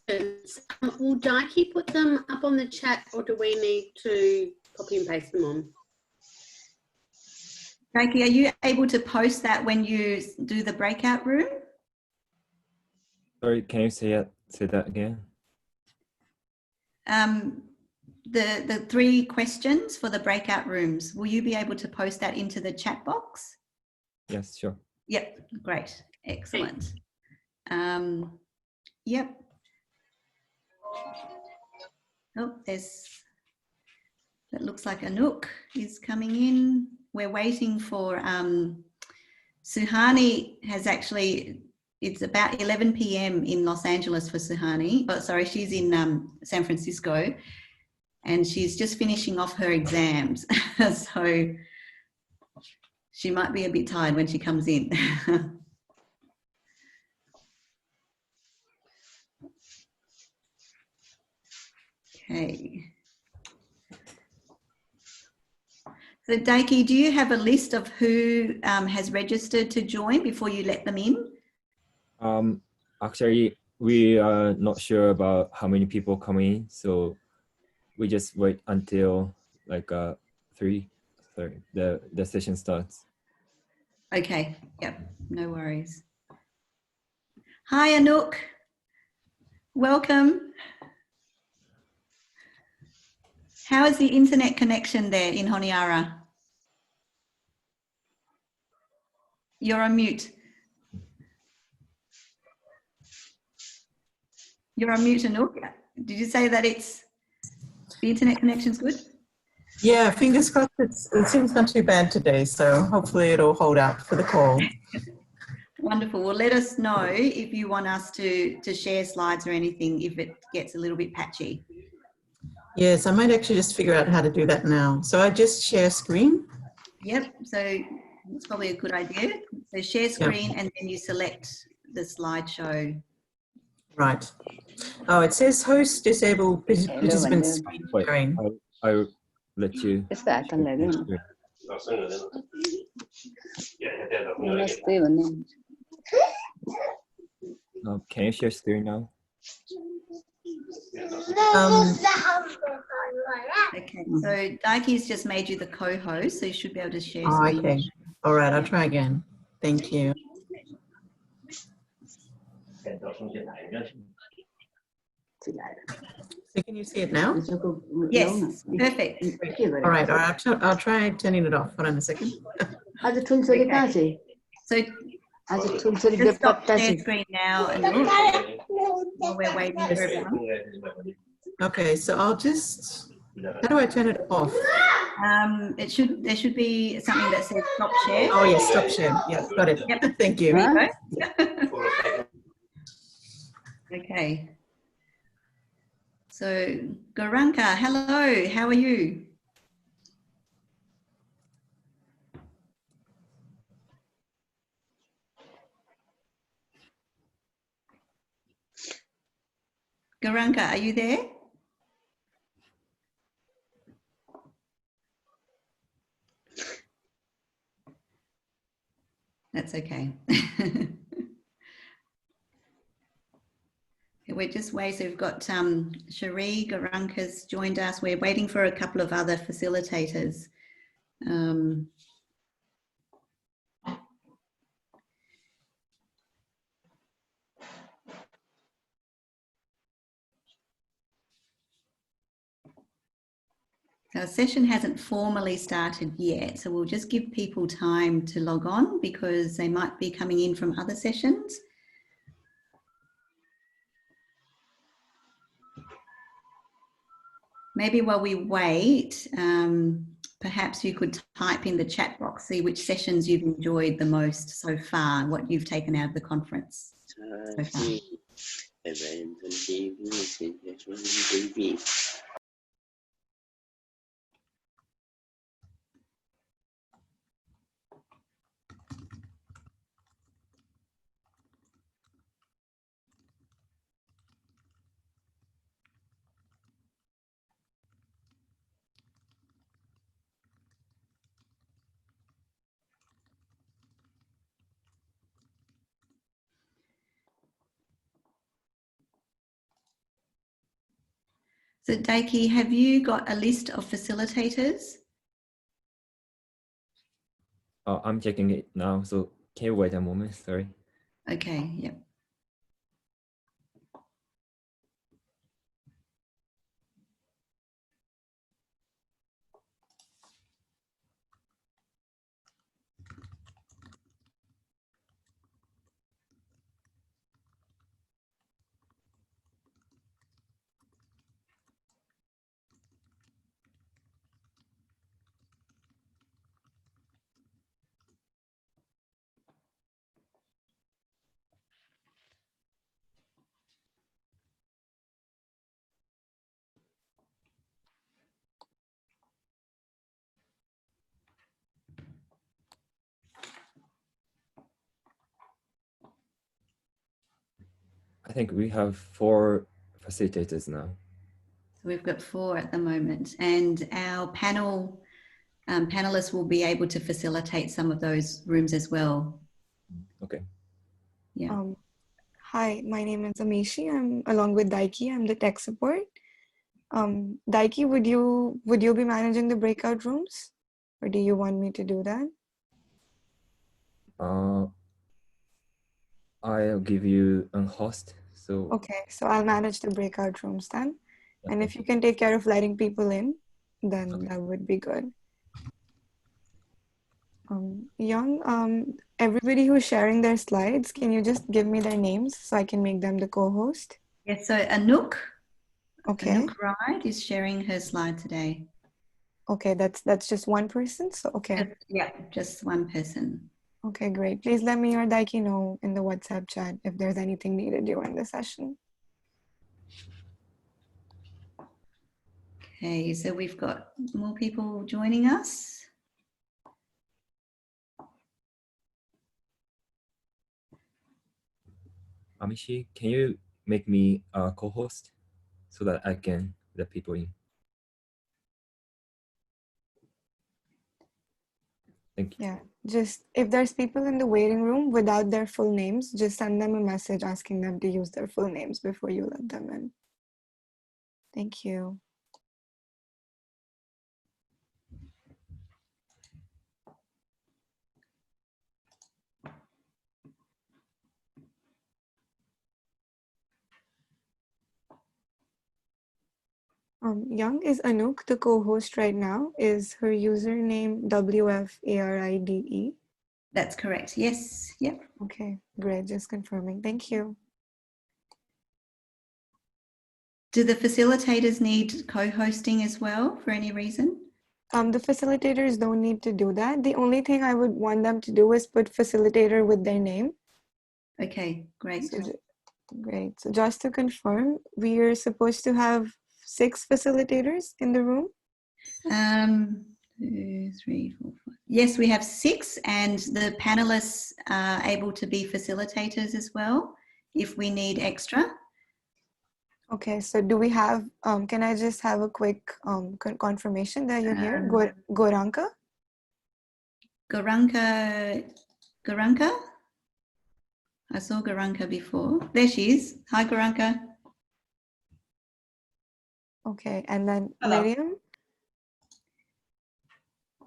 Will Daiki put them up on the chat, or do we need to copy and paste them on? Daiki, are you able to post that when you do the breakout room? Sorry, can you say that again? The 3 questions for the breakout rooms, will you be able to post that into the chat box? Yes, sure. Yep, great, excellent. Yep. Oh, that looks like Anouk is coming in. We're waiting for, Suhani has actually, it's about 11 p.m. in Los Angeles for Suhani. Oh, sorry, she's in San Francisco, and she's just finishing off her exams. So she might be a bit tired when she comes in. Okay. So Daiki, do you have a list of who has registered to join before you let them in? Actually, we are not sure about how many people come in, so we just wait until like the session starts. Okay, yep, no worries. Hi Anouk, welcome. How is the internet connection there in Honiara? You're on mute. You're on mute, Anouk. Did you say that the internet connection's good? Yeah, fingers crossed. It seems not too bad today, so hopefully it'll hold up for the call. Wonderful. Well, let us know if you want us to share slides or anything if it gets a little bit patchy. Yes, I might actually just figure out how to do that now. So I just share screen. Yep, so it's probably a good idea. So share screen, and then you select the slideshow. Right. Oh, it says host disabled participants screen sharing. I'll let you. Can you share screen now? Okay, so Daiki's just made you the co-host, so you should be able to share screen. Okay. All right, I'll try again. Thank you. So can you see it now? Yes, perfect. All right, I'll try turning it off. Hold on a second. Okay. So just stop share screen now and look while we're waiting for everyone. Okay, so I'll just, how do I turn it off? There should be something that says stop share. Oh yes, stop share. Yeah, got it. Yep. Thank you. There you go. Okay. So Garanka, hello, how are you? Garanka, are you there? That's okay. We're just waiting. So we've got Cherie Garanka's joined us. We're waiting for a couple of other facilitators. Our session hasn't formally started yet, so we'll just give people time to log on because they might be coming in from other sessions. Maybe while we wait, perhaps you could type in the chat box, see which sessions you've enjoyed the most so far, what you've taken out of the conference so far. So Daiki, have you got a list of facilitators? Oh, I'm checking it now. So can you wait a moment? Sorry. Okay, yep. I think we have 4 facilitators now. So we've got 4 at the moment, and our panelists will be able to facilitate some of those rooms as well. Okay. Yeah. Hi, my name is Amishi. I'm along with Daiki. I'm the tech support. Daiki, would you be managing the breakout rooms, or do you want me to do that? I'll give you a host. So Okay, so I'll manage the breakout rooms then. yeah, And thank if you can take care of letting people in, then Okay. that would be good. Young, everybody who's sharing their slides, can you just give me their names so I can make them the co-host? Yes, so Anouk Okay. Wright is sharing her slide today. Okay, that's just one person. So okay. Yeah, just one person. Okay, great. Please let me or Daiki know in the WhatsApp chat if there's anything needed during the session. Okay, so we've got more people joining us. Amishi, can you make me a co-host so that I can let people in? Thank you. Yeah, just if there's people in the waiting room without their full names, just send them a message asking them to use their full names before you let them in. Thank you. Young, is Anouk the co-host right now? Is her username WFARIDE? That's correct. Yes. Yep. Okay, great. Just confirming. Thank you. Do the facilitators need co-hosting as well for any reason? The facilitators don't need to do that. The only thing I would want them to do is put facilitator with their name. Okay, great. So, great. So just to confirm, we are supposed to have 6 facilitators in the room. 2, 3, 4, 5. Yes, we have 6, and the panelists are able to be facilitators as well if we need extra. Okay, so do we have, can I just have a quick confirmation that you're here? Goranka? Garanka? I saw Garanka before. There she is. Hi, Garanka. Okay, and then Hello. Miriam?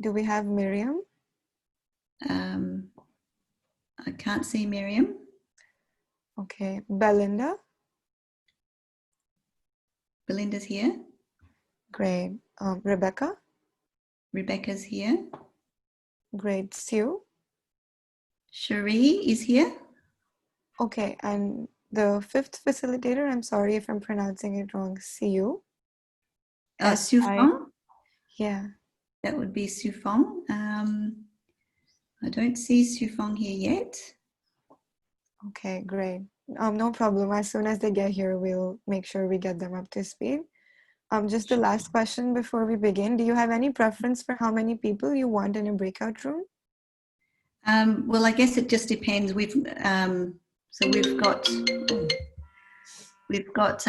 Do we have Miriam? I can't see Miriam. Okay, Belinda? Belinda's here. Great. Rebecca? Rebecca's here. Great. Sue? Cherie is here. Okay, and the 5th facilitator, I'm sorry if I'm pronouncing it wrong, Siu? Sufong. Yeah. That would be Sufong. I don't see Sufong here yet. Okay, great. No problem. As soon as they get here, we'll make sure we get them up to speed. Just the last question before we begin. Do you have any preference for how many people you want in a breakout room? Well, I guess it just depends. We've got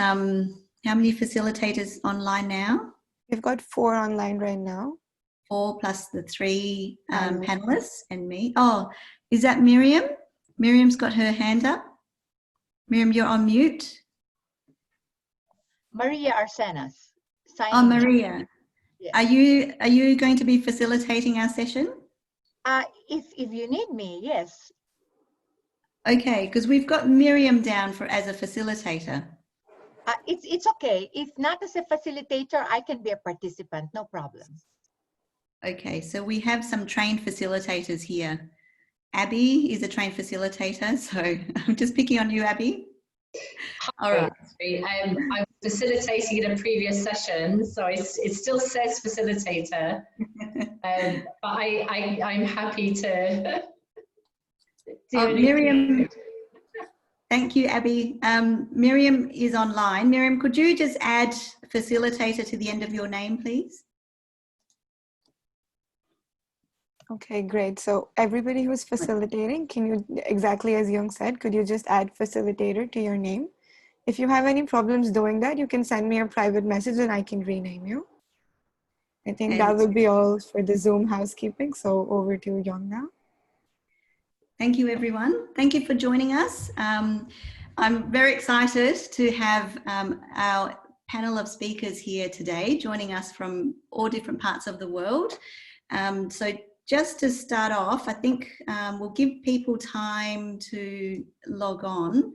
how many facilitators online now? We've got 4 online right now. 4 plus the 3 panelists and me. Oh, is that Miriam? Miriam's got her hand up. Miriam, you're on mute. Maria Arsenas. Oh, signing. Maria, Yes. are you going to be facilitating our session? If you need me, yes. Okay, because we've got Miriam down as a facilitator. It's okay. If not as a facilitator, I can be a participant, no problem. Okay, so we have some trained facilitators here. Abby is a trained facilitator, so I'm just picking on you, Abby. All right. I was facilitating in a previous session, so it still says facilitator, but I'm happy to do Miriam, thank you, Abby. Miriam is online. Miriam, could you just add facilitator to the end of your name, please? Okay, great. So everybody who's facilitating, can you, exactly as Young said, could you just add facilitator to your name? If you have any problems doing that, you can send me a private message and I can rename you. I think that will be all for the Zoom housekeeping. So over to Young now. Thank you, everyone. Thank you for joining us. I'm very excited to have our panel of speakers here today, joining us from all different parts of the world. So just to start off, I think we'll give people time to log on.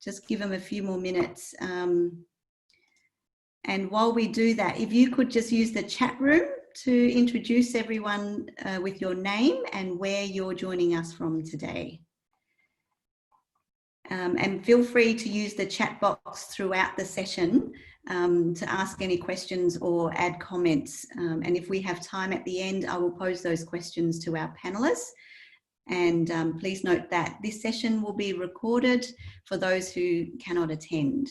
Just give them a few more minutes. And while we do that, if you could just use the chat room to introduce everyone with your name and where you're joining us from today. And feel free to use the chat box throughout the session to ask any questions or add comments. And if we have time at the end, I will pose those questions to our panelists. And please note that this session will be recorded for those who cannot attend.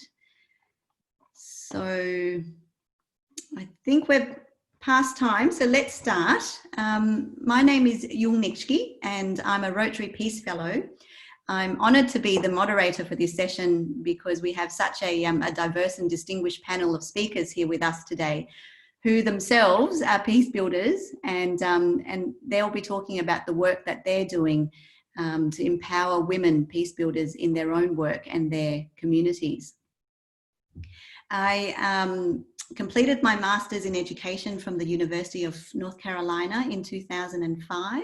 So I think we're past time, so let's start. My name is Yung Nitschke and I'm a Rotary Peace Fellow. I'm honoured to be the moderator for this session because we have such a diverse and distinguished panel of speakers here with us today who themselves are peace builders, and they'll be talking about the work that they're doing to empower women peace builders in their own work and their communities. I completed my Master's in Education from the University of North Carolina in 2005.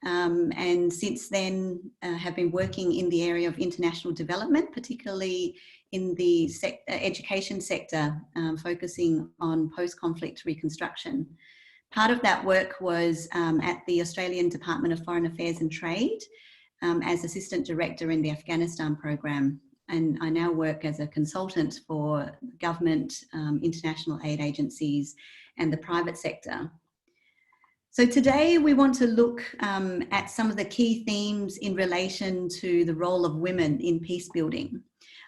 And since then have been working in the area of international development, particularly in the education sector, focusing on post-conflict reconstruction. Part of that work was at the Australian Department of Foreign Affairs and Trade as Assistant Director in the Afghanistan program. And I now work as a consultant for government, international aid agencies and the private sector. So today we want to look at some of the key themes in relation to the role of women in peace building,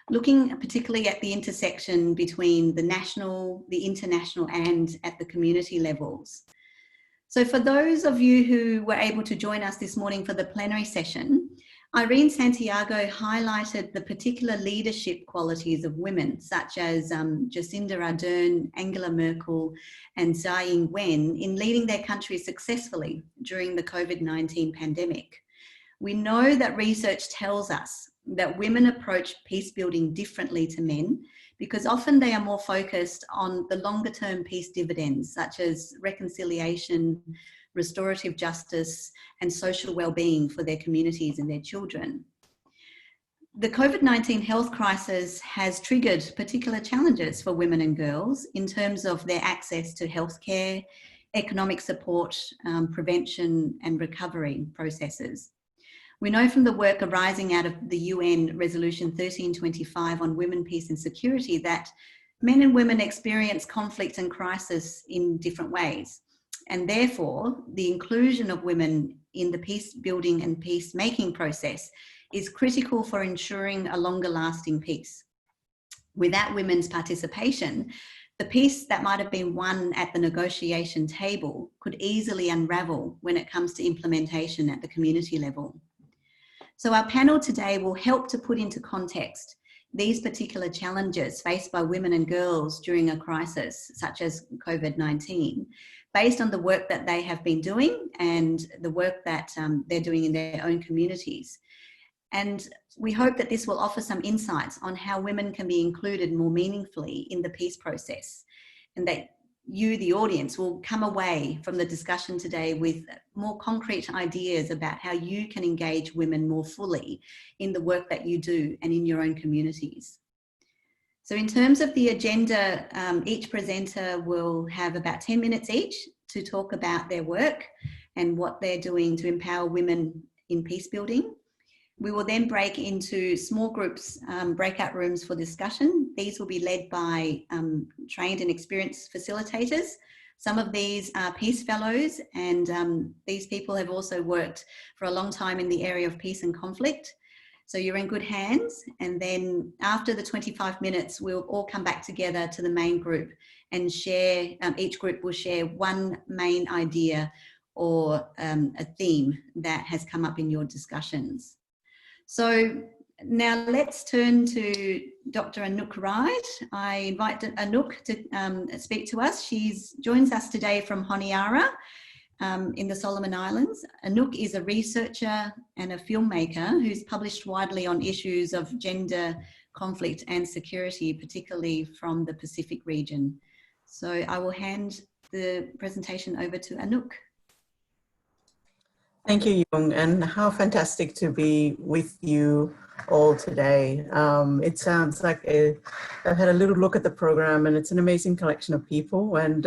looking particularly at the intersection between the national, the international and at the community levels. So for those of you who were able to join us this morning for the plenary session, Irene Santiago highlighted the particular leadership qualities of women, such as Jacinda Ardern, Angela Merkel, and Tsai Ing-wen in leading their countries successfully during the COVID-19 pandemic. We know that research tells us that women approach peace building differently to men because often they are more focused on the longer term peace dividends, such as reconciliation, restorative justice, and social well-being for their communities and their children. The COVID-19 health crisis has triggered particular challenges for women and girls in terms of their access to healthcare, economic support, prevention and recovery processes. We know from the work arising out of the UN Resolution 1325 on women, peace and security that men and women experience conflict and crisis in different ways. And therefore, the inclusion of women in the peace building and peacemaking process is critical for ensuring a longer lasting peace. Without women's participation, the peace that might have been won at the negotiation table could easily unravel when it comes to implementation at the community level. So our panel today will help to put into context these particular challenges faced by women and girls during a crisis such as COVID-19, based on the work that they have been doing and the work that they're doing in their own communities. And we hope that this will offer some insights on how women can be included more meaningfully in the peace process and that you, the audience, will come away from the discussion today with more concrete ideas about how you can engage women more fully in the work that you do and in your own communities. So in terms of the agenda, each presenter will have about 10 minutes each to talk about their work and what they're doing to empower women in peace building. We will then break into small groups, breakout rooms for discussion. These will be led by trained and experienced facilitators. Some of these are peace fellows, and these people have also worked for a long time in the area of peace and conflict. So you're in good hands. And then after the 25 minutes, we'll all come back together to the main group and share, each group will share one main idea or a theme that has come up in your discussions. So now let's turn to Dr. Anouk Wright. I invite Anouk to speak to us. She joins us today from Honiara in the Solomon Islands. Anouk is a researcher and a filmmaker who's published widely on issues of gender, conflict and security, particularly from the Pacific region. So I will hand the presentation over to Anouk. Thank you, Yung, and how fantastic to be with you all today. It sounds like I've had a little look at the program, and it's an amazing collection of people, and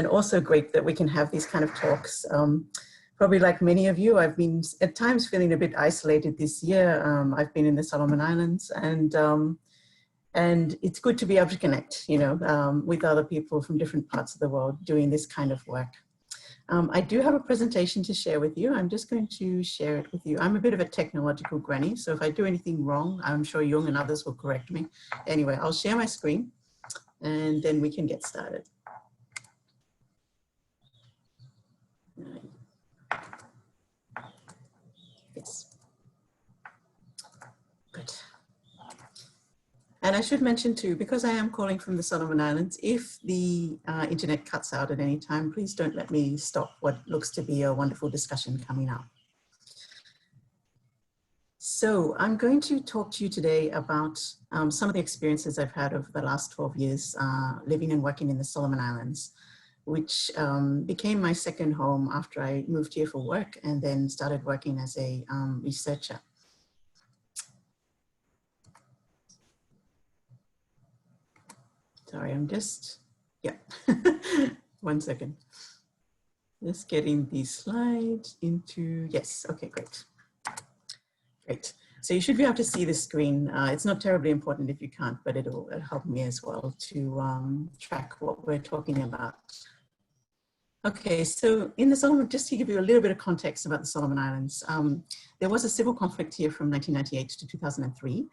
also great that we can have these kind of talks. Probably like many of you, I've been at times feeling a bit isolated this year. I've been in the Solomon Islands, and it's good to be able to connect, you know, with other people from different parts of the world doing this kind of work. I do have a presentation to share with you. I'm just going to share it with you. I'm a bit of a technological granny, so if I do anything wrong, I'm sure Yung and others will correct me. Anyway, I'll share my screen and then we can get started. Yes. Good. And I should mention too, because I am calling from the Solomon Islands, if the internet cuts out at any time, please don't let me stop what looks to be a wonderful discussion coming up. So I'm going to talk to you today about some of the experiences I've had over the last 12 years living and working in the Solomon Islands, which became my second home after I moved here for work and then started working as a researcher. Sorry, I'm just, yeah, 1 second. Just getting these slides into, yes, okay, great. Great. So you should be able to see the screen. It's not terribly important if you can't, but it'll help me as well to track what we're talking about. Okay, so in the Solomon, just to give you a little bit of context about the Solomon Islands, there was a civil conflict here from 1998 to 2003.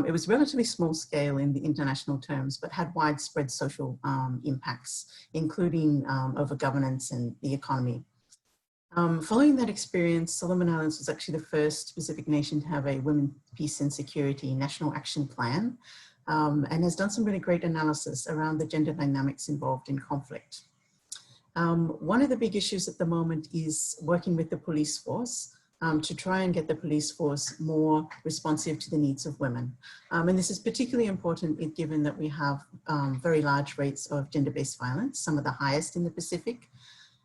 It was relatively small scale in the international terms, but had widespread social impacts, including over governance and the economy. Following that experience, Solomon Islands was actually the first Pacific nation to have a Women, Peace and Security National Action Plan, and has done some really great analysis around the gender dynamics involved in conflict. One of the big issues at the moment is working with the police force to try and get the police force more responsive to the needs of women. And this is particularly important given that we have very large rates of gender-based violence, some of the highest in the Pacific.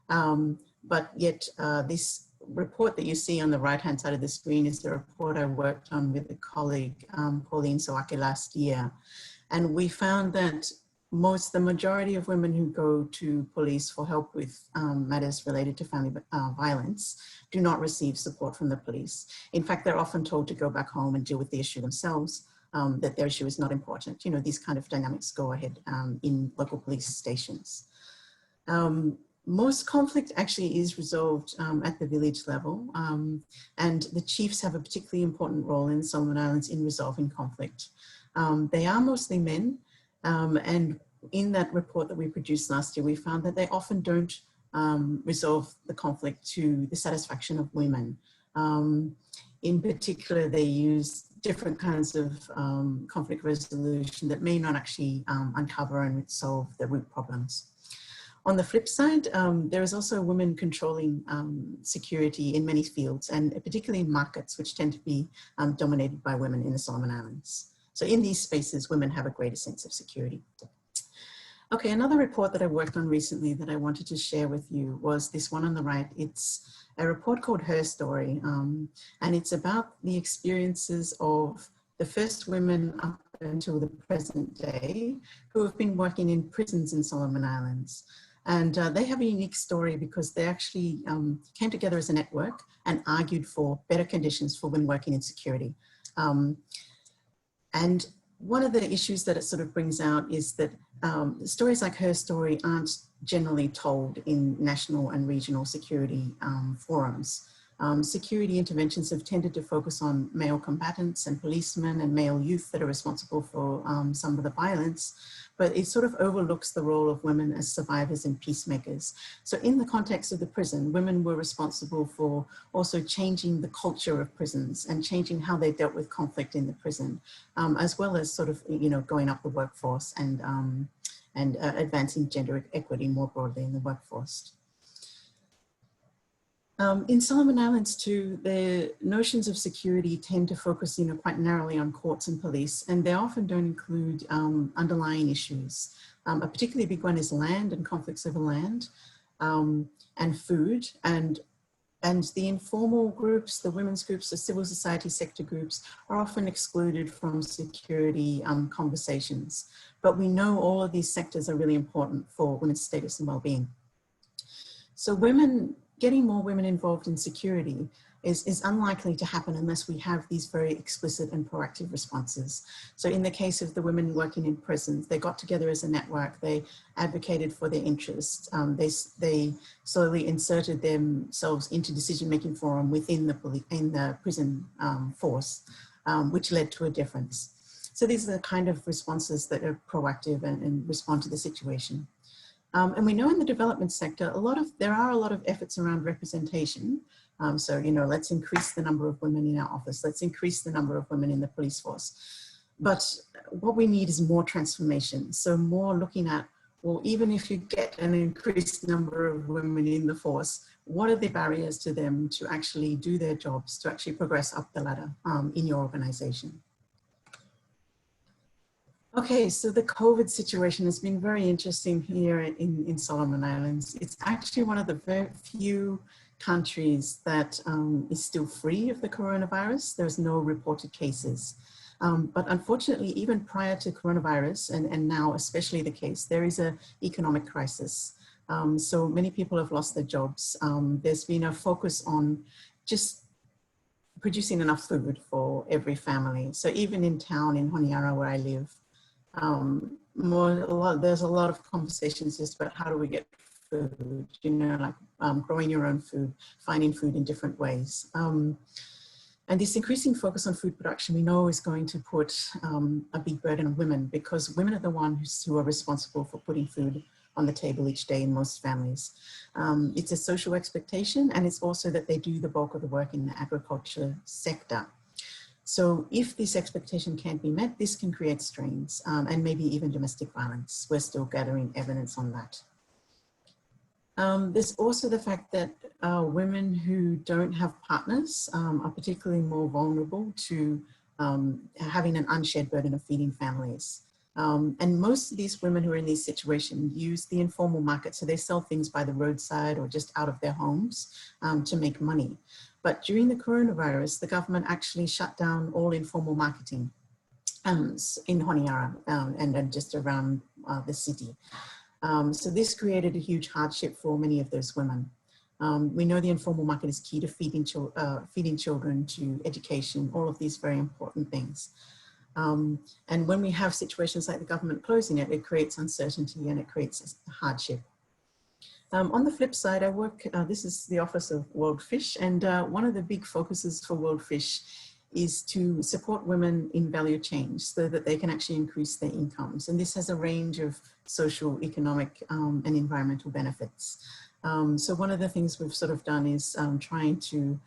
But yet this report that you see on the right-hand side of the screen is the report I worked on with a colleague, Pauline Sawake, last year. And we found that the majority of women who go to police for help with matters related to family violence do not receive support from the police. In fact, they're often told to go back home and deal with the issue themselves, that their issue is not important. You know, these kind of dynamics go ahead in local police stations. Most conflict actually is resolved at the village level, and the chiefs have a particularly important role in the Solomon Islands in resolving conflict. They are mostly men, and in that report that we produced last year, we found that they often don't resolve the conflict to the satisfaction of women. In particular, they use different kinds of conflict resolution that may not actually uncover and solve the root problems. On the flip side, there is also women controlling security in many fields, and particularly in markets, which tend to be dominated by women in the Solomon Islands. So in these spaces, women have a greater sense of security. Okay, another report that I worked on recently that I wanted to share with you was this one on the right. It's a report called Her Story, and it's about the experiences of the first women up until the present day who have been working in prisons in Solomon Islands. And they have a unique story because they actually came together as a network and argued for better conditions for women working in security. And one of the issues that it sort of brings out is that stories like Her Story aren't generally told in national and regional security forums. Security interventions have tended to focus on male combatants and policemen and male youth that are responsible for some of the violence, but it sort of overlooks the role of women as survivors and peacemakers. So in the context of the prison, women were responsible for also changing the culture of prisons and changing how they dealt with conflict in the prison, as well as sort of, you know, going up the workforce and advancing gender equity more broadly in the workforce. In Solomon Islands too, the notions of security tend to focus, you know, quite narrowly on courts and police, and they often don't include underlying issues. A particularly big one is land and conflicts over land, and food, and the informal groups, the women's groups, the civil society sector groups are often excluded from security conversations. But we know all of these sectors are really important for women's status and well-being. So getting more women involved in security is unlikely to happen unless we have these very explicit and proactive responses. So in the case of the women working in prisons, they got together as a network, they advocated for their interests, they slowly inserted themselves into decision-making forum within the prison force, which led to a difference. So these are the kind of responses that are proactive and respond to the situation. And we know in the development sector, there are a lot of efforts around representation. So, you know, let's increase the number of women in our office. Let's increase the number of women in the police force. But what we need is more transformation. So more looking at, well, even if you get an increased number of women in the force, what are the barriers to them to actually do their jobs, to actually progress up the ladder in your organization? Okay, so the COVID situation has been very interesting here in Solomon Islands. It's actually one of the very few countries that is still free of the coronavirus. There's no reported cases. But unfortunately, even prior to coronavirus, and now especially the case, there is an economic crisis. So many people have lost their jobs. There's been a focus on just producing enough food for every family. So even in town in Honiara, where I live, there's a lot of conversations just about how do we get food, you know, like growing your own food, finding food in different ways. And this increasing focus on food production, we know is going to put a big burden on women, because women are the ones who are responsible for putting food on the table each day in most families. It's a social expectation, and it's also that they do the bulk of the work in the agriculture sector. So if this expectation can't be met, this can create strains and maybe even domestic violence. We're still gathering evidence on that. There's also the fact that women who don't have partners are particularly more vulnerable to having an unshared burden of feeding families. And most of these women who are in these situations use the informal market. So they sell things by the roadside or just out of their homes to make money. But during the coronavirus, the government actually shut down all informal marketing in Honiara and just around the city. So this created a huge hardship for many of those women. We know the informal market is key to feeding children, to education, all of these very important things. And when we have situations like the government closing it, it creates uncertainty and it creates hardship. On the flip side, I work, this is the Office of World Fish, and one of the big focuses for World Fish is to support women in value change so that they can actually increase their incomes. And this has a range of social, economic, and environmental benefits. So one of the things we've sort of done is trying to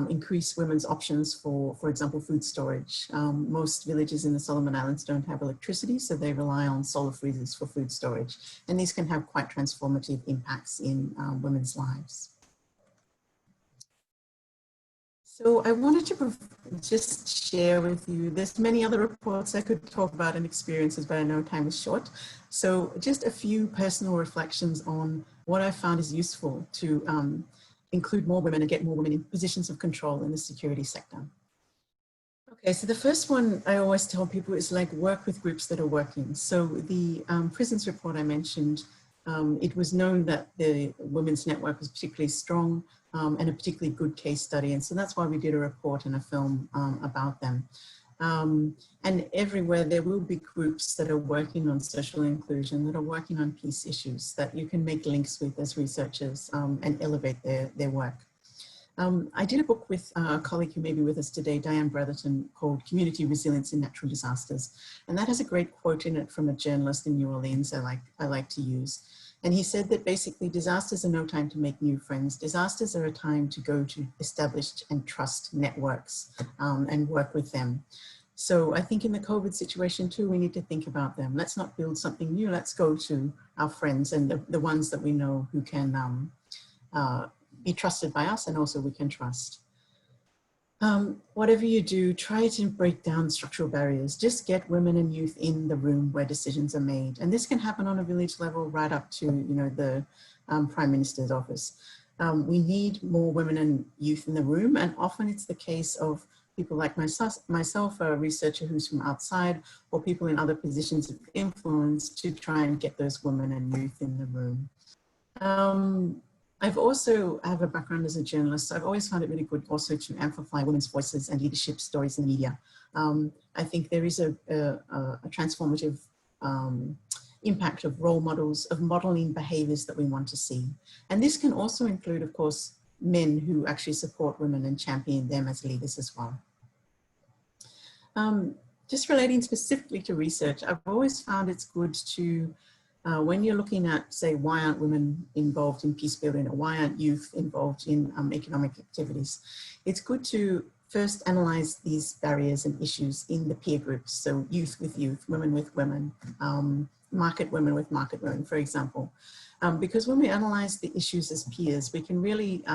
increase women's options for example, food storage. Most villages in the Solomon Islands don't have electricity, so they rely on solar freezers for food storage. And these can have quite transformative impacts in women's lives. So I wanted to just share with you, there's many other reports I could talk about and experiences, but I know time is short. So just a few personal reflections on what I found is useful to include more women and get more women in positions of control in the security sector. Okay, so the first one I always tell people is like work with groups that are working. So the prisons report I mentioned, it was known that the women's network was particularly strong and a particularly good case study. And so that's why we did a report and a film about them. And everywhere there will be groups that are working on social inclusion, that are working on peace issues that you can make links with as researchers and elevate their work. I did a book with a colleague who may be with us today, Diane Brotherton, called Community Resilience in Natural Disasters. And that has a great quote in it from a journalist in New Orleans I like to use. And he said that basically disasters are no time to make new friends. Disasters are a time to go to established and trust networks and work with them. So I think in the COVID situation too, we need to think about them. Let's not build something new. Let's go to our friends and the ones that we know who can be trusted by us and also we can trust. Whatever you do, try to break down structural barriers. Just get women and youth in the room where decisions are made. And this can happen on a village level right up to the Prime Minister's office. We need more women and youth in the room, and often it's the case of people like myself, a researcher who's from outside, or people in other positions of influence to try and get those women and youth in the room. I have a background as a journalist, so I've always found it really good also to amplify women's voices and leadership stories in the media. I think there is a transformative impact of role models, of modeling behaviors that we want to see. And this can also include, of course, men who actually support women and champion them as leaders as well. Just relating specifically to research, I've always found it's good to when you're looking at, say, why aren't women involved in peace building or why aren't youth involved in economic activities, it's good to first analyze these barriers and issues in the peer groups. So youth with youth, women with women, market women with market women, for example. Because when we analyze the issues as peers, we can really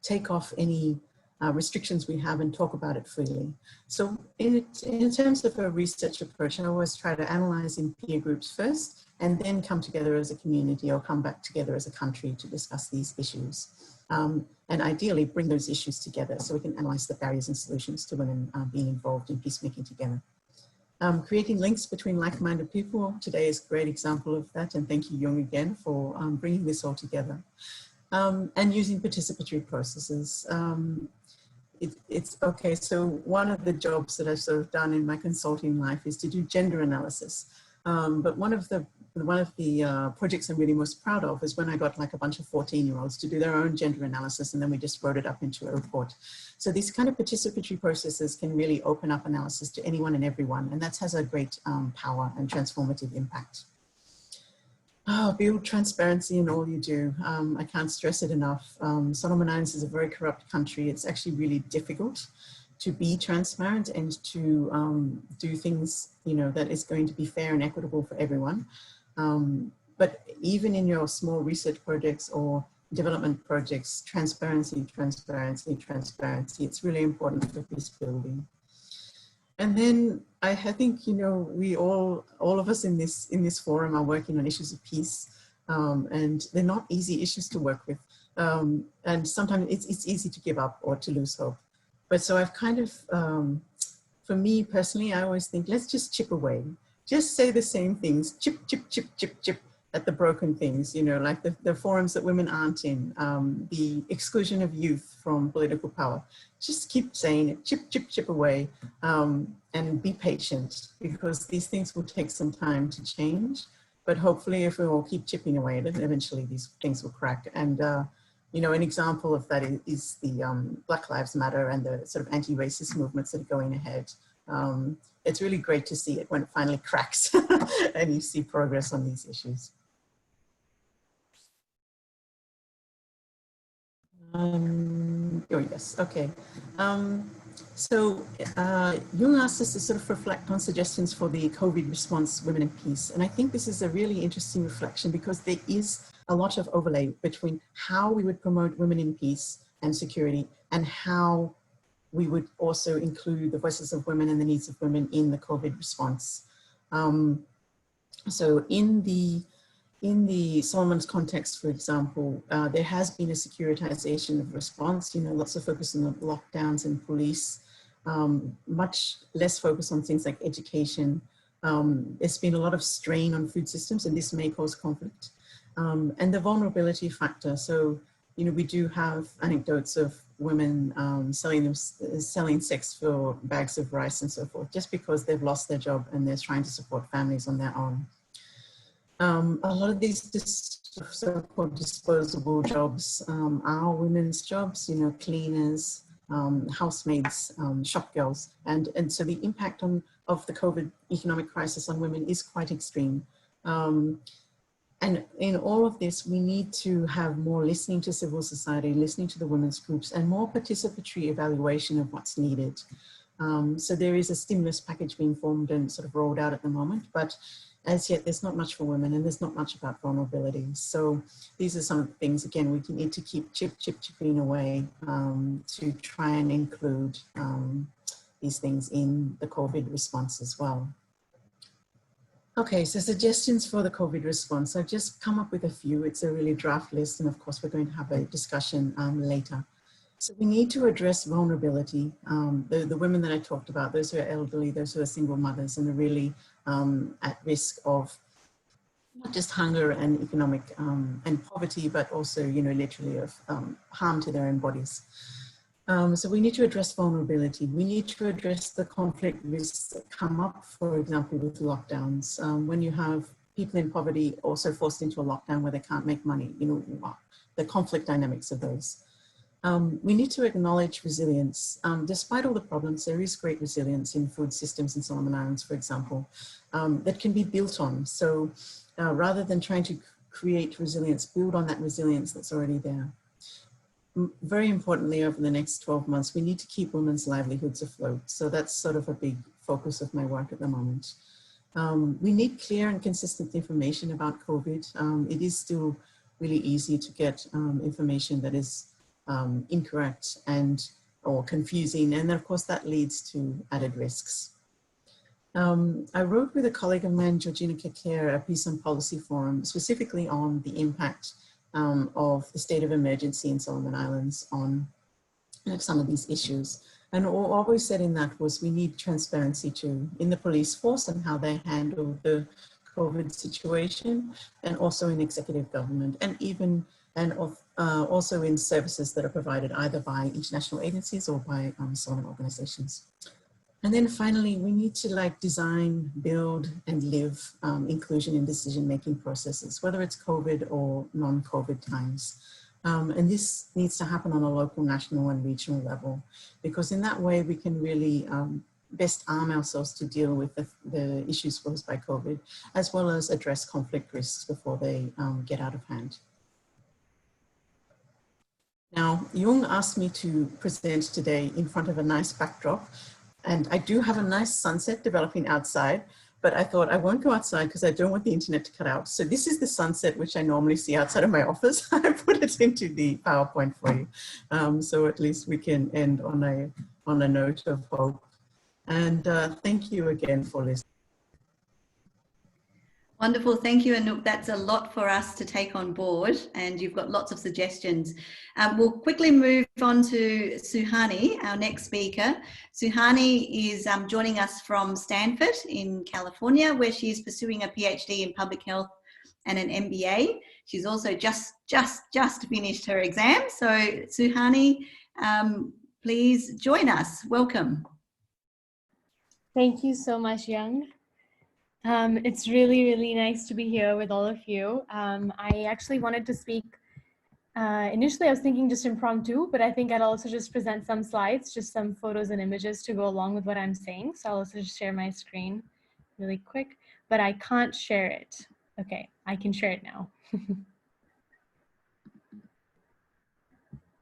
take off any restrictions we have and talk about it freely. So in terms of a research approach, I always try to analyze in peer groups first and then come together as a community or come back together as a country to discuss these issues. And ideally bring those issues together so we can analyze the barriers and solutions to women being involved in peacemaking together. Creating links between like-minded people, today is a great example of that, and thank you, Jung, again, for bringing this all together. And using participatory processes. It's okay, so one of the jobs that I've sort of done in my consulting life is to do gender analysis. But one of the projects I'm really most proud of is when I got like a bunch of 14-year-olds to do their own gender analysis, and then we just wrote it up into a report. So these kind of participatory processes can really open up analysis to anyone and everyone, and that has a great power and transformative impact. Build transparency in all you do. I can't stress it enough. Solomon Islands is a very corrupt country. It's actually really difficult to be transparent and to do things, that is going to be fair and equitable for everyone. But even in your small research projects or development projects, transparency, transparency, transparency, it's really important for peace building. And then I think, we all of us in this forum are working on issues of peace, and they're not easy issues to work with. And sometimes it's easy to give up or to lose hope. But so I've kind of, for me personally, I always think, let's just chip away. Just say the same things, chip, chip, chip, chip, chip at the broken things, like the forums that women aren't in, the exclusion of youth from political power. Just keep saying it, chip, chip, chip away, and be patient, because these things will take some time to change. But hopefully if we all keep chipping away at it, eventually these things will crack. And an example of that is the Black Lives Matter and the sort of anti-racist movements that are going ahead. It's really great to see it when it finally cracks and you see progress on these issues. Oh yes, okay. So Jung asked us to sort of reflect on suggestions for the COVID response, Women in Peace. And I think this is a really interesting reflection because there is a lot of overlay between how we would promote women in peace and security and how we would also include the voices of women and the needs of women in the COVID response. So in the Solomon's context, for example, there has been a securitization of response, lots of focus on the lockdowns and police, much less focus on things like education. There's been a lot of strain on food systems, and this may cause conflict. And the vulnerability factor. So, we do have anecdotes of women selling sex for bags of rice and so forth, just because they've lost their job and they're trying to support families on their own. A lot of these so-called disposable jobs are women's jobs, cleaners, housemaids, shop girls. And so the impact of the COVID economic crisis on women is quite extreme. And in all of this, we need to have more listening to civil society, listening to the women's groups, and more participatory evaluation of what's needed. So there is a stimulus package being formed and sort of rolled out at the moment, but as yet there's not much for women and there's not much about vulnerability. So these are some of the things, again, we need to keep chipping away to try and include these things in the COVID response as well. Okay, so suggestions for the COVID response. I've just come up with a few. It's a really draft list, and of course we're going to have a discussion later. So we need to address vulnerability. The women that I talked about, those who are elderly, those who are single mothers and are really at risk of not just hunger and economic and poverty, but also, literally of harm to their own bodies. So we need to address vulnerability. We need to address the conflict risks that come up, for example, with lockdowns. When you have people in poverty also forced into a lockdown where they can't make money, the conflict dynamics of those. We need to acknowledge resilience. Despite all the problems, there is great resilience in food systems in Solomon Islands, for example, that can be built on. So rather than trying to create resilience, build on that resilience that's already there. Very importantly, over the next 12 months, we need to keep women's livelihoods afloat. So that's sort of a big focus of my work at the moment. We need clear and consistent information about COVID. It is still really easy to get information that is incorrect or confusing. And then of course that leads to added risks. I wrote with a colleague of mine, Georgina Kakere, a Peace and Policy Forum, specifically on the impact of the state of emergency in Solomon Islands on some of these issues. And all we said in that was we need transparency too in the police force and how they handle the COVID situation, and also in executive government, and also in services that are provided either by international agencies or by Solomon organizations. And then finally, we need to design, build, and live inclusion in decision-making processes, whether it's COVID or non-COVID times. And this needs to happen on a local, national, and regional level, because in that way we can really best arm ourselves to deal with the issues posed by COVID, as well as address conflict risks before they get out of hand. Now, Jung asked me to present today in front of a nice backdrop. And I do have a nice sunset developing outside, but I thought I won't go outside because I don't want the internet to cut out. So this is the sunset which I normally see outside of my office. I put it into the PowerPoint for you. So at least we can end on a note of hope. And thank you again for listening. Wonderful, thank you, Anouk. That's a lot for us to take on board, and you've got lots of suggestions. We'll quickly move on to Suhani, our next speaker. Suhani is joining us from Stanford in California, where she is pursuing a PhD in public health and an MBA. She's also just finished her exam. So Suhani, please join us. Welcome. Thank you so much, Young. It's really, really nice to be here with all of you. I actually wanted to speak, initially I was thinking just impromptu, but I think I'd also just present some slides, just some photos and images to go along with what I'm saying. So I'll also just share my screen really quick, but I can't share it. Okay, I can share it now.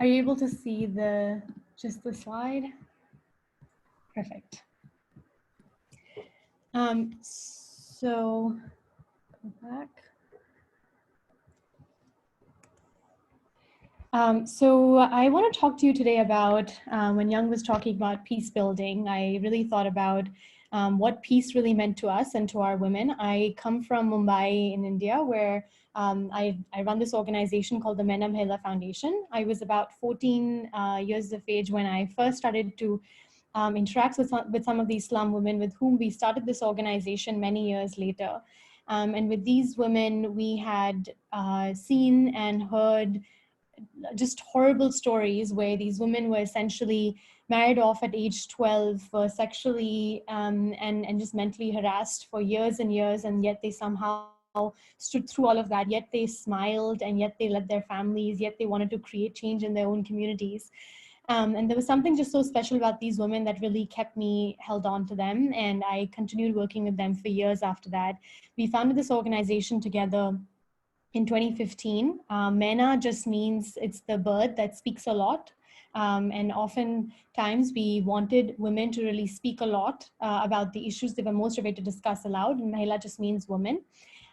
Are you able to see just the slide? Perfect. So go back. So I want to talk to you today about when Young was talking about peace building. I really thought about what peace really meant to us and to our women. I come from Mumbai in India, where I run this organization called the Mena Mahila Foundation. I was about 14 years of age when I first started to interact with some of these slum women with whom we started this organization many years later. And with these women, we had seen and heard just horrible stories where these women were essentially married off at age 12, were sexually and just mentally harassed for years and years, and yet they somehow stood through all of that, yet they smiled, and yet they led their families, yet they wanted to create change in their own communities. And there was something just so special about these women that really kept me held on to them, and I continued working with them for years after that. We founded this organization together in 2015. MENA just means it's the bird that speaks a lot. And oftentimes we wanted women to really speak a lot about the issues they were most afraid to discuss aloud. And Mahila just means woman.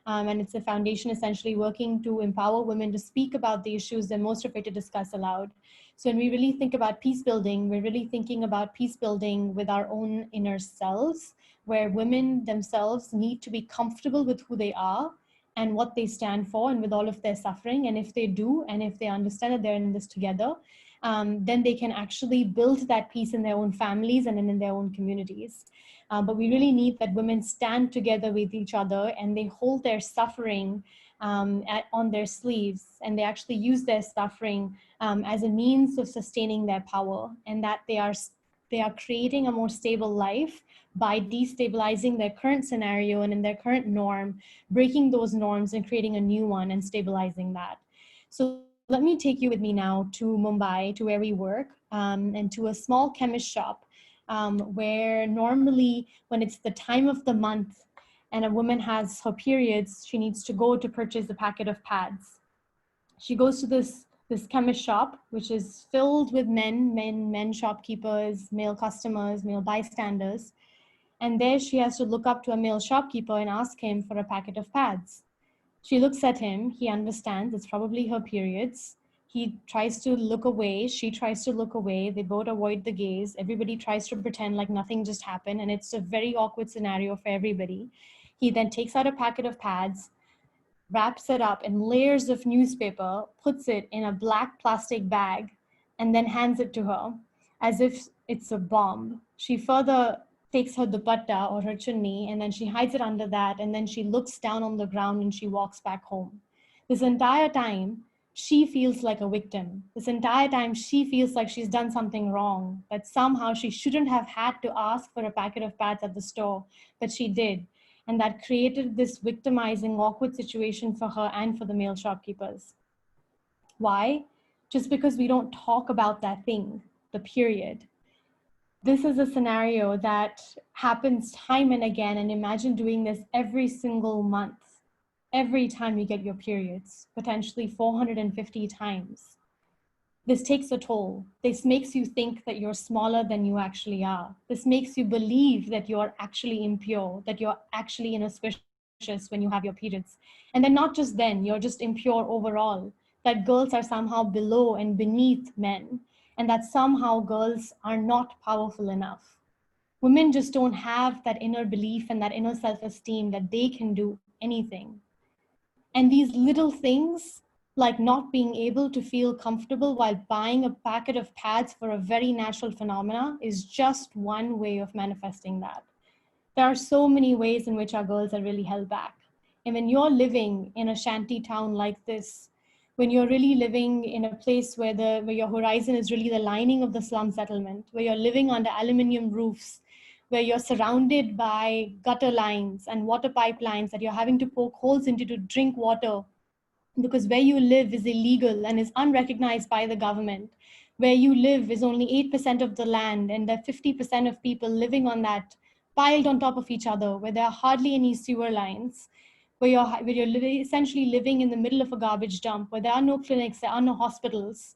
And it's a foundation essentially working to empower women to speak about the issues they're most afraid to discuss aloud. So when we really think about peace building, we're really thinking about peace building with our own inner selves, where women themselves need to be comfortable with who they are and what they stand for and with all of their suffering. And if they do, and if they understand that they're in this together, then they can actually build that peace in their own families and in their own communities. But we really need that women stand together with each other and they hold their suffering on their sleeves, and they actually use their suffering as a means of sustaining their power, and that they are creating a more stable life by destabilizing their current scenario and in their current norm, breaking those norms and creating a new one and stabilizing that. So let me take you with me now to Mumbai, to where we work, and to a small chemist shop where normally when it's the time of the month and a woman has her periods, she needs to go to purchase a packet of pads. She goes to this chemist shop, which is filled with men shopkeepers, male customers, male bystanders. And there she has to look up to a male shopkeeper and ask him for a packet of pads. She looks at him, he understands it's probably her periods. He tries to look away, she tries to look away, they both avoid the gaze, everybody tries to pretend like nothing just happened, and it's a very awkward scenario for everybody. He then takes out a packet of pads, wraps it up in layers of newspaper, puts it in a black plastic bag, and then hands it to her as if it's a bomb. She further takes her dupatta or her chunni, and then she hides it under that, and then she looks down on the ground and she walks back home. This entire time, she feels like a victim. This entire time, she feels like she's done something wrong, that somehow she shouldn't have had to ask for a packet of pads at the store, but she did. And that created this victimizing, awkward situation for her and for the male shopkeepers. Why? Just because we don't talk about that thing, the period. This is a scenario that happens time and again, and imagine doing this every single month, every time you get your periods, potentially 450 times. This takes a toll. This makes you think that you're smaller than you actually are. This makes you believe that you're actually impure, that you're actually inauspicious when you have your periods. And then not just then, you're just impure overall, that girls are somehow below and beneath men, and that somehow girls are not powerful enough. Women just don't have that inner belief and that inner self-esteem that they can do anything. And these little things, like not being able to feel comfortable while buying a packet of pads for a very natural phenomena, is just one way of manifesting that. There are so many ways in which our girls are really held back. And when you're living in a shanty town like this, when you're really living in a place where your horizon is really the lining of the slum settlement, where you're living under aluminium roofs, where you're surrounded by gutter lines and water pipelines that you're having to poke holes into to drink water, because where you live is illegal and is unrecognized by the government. Where you live is only 8% of the land, and there are 50% of people living on that, piled on top of each other, where there are hardly any sewer lines, where you're essentially living in the middle of a garbage dump, where there are no clinics, there are no hospitals.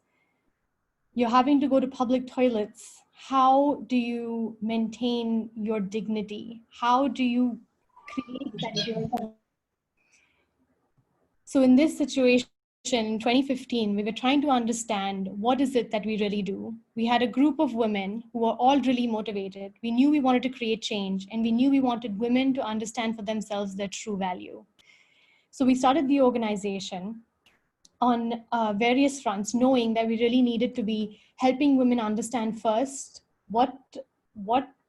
You're having to go to public toilets. How do you maintain your dignity? How do you create that? So in this situation, in 2015, we were trying to understand what is it that we really do. We had a group of women who were all really motivated. We knew we wanted to create change, and we knew we wanted women to understand for themselves their true value. So we started the organization on various fronts, knowing that we really needed to be helping women understand first what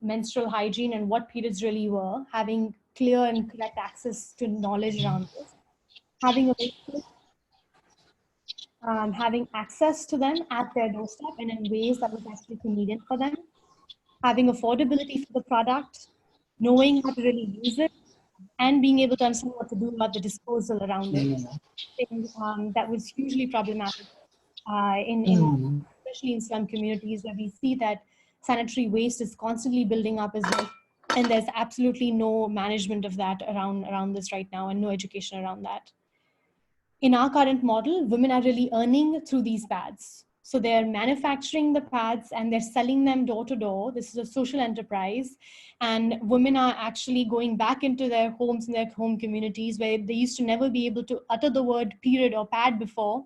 menstrual hygiene and what periods really were, having clear and correct access to knowledge around this, having access to them at their doorstep and in ways that was actually convenient for them, having affordability for the product, knowing how to really use it, and being able to understand what to do about the disposal around it. That was hugely problematic especially in slum communities, where we see that sanitary waste is constantly building up as well. And there's absolutely no management of that around this right now, and no education around that. In our current model, women are really earning through these pads. So they're manufacturing the pads and they're selling them door to door. This is a social enterprise. And women are actually going back into their homes and their home communities where they used to never be able to utter the word period or pad before.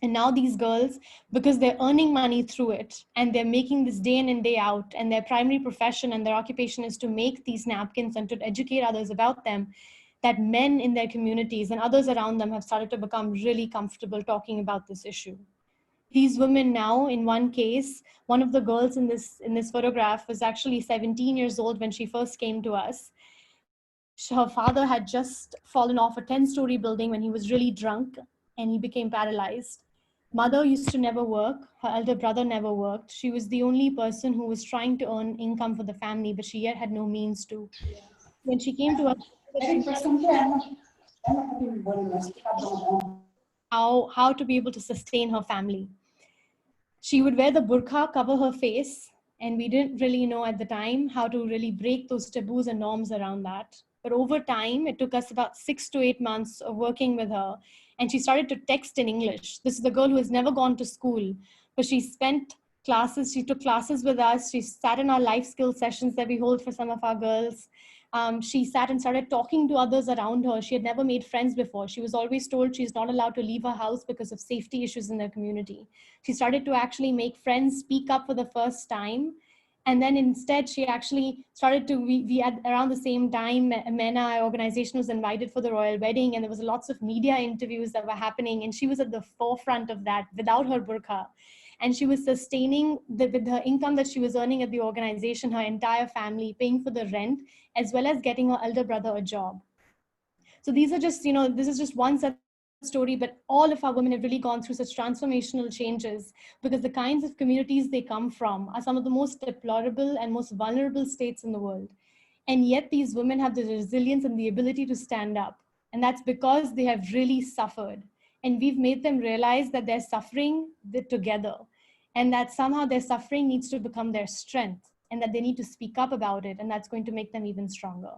And now these girls, because they're earning money through it and they're making this day in and day out, and their primary profession and their occupation is to make these napkins and to educate others about them, that men in their communities and others around them have started to become really comfortable talking about this issue. These women now, in one case, one of the girls in this photograph was actually 17 years old when she first came to us. Her father had just fallen off a 10-story building when he was really drunk and he became paralyzed. Mother used to never work. Her elder brother never worked. She was the only person who was trying to earn income for the family, but she yet had no means to. When she came to us, how to be able to sustain her family. She would wear the burqa, cover her face, and we didn't really know at the time how to really break those taboos and norms around that. But over time, it took us about 6 to 8 months of working with her, and she started to text in English. This is the girl who has never gone to school, but she took classes with us. She sat in our life skill sessions that we hold for some of our girls. She sat and started talking to others around her. She had never made friends before. She was always told she's not allowed to leave her house because of safety issues in their community. She started to actually make friends, speak up for the first time. And then instead, she actually started to, we had around the same time, MENA, our organization, was invited for the royal wedding, and there was lots of media interviews that were happening, and she was at the forefront of that without her burqa. And she was sustaining, with her income that she was earning at the organization, her entire family, paying for the rent, as well as getting her elder brother a job. So these are just, this is just one such story, but all of our women have really gone through such transformational changes because the kinds of communities they come from are some of the most deplorable and most vulnerable states in the world. And yet these women have the resilience and the ability to stand up. And that's because they have really suffered. And we've made them realize that they're suffering together, and that somehow their suffering needs to become their strength, and that they need to speak up about it, and that's going to make them even stronger.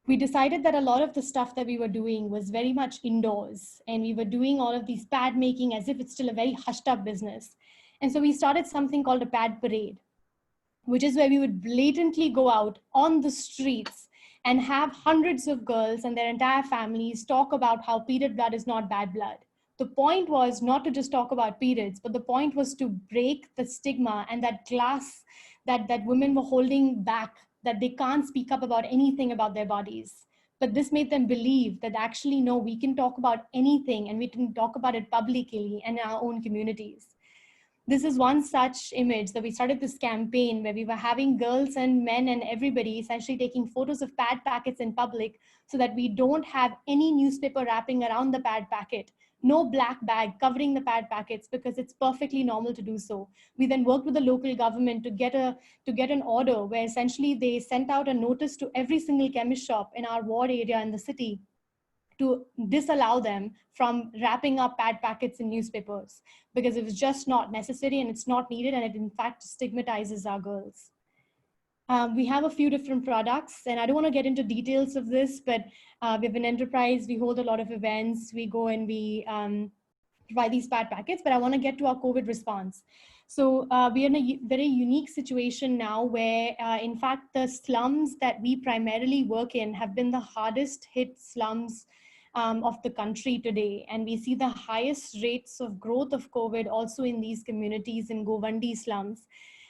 We decided that a lot of the stuff that we were doing was very much indoors, and we were doing all of these pad making as if it's still a very hushed up business. And so we started something called a pad parade, which is where we would blatantly go out on the streets and have hundreds of girls and their entire families talk about how period blood is not bad blood. The point was not to just talk about periods, but the point was to break the stigma and that glass that women were holding back, that they can't speak up about anything about their bodies. But this made them believe that actually, no, we can talk about anything, and we can talk about it publicly and in our own communities. This is one such image that we started this campaign where we were having girls and men and everybody essentially taking photos of pad packets in public so that we don't have any newspaper wrapping around the pad packet. No black bag covering the pad packets because it's perfectly normal to do so. We then worked with the local government to get an order where essentially they sent out a notice to every single chemist shop in our ward area in the city to disallow them from wrapping up pad packets in newspapers because it was just not necessary and it's not needed, and it in fact stigmatizes our girls. We have a few different products, and I don't want to get into details of this, but we have an enterprise, we hold a lot of events, we go and we provide these pad packets, but I want to get to our COVID response. So we are in a very unique situation now where, in fact, the slums that we primarily work in have been the hardest hit slums of the country today. And we see the highest rates of growth of COVID also in these communities in Govandi slums.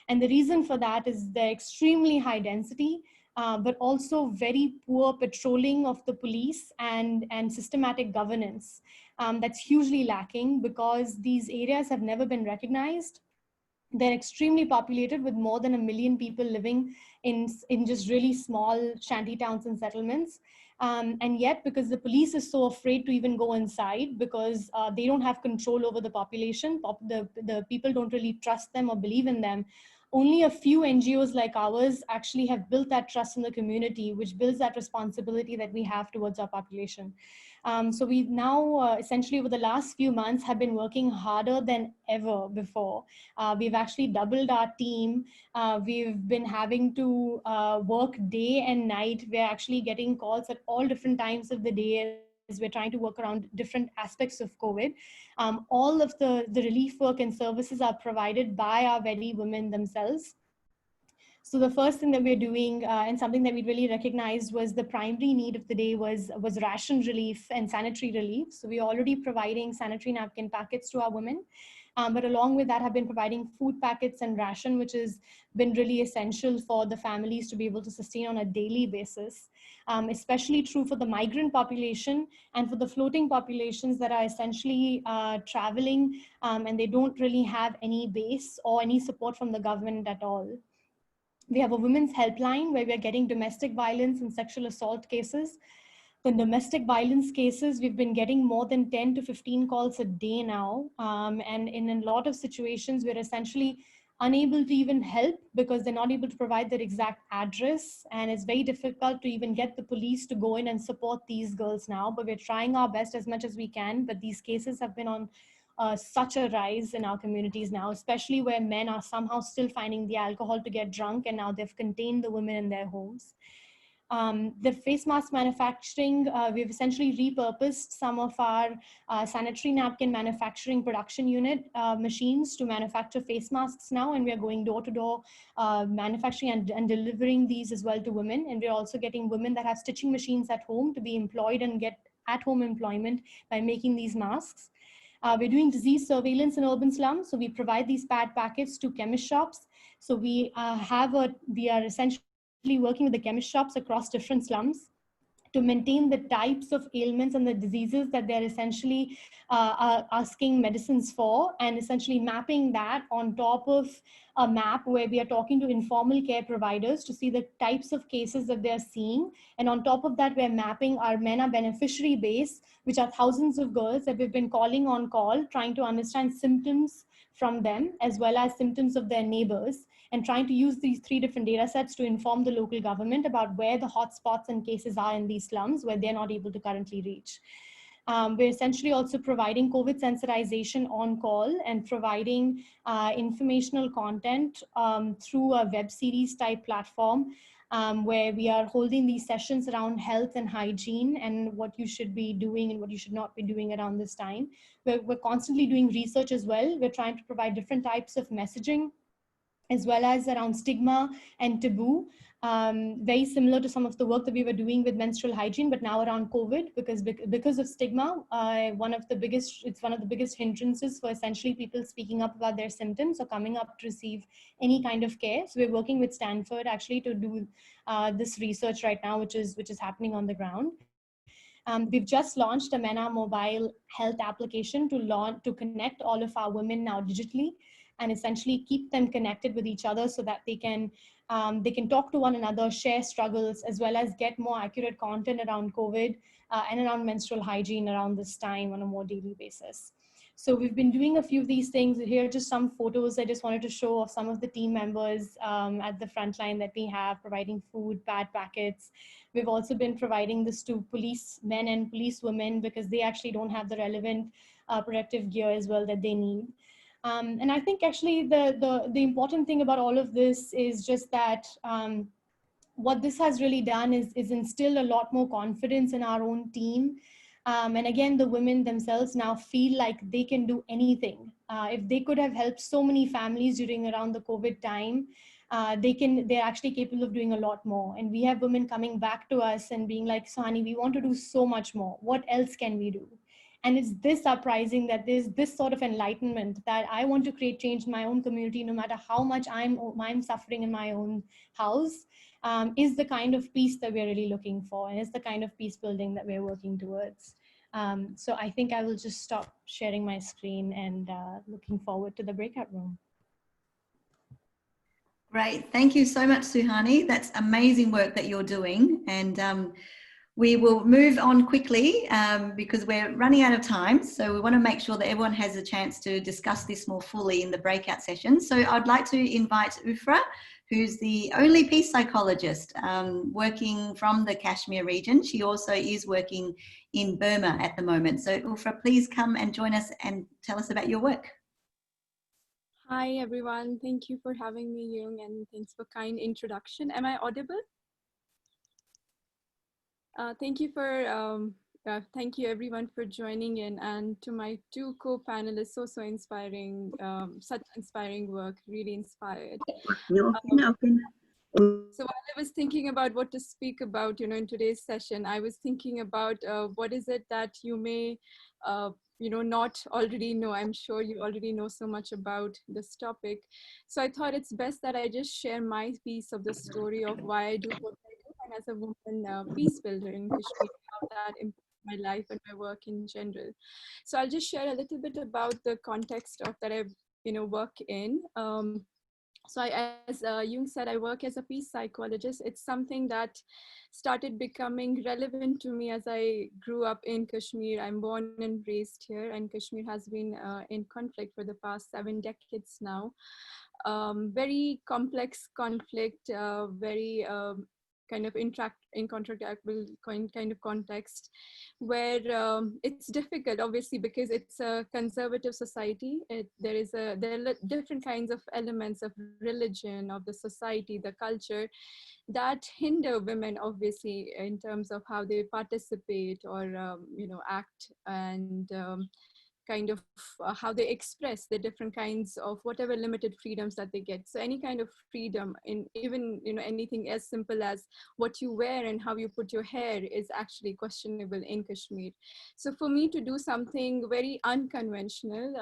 And the reason for that is the extremely high density, but also very poor patrolling of the police and systematic governance. That's hugely lacking because these areas have never been recognized. They're extremely populated with more than 1 million people living in just really small shanty towns and settlements. And yet, because the police is so afraid to even go inside because they don't have control over the population, the people don't really trust them or believe in them. Only a few NGOs like ours actually have built that trust in the community, which builds that responsibility that we have towards our population. So we now essentially over the last few months have been working harder than ever before. We've actually doubled our team. We've been having to work day and night. We're actually getting calls at all different times of the day as we're trying to work around different aspects of COVID. All of the relief work and services are provided by our very women themselves. So the first thing that we're doing and something that we really recognized was the primary need of the day was ration relief and sanitary relief. So we're already providing sanitary napkin packets to our women. But along with that have been providing food packets and ration, which has been really essential for the families to be able to sustain on a daily basis. Especially true for the migrant population and for the floating populations that are essentially traveling and they don't really have any base or any support from the government at all. We have a women's helpline where we are getting domestic violence and sexual assault cases. The domestic violence cases, we've been getting more than 10 to 15 calls a day now. And in a lot of situations, we're essentially unable to even help because they're not able to provide their exact address. And it's very difficult to even get the police to go in and support these girls now. But we're trying our best as much as we can. But these cases have been on such a rise in our communities now, especially where men are somehow still finding the alcohol to get drunk, and now they've contained the women in their homes. The face mask manufacturing, we've essentially repurposed some of our sanitary napkin manufacturing production unit machines to manufacture face masks now, and we are going door to door manufacturing and delivering these as well to women. And we're also getting women that have stitching machines at home to be employed and get at-home employment by making these masks. We're doing disease surveillance in urban slums. So we provide these pad packets to chemist shops. So we are essentially working with the chemist shops across different slums to maintain the types of ailments and the diseases that they're essentially asking medicines for, and essentially mapping that on top of a map where we are talking to informal care providers to see the types of cases that they're seeing. And on top of that, we're mapping our MENA beneficiary base, which are thousands of girls that we've been calling on call, trying to understand symptoms from them as well as symptoms of their neighbors, and trying to use these 3 different data sets to inform the local government about where the hotspots and cases are in these slums where they're not able to currently reach. We're essentially also providing COVID sensitization on call and providing informational content through a web series type platform where we are holding these sessions around health and hygiene and what you should be doing and what you should not be doing around this time. We're constantly doing research as well. We're trying to provide different types of messaging as well as around stigma and taboo, very similar to some of the work that we were doing with menstrual hygiene, but now around COVID, because of stigma, it's one of the biggest hindrances for essentially people speaking up about their symptoms or coming up to receive any kind of care. So we're working with Stanford actually to do this research right now, which is happening on the ground. We've just launched a MENA mobile health application to connect all of our women now digitally, and essentially keep them connected with each other so that they can talk to one another, share struggles, as well as get more accurate content around COVID and around menstrual hygiene around this time on a more daily basis. So we've been doing a few of these things. Here are just some photos I just wanted to show of some of the team members at the front line that we have, providing food, pad packets. We've also been providing this to policemen and policewomen because they actually don't have the relevant protective gear as well that they need. And I think actually the important thing about all of this is just that what this has really done is instill a lot more confidence in our own team. And again, the women themselves now feel like they can do anything. If they could have helped so many families around the COVID time, they're actually capable of doing a lot more. And we have women coming back to us and being like, Suhani, we want to do so much more. What else can we do? And it's this surprising that there's this sort of enlightenment that I want to create change in my own community, no matter how much I'm suffering in my own house, is the kind of peace that we're really looking for, and is the kind of peace building that we're working towards. So I think I will just stop sharing my screen and looking forward to the breakout room. Great. Thank you so much, Suhani. That's amazing work that you're doing. And we will move on quickly because we're running out of time. So we want to make sure that everyone has a chance to discuss this more fully in the breakout session. So I'd like to invite Ufra, who's the only peace psychologist working from the Kashmir region. She also is working in Burma at the moment. So Ufra, please come and join us and tell us about your work. Hi, everyone. Thank you for having me, Jung, and thanks for kind introduction. Am I audible? Thank you everyone for joining in, and to my two co-panelists, so inspiring, such inspiring work, really inspired. So while I was thinking about what to speak about, in today's session, I was thinking about what is it that you may, not already know. I'm sure you already know so much about this topic. So I thought it's best that I just share my piece of the story of why I do what I do, and as a woman peace builder in Kashmir, how that impacts my life and my work in general. So I'll just share a little bit about the context of that I, work in. So as Jung said, I work as a peace psychologist. It's something that started becoming relevant to me as I grew up in Kashmir. I'm born and raised here, and Kashmir has been in conflict for the past 7 decades now. Very complex conflict, very kind of incontractable kind of context, where it's difficult, obviously, because it's a conservative society. There are different kinds of elements of religion, of the society, the culture, that hinder women, obviously, in terms of how they participate or act, and kind of how they express the different kinds of whatever limited freedoms that they get. So any kind of freedom in even anything as simple as what you wear and how you put your hair is actually questionable in Kashmir. So for me to do something very unconventional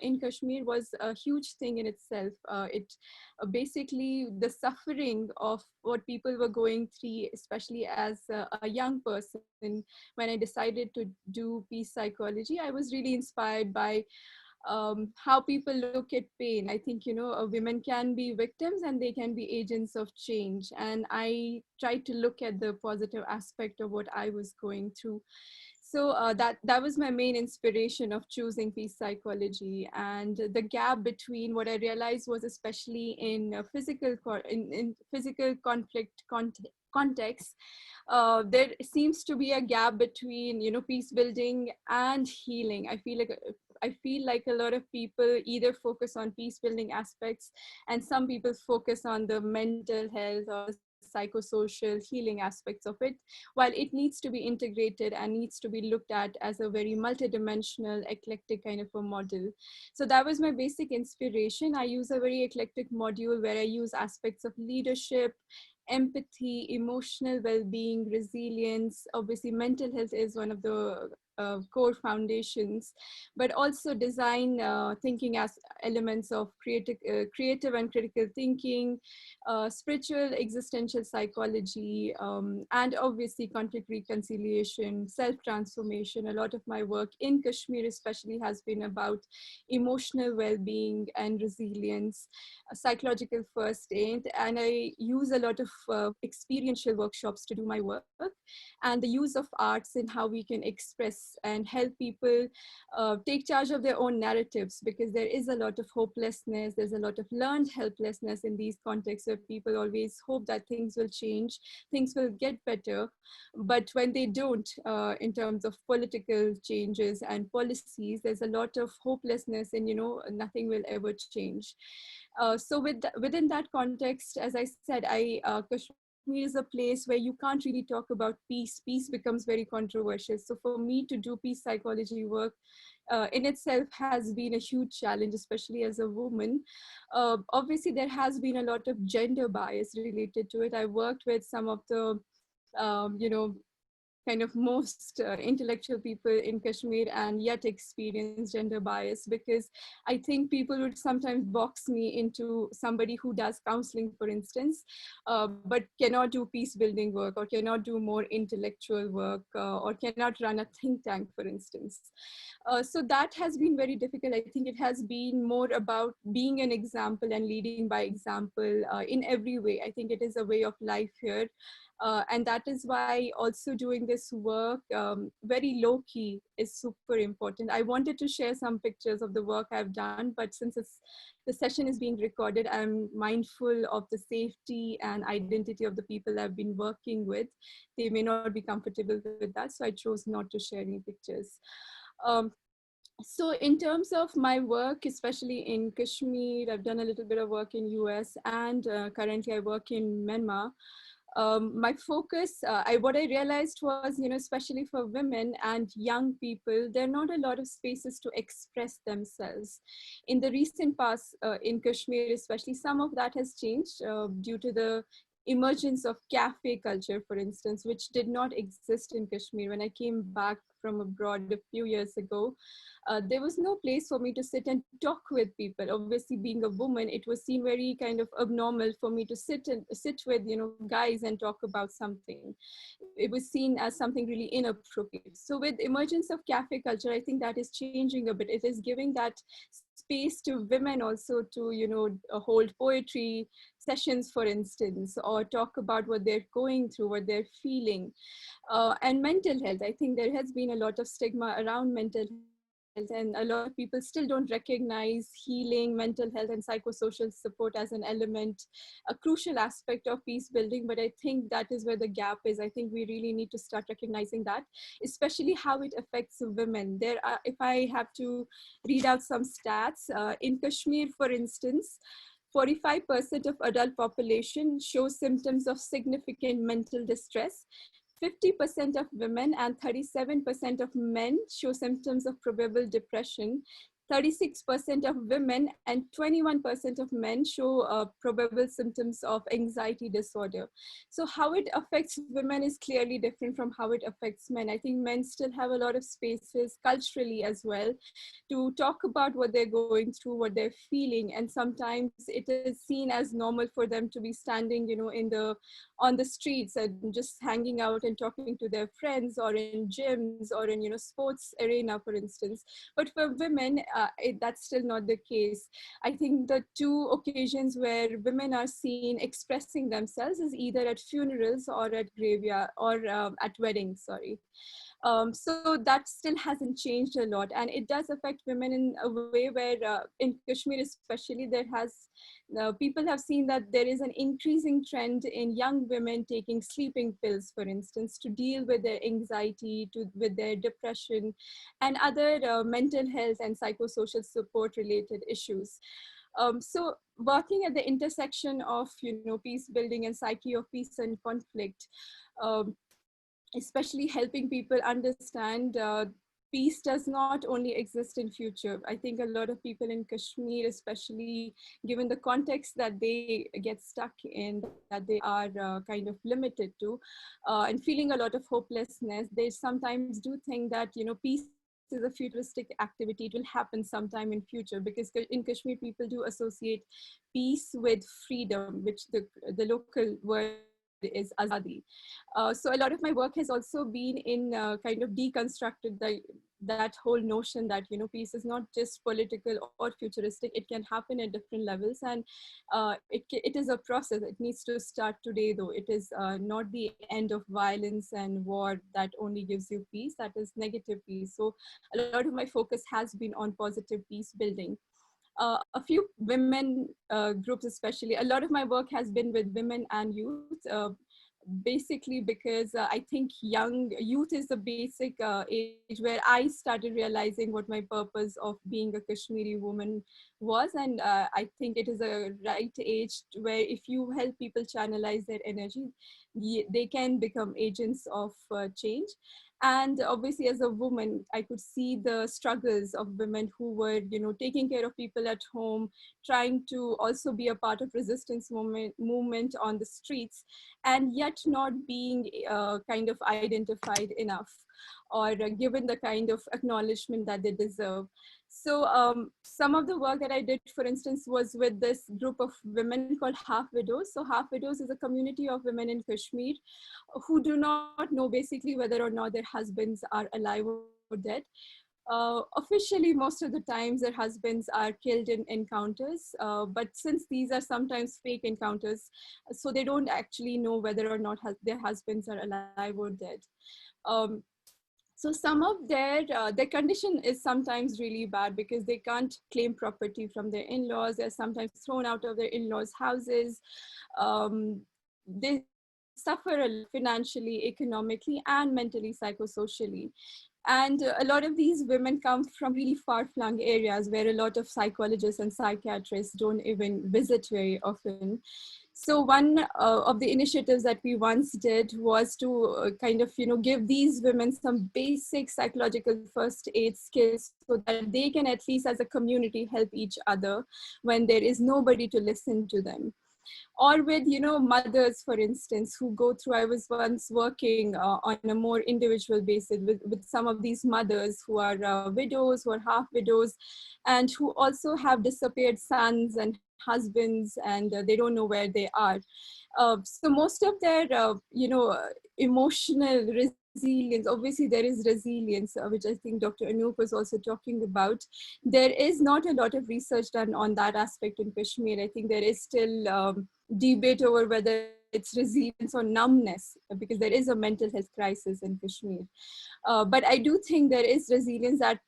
in Kashmir was a huge thing in itself. It basically, the suffering of what people were going through, especially as a young person, when I decided to do peace psychology, I was really inspired by how people look at pain. I think, women can be victims and they can be agents of change. And I tried to look at the positive aspect of what I was going through. So that was my main inspiration of choosing peace psychology. And the gap between what I realized was, especially in physical conflict context, there seems to be a gap between peace building and healing. I feel like a lot of people either focus on peace building aspects, and some people focus on the mental health or the psychosocial healing aspects of it, while it needs to be integrated and needs to be looked at as a very multidimensional, eclectic kind of a model. So that was my basic inspiration. I use a very eclectic module where I use aspects of leadership, empathy, emotional well-being, resilience. Obviously, mental health is one of the core foundations, but also design thinking as elements of creative and critical thinking, spiritual existential psychology, and obviously conflict reconciliation, self-transformation. A lot of my work in Kashmir especially has been about emotional well-being and resilience, psychological first aid, and I use a lot of experiential workshops to do my work, and the use of arts in how we can express and help people take charge of their own narratives, because there is a lot of hopelessness, there's a lot of learned helplessness in these contexts where people always hope that things will change, things will get better, but when they don't, in terms of political changes and policies, there's a lot of hopelessness and nothing will ever change. So within that context, as I said, Kashmir is a place where you can't really talk about peace. Peace becomes very controversial. So for me to do peace psychology work in itself has been a huge challenge, especially as a woman. Obviously, there has been a lot of gender bias related to it. I worked with some of the, you know, kind of most intellectual people in Kashmir and yet experience gender bias, because I think people would sometimes box me into somebody who does counseling, for instance, but cannot do peace building work or cannot do more intellectual work or cannot run a think tank, for instance. So that has been very difficult. I think it has been more about being an example and leading by example in every way. I think it is a way of life here. And that is why also doing this work very low key is super important. I wanted to share some pictures of the work I've done, but since the session is being recorded, I'm mindful of the safety and identity of the people I've been working with. They may not be comfortable with that, so I chose not to share any pictures. So in terms of my work, especially in Kashmir, I've done a little bit of work in US, and currently I work in Myanmar. My focus, what I realized was, you know, especially for women and young people, there are not a lot of spaces to express themselves. In the recent past, in Kashmir especially, some of that has changed due to the emergence of cafe culture, for instance, which did not exist in Kashmir. When I came back from abroad a few years ago, there was no place for me to sit and talk with people. Obviously, being a woman, it was seen very kind of abnormal for me to sit with, you know, guys and talk about something. It was seen as something really inappropriate. So with emergence of cafe culture, I think that is changing a bit. It is giving that space to women also to, you know, hold poetry sessions, for instance, or talk about what they're going through, what they're feeling. And mental health, I think there has been a lot of stigma around mental health, and a lot of people still don't recognize healing, mental health, and psychosocial support as an element, a crucial aspect of peace building. But I think that is where the gap is. I think we really need to start recognizing that, especially how it affects women. There are, if I have to read out some stats, in Kashmir, for instance, 45% of adult population shows symptoms of significant mental distress. 50% of women and 37% of men show symptoms of probable depression. 36% of women and 21% of men show probable symptoms of anxiety disorder. So how it affects women is clearly different from how it affects men. I think men still have a lot of spaces culturally as well to talk about what they're going through, what they're feeling. And sometimes it is seen as normal for them to be standing, you know, on the streets and just hanging out and talking to their friends, or in gyms, or in, you know, sports arena, for instance. But for women, that's still not the case. I think the two occasions where women are seen expressing themselves is either at funerals or at graveyard, or at weddings, sorry. So that still hasn't changed a lot, and it does affect women in a way where in Kashmir especially, people have seen that there is an increasing trend in young women taking sleeping pills, for instance, to deal with their anxiety, with their depression, and other mental health and psychosocial support related issues. So working at the intersection of, you know, peace building and psyche of peace and conflict, especially helping people understand peace does not only exist in future. I think a lot of people in Kashmir, especially given the context that they get stuck in, that they are kind of limited to, and feeling a lot of hopelessness, they sometimes do think that, you know, peace is a futuristic activity. It will happen sometime in future, because in Kashmir, people do associate peace with freedom, which the local word is azadi. So a lot of my work has also been in kind of deconstructed that whole notion that, you know, peace is not just political or futuristic. It can happen at different levels, and it is a process. It needs to start today, though. It is not the end of violence and war that only gives you peace. That is negative peace. So a lot of my focus has been on positive peace building. A few women groups, especially, a lot of my work has been with women and youth. basically because I think youth is the basic age where I started realizing what my purpose of being a Kashmiri woman was. And I think it is a right age where if you help people channelize their energy, they can become agents of change. And obviously as a woman, I could see the struggles of women who were, taking care of people at home, trying to also be a part of resistance movement on the streets, and yet not being kind of identified enough or given the kind of acknowledgement that they deserve. So some of the work that I did, for instance, was with this group of women called Half Widows. So Half Widows is a community of women in Kashmir who do not know basically whether or not their husbands are alive or dead. Officially, most of the times their husbands are killed in encounters, but since these are sometimes fake encounters, so they don't actually know whether or not their husbands are alive or dead. So some of their condition is sometimes really bad because they can't claim property from their in-laws. They're sometimes thrown out of their in-laws' houses. They suffer financially, economically, and mentally, psychosocially. And a lot of these women come from really far-flung areas where a lot of psychologists and psychiatrists don't even visit very often. So one of the initiatives that we once did was to kind of, give these women some basic psychological first aid skills so that they can at least as a community help each other when there is nobody to listen to them. Or with, mothers, for instance, who go through, I was once working on a more individual basis with some of these mothers who are widows, who are half widows, and who also have disappeared sons and husbands, and they don't know where they are. So most of their, emotional resilience, obviously there is resilience, which I think Dr. Anoop was also talking about. There is not a lot of research done on that aspect in Kashmir. I think there is still debate over whether it's resilience or numbness, because there is a mental health crisis in Kashmir. But I do think there is resilience that,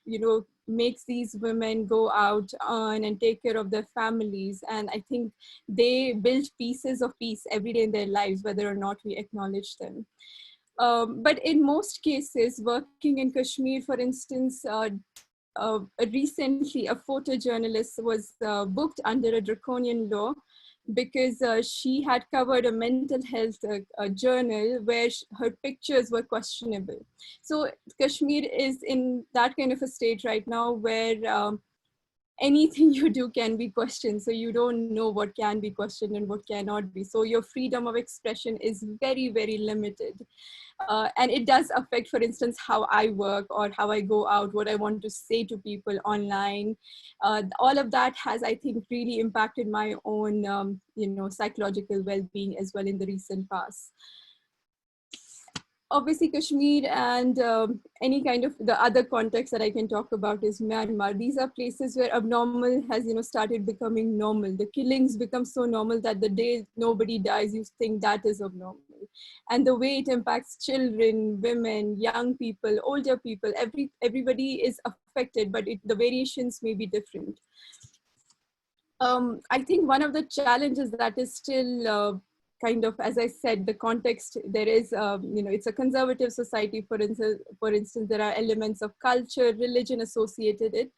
makes these women go out on and take care of their families. And I think they build pieces of peace every day in their lives, whether or not we acknowledge them. But in most cases, working in Kashmir, for instance, recently a photojournalist was booked under a draconian law because she had covered a mental health journal where her pictures were questionable. So Kashmir is in that kind of a state right now where anything you do can be questioned. So you don't know what can be questioned and what cannot be. So your freedom of expression is very, very limited. And it does affect, for instance, how I work or how I go out, what I want to say to people online. All of that has, I think, really impacted my own, psychological well-being as well in the recent past. Obviously, Kashmir and any kind of the other context that I can talk about is Myanmar. These are places where abnormal has, started becoming normal. The killings become so normal that the day nobody dies, you think that is abnormal. And the way it impacts children, women, young people, older people, everybody is affected, but the variations may be different. I think one of the challenges that is still kind of, as I said, the context, there is, it's a conservative society, for instance, there are elements of culture, religion associated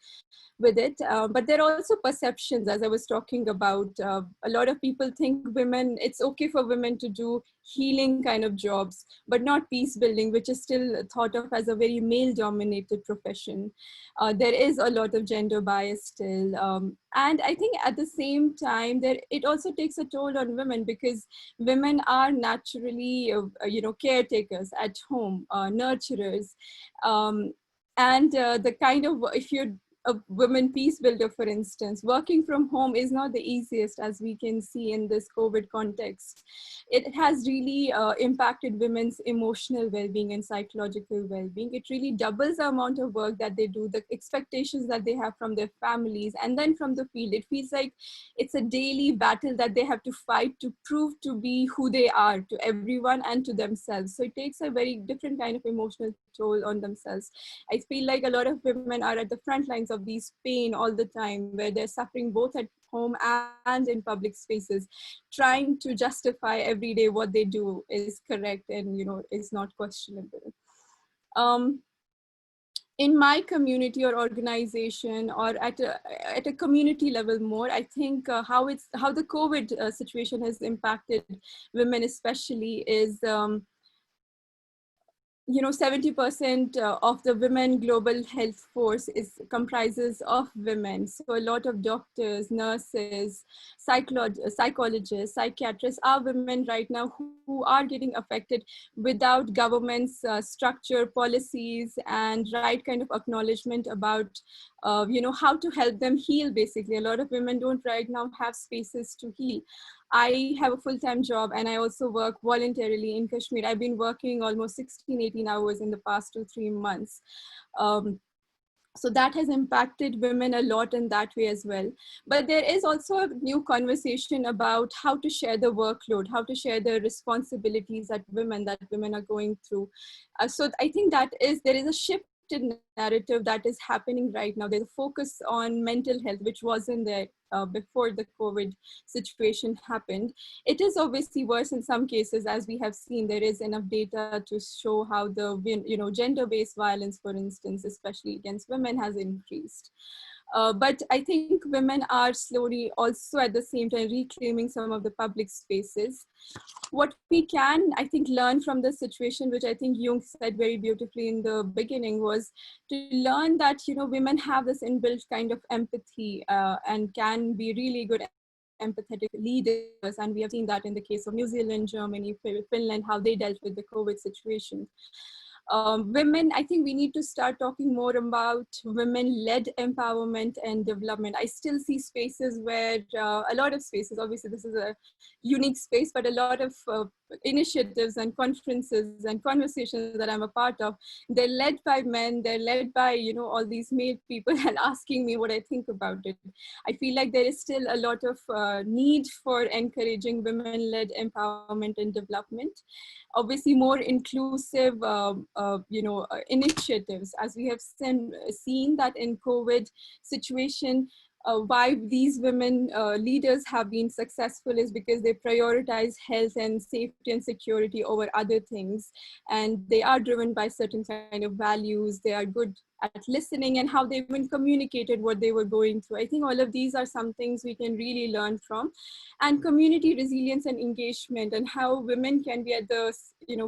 with it, but there are also perceptions, as I was talking about. A lot of people think it's okay for women to do healing kind of jobs, but not peace building, which is still thought of as a very male-dominated profession. There is a lot of gender bias still. And I think at the same time, it also takes a toll on women because women are naturally, caretakers at home, nurturers. And the kind of, if you're a women peace builder, for instance, working from home is not the easiest, as we can see in this COVID context. It has really impacted women's emotional well-being and psychological well-being. It really doubles the amount of work that they do, the expectations that they have from their families, and then from the field. It feels like it's a daily battle that they have to fight to prove to be who they are to everyone and to themselves. So it takes a very different kind of emotional toll on themselves. I feel like a lot of women are at the front lines of these pain all the time, where they're suffering both at home and in public spaces, trying to justify every day what they do is correct and, is not questionable. In my community or organization, or at a community level more, I think how the COVID situation has impacted women especially is 70% of the women global health force comprises of women. So a lot of doctors, nurses, psychologists, psychiatrists are women right now who are getting affected without government's structure, policies, and right kind of acknowledgement about, how to help them heal. Basically, a lot of women don't right now have spaces to heal. I have a full-time job and I also work voluntarily in Kashmir. I've been working almost 16, 18 hours in the past 2-3 months. So that has impacted women a lot in that way as well. But there is also a new conversation about how to share the workload, how to share the responsibilities that women are going through. So I think there is a shift in narrative that is happening right now. There's a focus on mental health, which wasn't there before the COVID situation happened. It is obviously worse in some cases, as we have seen. There is enough data to show how the gender-based violence, for instance, especially against women, has increased. But I think women are slowly also at the same time reclaiming some of the public spaces. What we can, I think, learn from the situation, which I think Jung said very beautifully in the beginning, was to learn that, women have this inbuilt kind of empathy and can be really good empathetic leaders. And we have seen that in the case of New Zealand, Germany, Finland, how they dealt with the COVID situation. Women, I think we need to start talking more about women-led empowerment and development. I still see spaces where a lot of spaces, obviously this is a unique space, but a lot of initiatives and conferences and conversations that I'm a part of, they're led by men, they're led by, all these male people and asking me what I think about it. I feel like there is still a lot of need for encouraging women-led empowerment and development. Obviously more inclusive, initiatives, as we have seen that in COVID situation, why these women leaders have been successful is because they prioritize health and safety and security over other things. And they are driven by certain kind of values. They are good at listening and how they even communicated what they were going through. I think all of these are some things we can really learn from. And community resilience and engagement, and how women can be at the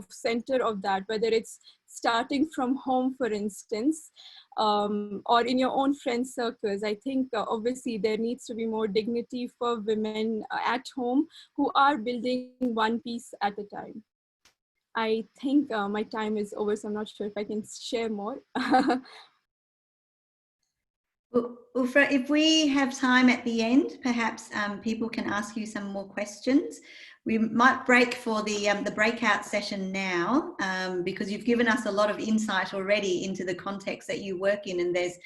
center of that, whether it's starting from home, for instance, or in your own friend circles. I think obviously there needs to be more dignity for women at home who are building one piece at a time. I think my time is over, so I'm not sure if I can share more. Ufra, if we have time at the end, perhaps people can ask you some more questions. We might break for the breakout session now, because you've given us a lot of insight already into the context that you work in, and there's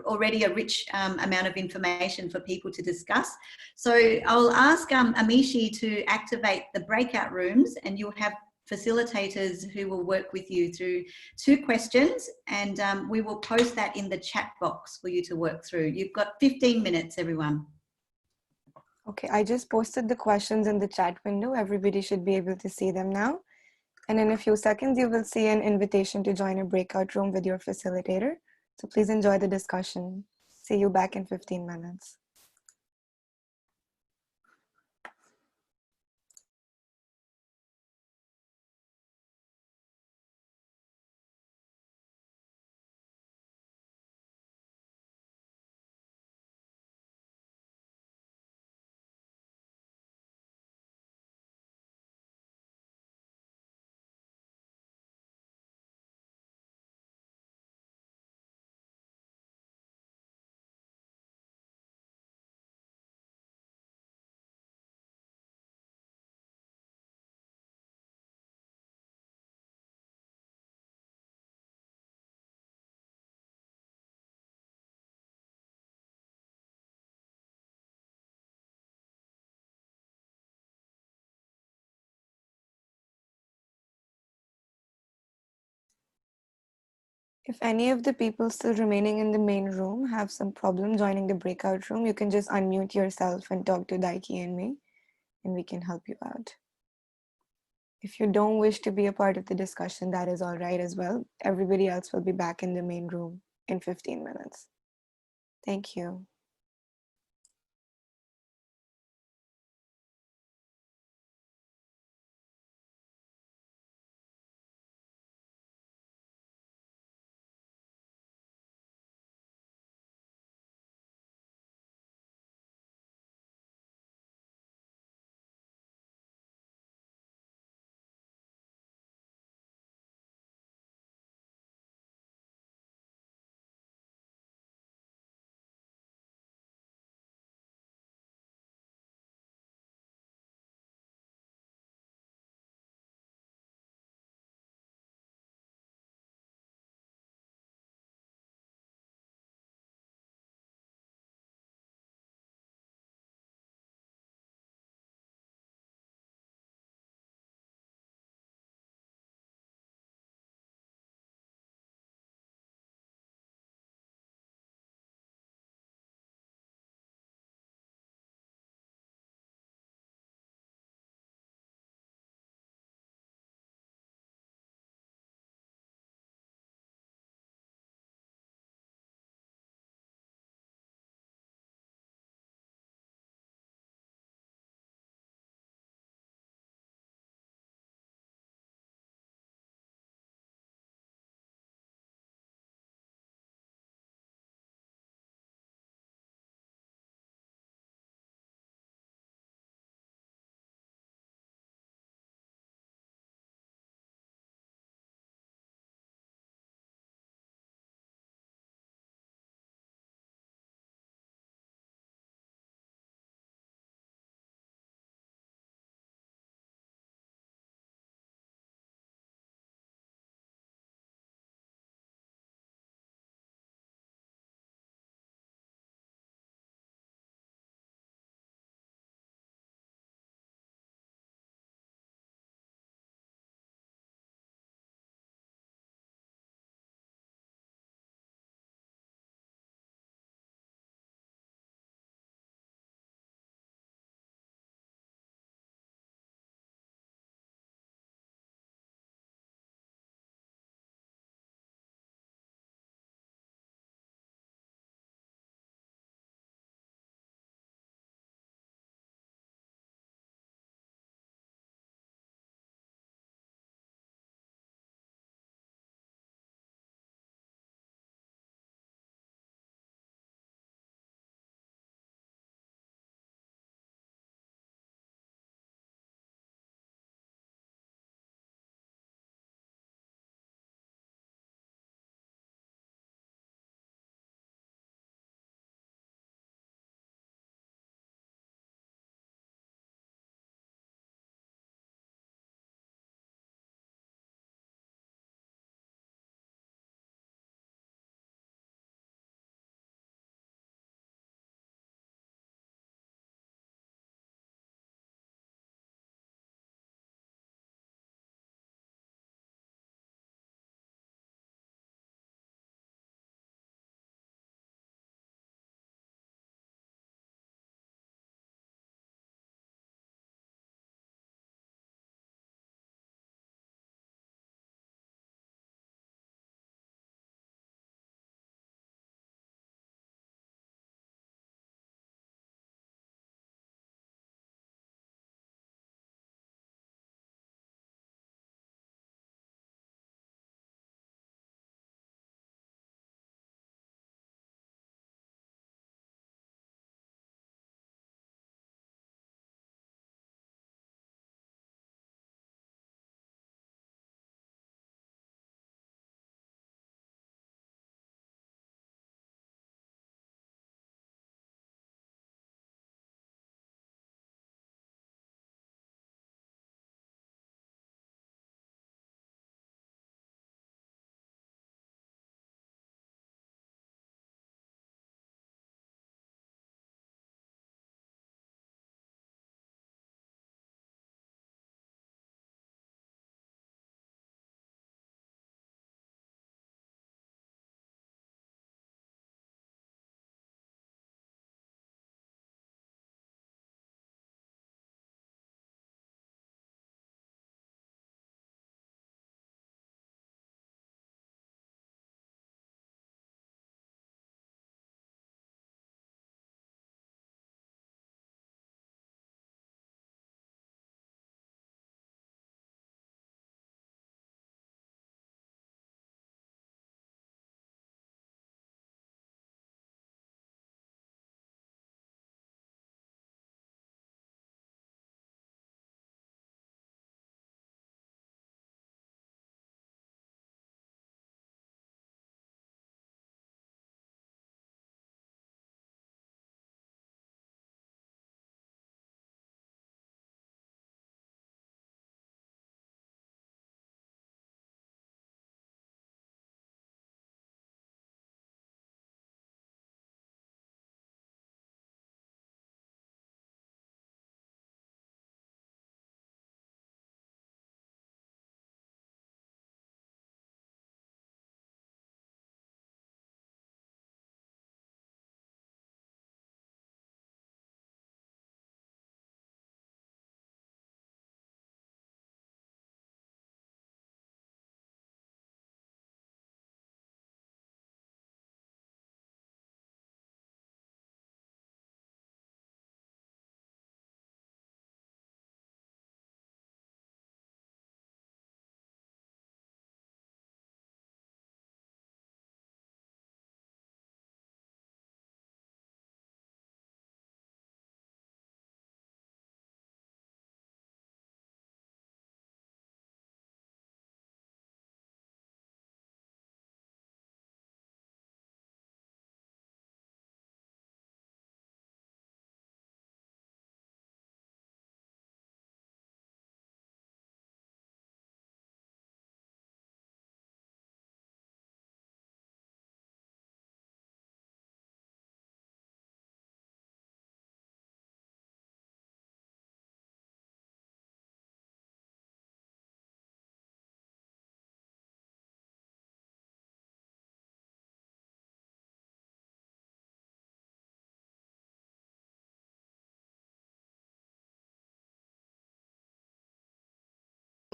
already a rich amount of information for people to discuss. So I'll ask Amishi to activate the breakout rooms, and you'll have facilitators who will work with you through 2 questions, and we will post that in the chat box for you to work through. You've got 15 minutes, everyone. Okay, I just posted the questions in the chat window. Everybody should be able to see them now. And in a few seconds, you will see an invitation to join a breakout room with your facilitator. So please enjoy the discussion. See you back in 15 minutes. If any of the people still remaining in the main room have some problem joining the breakout room, you can just unmute yourself and talk to Daiki and me, and we can help you out. If you don't wish to be a part of the discussion, that is all right as well. Everybody else will be back in the main room in 15 minutes. Thank you.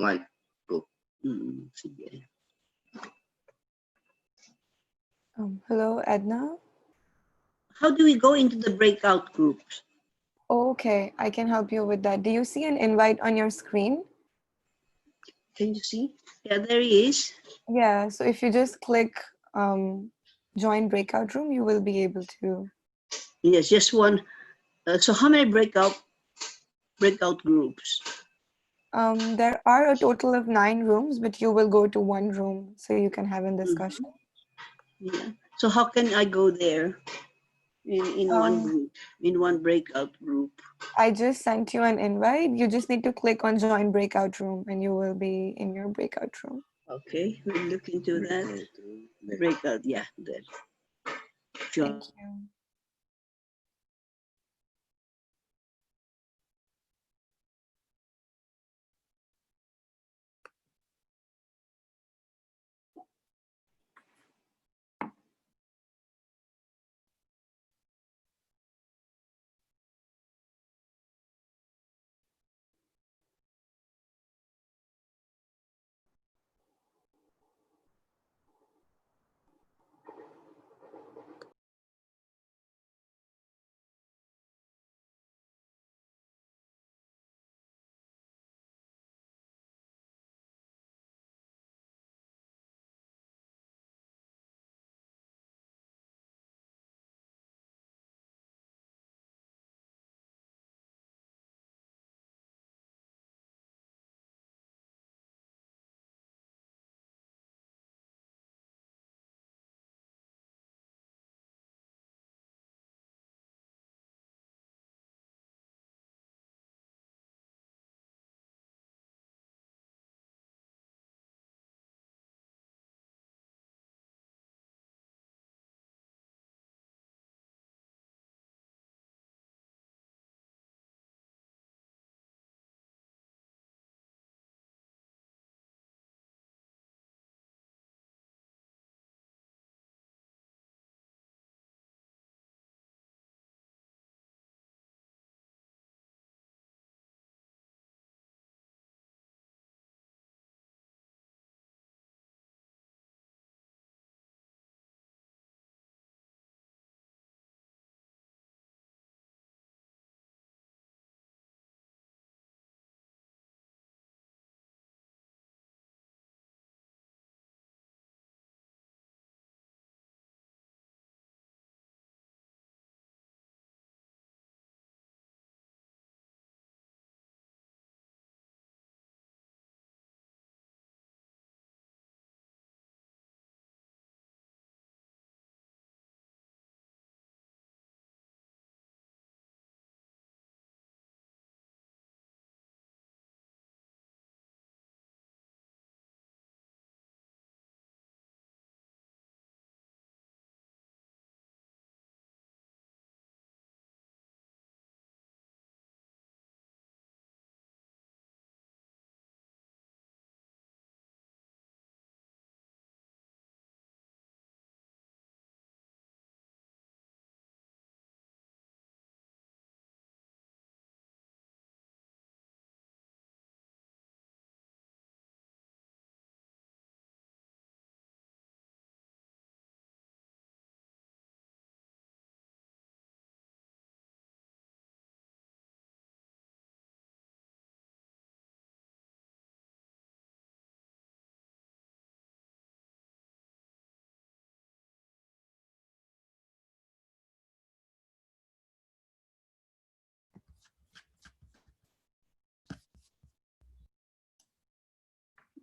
Like, sige. Hello, Edna. How do we go into the breakout groups? Okay, I can help you with that. Do you see an invite on your screen? Can you see? Yeah, there he is. Yeah, so if you just click join breakout room, you will be able to. Yes, just one. So how many breakout groups? There are a total of 9 rooms, but you will go to one room so you can have a discussion. Yeah. So how can I go there in one group, in one breakout group? I just sent you an invite. You just need to click on join breakout room and you will be in your breakout room. Okay, we'll look into that. Breakout, yeah, there. Thank you.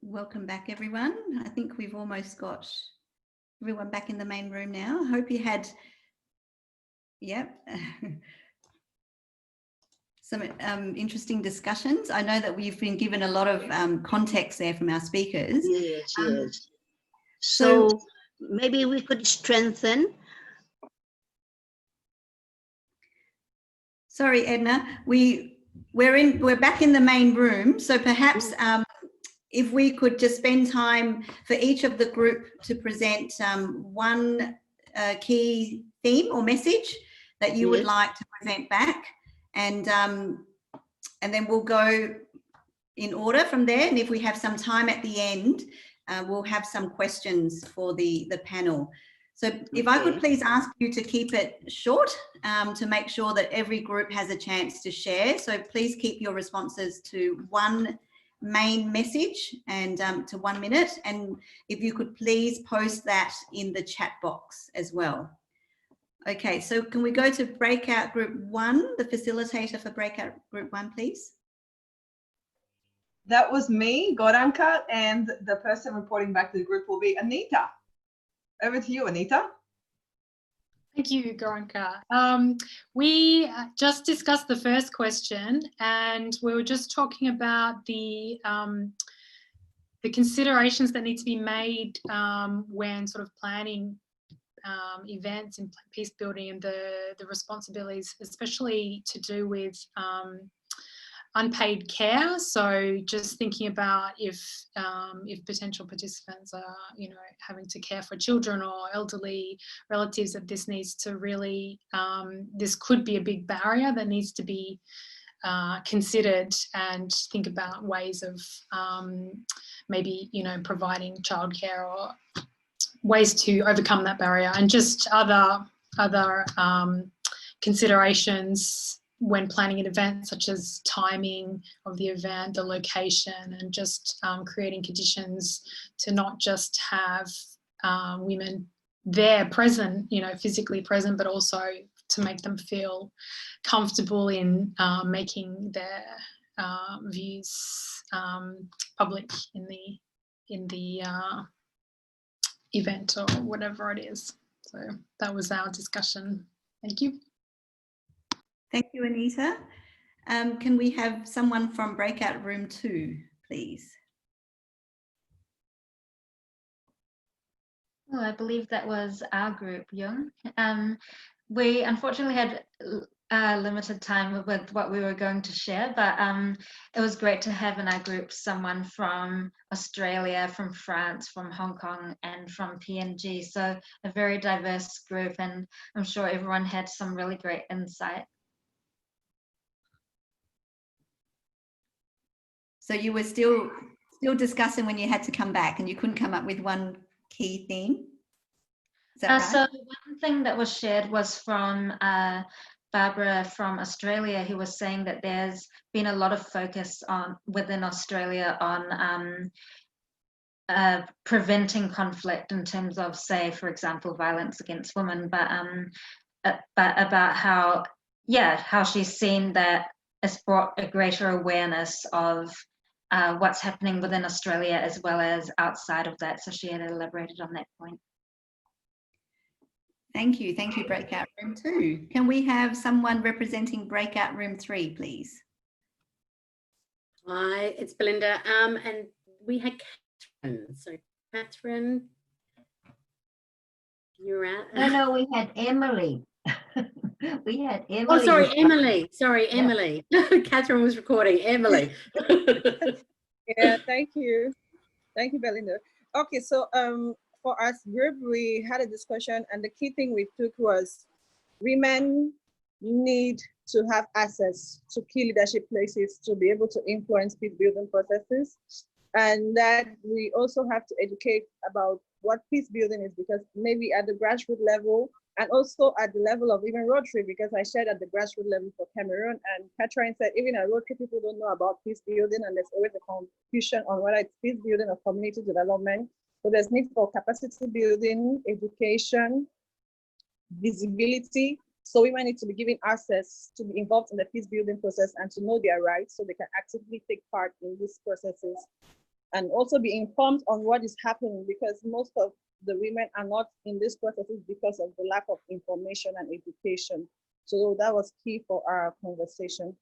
Welcome back, everyone. I think we've almost got everyone back in the main room now. I hope you had, some interesting discussions. I know that we've been given a lot of context there from our speakers. Yes, yes. So maybe we could strengthen. Sorry, Edna, we're back in the main room. So perhaps if we could just spend time for each of the group to present one key theme or message that you would like to present back, and then we'll go in order from there. And if we have some time at the end, we'll have some questions for the panel. So if I could please ask you to keep it short to make sure that every group has a chance to share. So please keep your responses to one main message and to 1 minute. And if you could please post that in the chat box as well. Okay, so can we go to breakout group 1, the facilitator for breakout group 1, please? That was me, Goranka, and the person reporting back to the group will be Anita. Over to you, Anita. Thank you, Goranka. We just discussed the first question, and we were just talking about the considerations that need to be made when sort of planning events in peace building, and the responsibilities, especially to do with unpaid care. So just thinking about if potential participants are, you know, having to care for children or elderly relatives, that this needs to really, this could be a big barrier that needs to be considered, and think about ways of maybe, you know, providing childcare or ways to overcome that barrier, and just other considerations when planning an event, such as timing of the event, the location, and just creating conditions to not just have women there present, you know, physically present, but also to make them feel comfortable in making their views public in the event or whatever it is. So that was our discussion. Thank you. Thank you, Anita. Can we have someone from breakout room 2, please? Oh, I believe that was our group, Young. We unfortunately had limited time with what we were going to share, but it was great to have in our group someone from Australia, from France, from Hong Kong, and from PNG. So a very diverse group, and I'm sure everyone had some really great insight. So you were still discussing when you had to come back, and you couldn't come up with one key theme? Is that right? So one thing that was shared was from Barbara from Australia, who was saying that there's been a lot of focus within Australia on preventing conflict in terms of, say, for example, violence against women, but about how she's seen that it's brought a greater awareness of what's happening within Australia as well as outside of that. So she had elaborated on that point. Thank you, breakout room 2. Can we have someone representing breakout room 3, please? Hi, it's Belinda, and we had Catherine. So Catherine, you're out. No, we had Emily. We had Emily. Oh, sorry, Emily. Sorry, Emily. Yeah. Catherine was recording. Emily. Yeah, thank you. Thank you, Belinda. Okay, so for us group, we had a discussion, and the key thing we took was women need to have access to key leadership places to be able to influence peace building processes, and that we also have to educate about what peace building is, because maybe at the grassroots level and also at the level of even Rotary, because I shared at the grassroots level for Cameroon, and Catherine said even at Rotary people don't know about peace building, and there's always a confusion on whether it's peace building or community development. So there's need for capacity building, education, visibility. So women need to be given access to be involved in the peace building process and to know their rights so they can actively take part in these processes, and also be informed on what is happening, because most of the women are not in these processes because of the lack of information and education. So that was key for our conversation.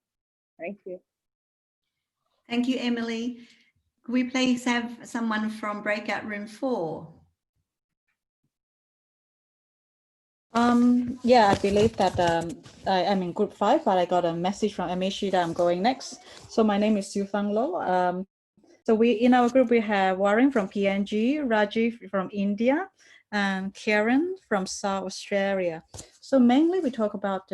Thank you. Thank you, Emily. Could we please have someone from breakout room 4? Yeah, I believe that I'm in group 5, but I got a message from MHG that I'm going next. So my name is Sufang Lo. So in our group, we have Warren from PNG, Rajiv from India, and Karen from South Australia. So mainly we talk about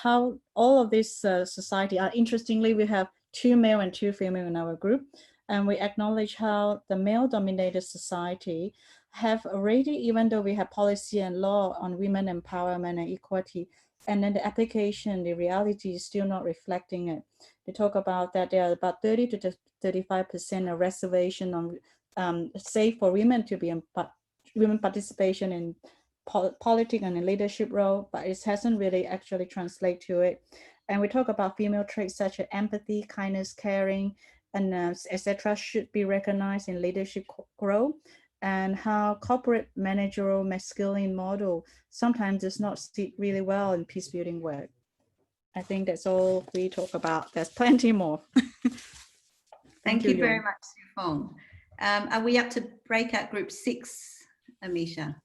how all of this society, interestingly, we have 2 male and 2 female in our group. And we acknowledge how the male-dominated society have already, even though we have policy and law on women empowerment and equality, and then the application, the reality is still not reflecting it. They talk about that there are about 30 to 35% of reservation on safe for women to be in women participation in politics and in leadership role, but it hasn't really actually translated to it. And we talk about female traits such as empathy, kindness, caring, and etc. should be recognized in leadership role, and how corporate managerial masculine model sometimes does not sit really well in peace building work. I think that's all we talk about. There's plenty more. Thank you very Yung. much, Sue Fong. Are we up to breakout group 6, Amisha?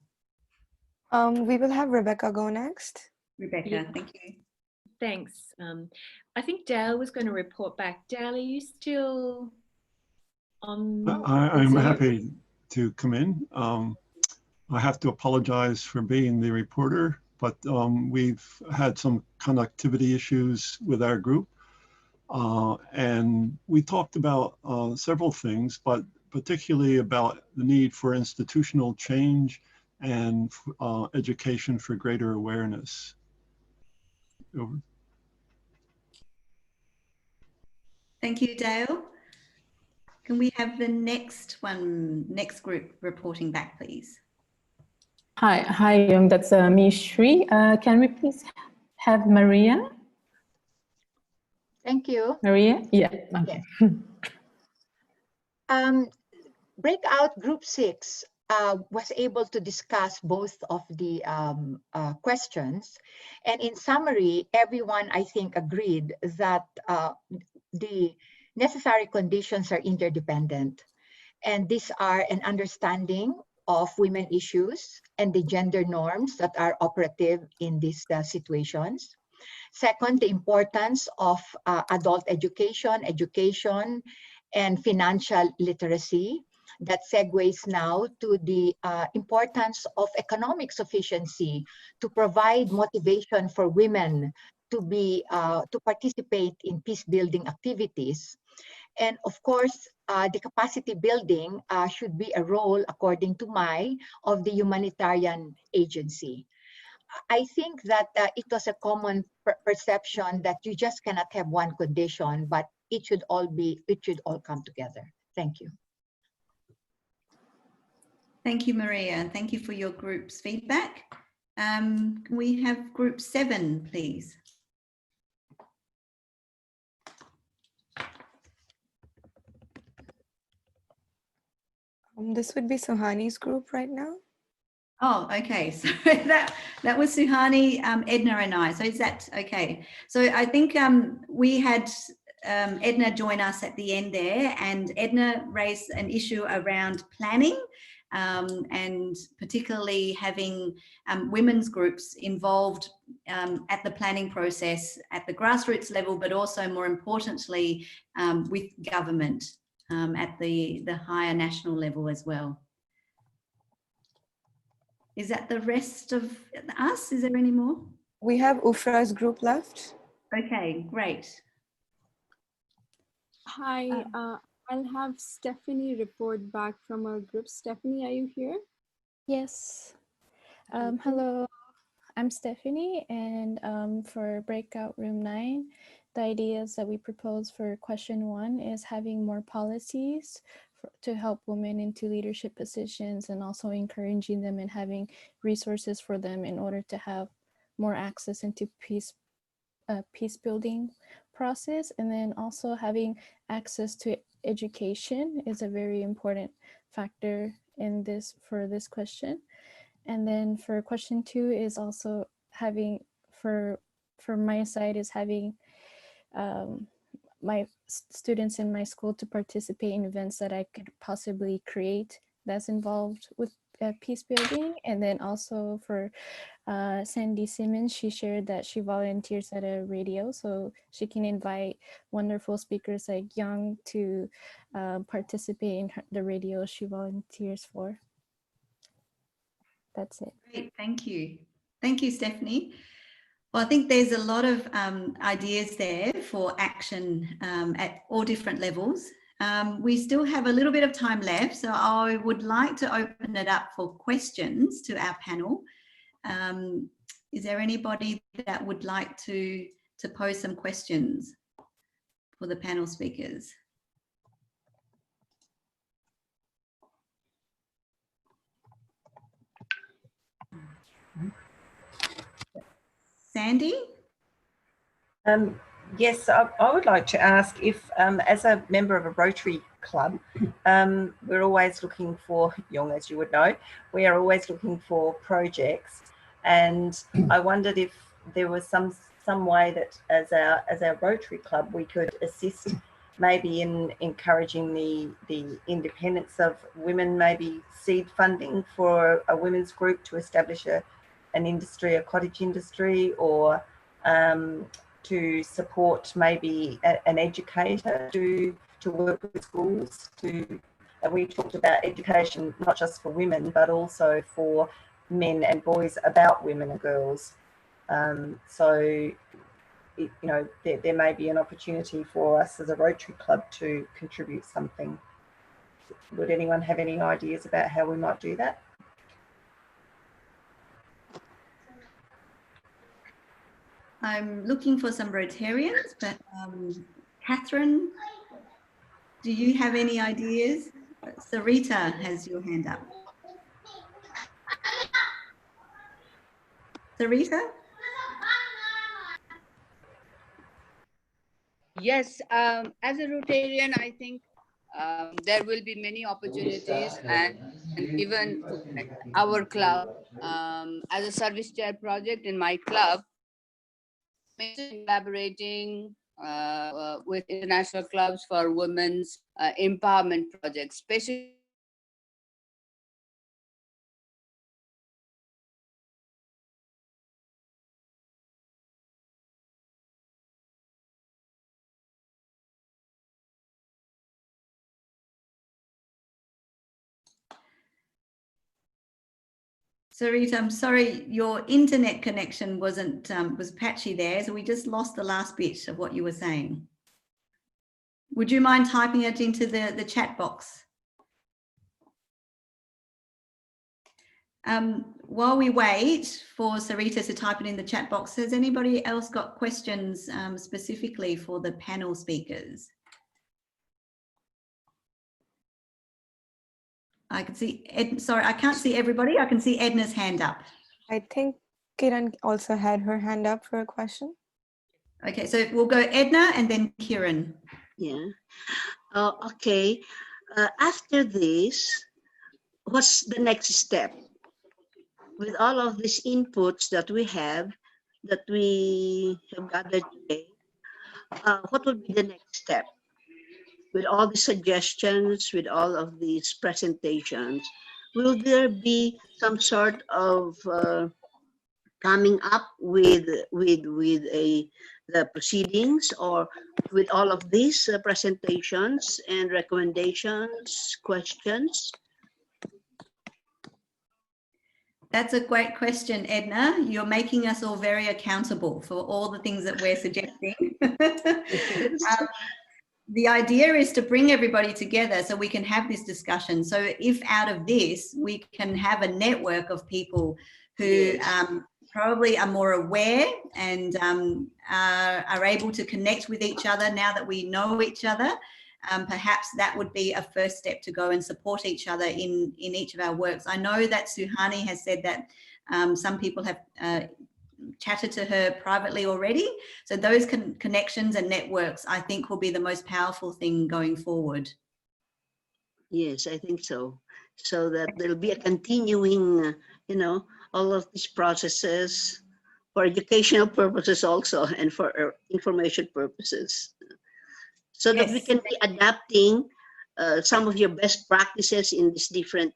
We will have Rebecca go next. Rebecca, Yeah. thank you. Thanks. I think Dale was going to report back. Dale, are you still on? I'm Zoom? happy to come in. I have to apologize for being the reporter, but we've had some connectivity issues with our group. And we talked about several things, but particularly about the need for institutional change and education for greater awareness. Over. Thank you, Dale. Can we have the next group reporting back, please? Hi, Yung. That's me, Shri. Can we please have Maria? Thank you. Maria? Yeah. Okay. Breakout group 6 was able to discuss both of the questions. And in summary, everyone, I think, agreed that the necessary conditions are interdependent. And these are an understanding of women issues and the gender norms that are operative in these situations. Second, the importance of adult education, and financial literacy. That segues now to the importance of economic sufficiency to provide motivation for women to participate in peace building activities. And of course, the capacity building should be a role, according to of the humanitarian agency. I think that it was a common perception that you just cannot have one condition, but it should all come together. Thank you. Thank you, Maria, and thank you for your group's feedback. Can we have group 7, please? This would be Suhani's group right now. Oh, okay. So that was Suhani, Edna, and I. So is that okay? So I think we had Edna join us at the end there, and Edna raised an issue around planning and particularly having women's groups involved at the planning process at the grassroots level, but also more importantly with government at the higher national level as well. Is that the rest of us? Is there any more? We have Ufra's group left. Okay, great. Hi, I'll have Stephanie report back from our group. Stephanie, are you here? Yes. Hello, I'm Stephanie, and for breakout room 9, the ideas that we propose for question 1 is having more policies to help women into leadership positions, and also encouraging them and having resources for them in order to have more access into peace building process. And then also having access to education is a very important factor in this for this question. And then for question 2 is also having for my side is having my students in my school to participate in events that I could possibly create that's involved with peace building. And then also for Sandy Simmons, she shared that she volunteers at a radio, so she can invite wonderful speakers like Young to participate in the radio she volunteers for. That's it. Great, thank you. Thank you, Stephanie. Well, I think there's a lot of ideas there for action at all different levels. We still have a little bit of time left, so I would like to open it up for questions to our panel. Is there anybody that would like to pose some questions for the panel speakers? Sandy? Yes, I would like to ask if, as a member of a Rotary Club, we're always looking for, Young, as you would know, we are always looking for projects, and I wondered if there was some way that as our Rotary Club we could assist, maybe in encouraging the independence of women, maybe seed funding for a women's group to establish an industry, a cottage industry, or to support maybe an educator to work with schools and we talked about education not just for women but also for men and boys about women and girls. You know, there may be an opportunity for us as a Rotary Club to contribute something. Would anyone have any ideas about how we might do that? I'm looking for some Rotarians, but Catherine, do you have any ideas? Sarita has your hand up. Sarita? Yes, as a Rotarian, I think there will be many opportunities, and even our club, as a service chair project in my club, collaborating with international clubs for women's empowerment projects, especially Sarita, I'm sorry, your internet connection was patchy there, so we just lost the last bit of what you were saying. Would you mind typing it into the chat box? While we wait for Sarita to type it in the chat box, has anybody else got questions specifically for the panel speakers? I can see sorry, I can't see everybody. I can see Edna's hand up. I think Kiran also had her hand up for a question. Okay, so we'll go Edna and then Kiran. Yeah. Okay. After this, what's the next step? With all of these inputs that we have gathered today, what will be the next step? With all the suggestions, with all of these presentations, will there be some sort of coming up with the proceedings, or with all of these presentations and recommendations, questions? That's a great question, Edna. You're making us all very accountable for all the things that we're suggesting. The idea is to bring everybody together so we can have this discussion. So if out of this, we can have a network of people who probably are more aware and are able to connect with each other now that we know each other, perhaps that would be a first step to go and support each other in each of our works. I know that Suhani has said that some people have chatted to her privately already. So those connections and networks, I think, will be the most powerful thing going forward. Yes, I think so. So that there'll be a continuing, you know, all of these processes for educational purposes also, and for information purposes. So that we can be adapting some of your best practices in these different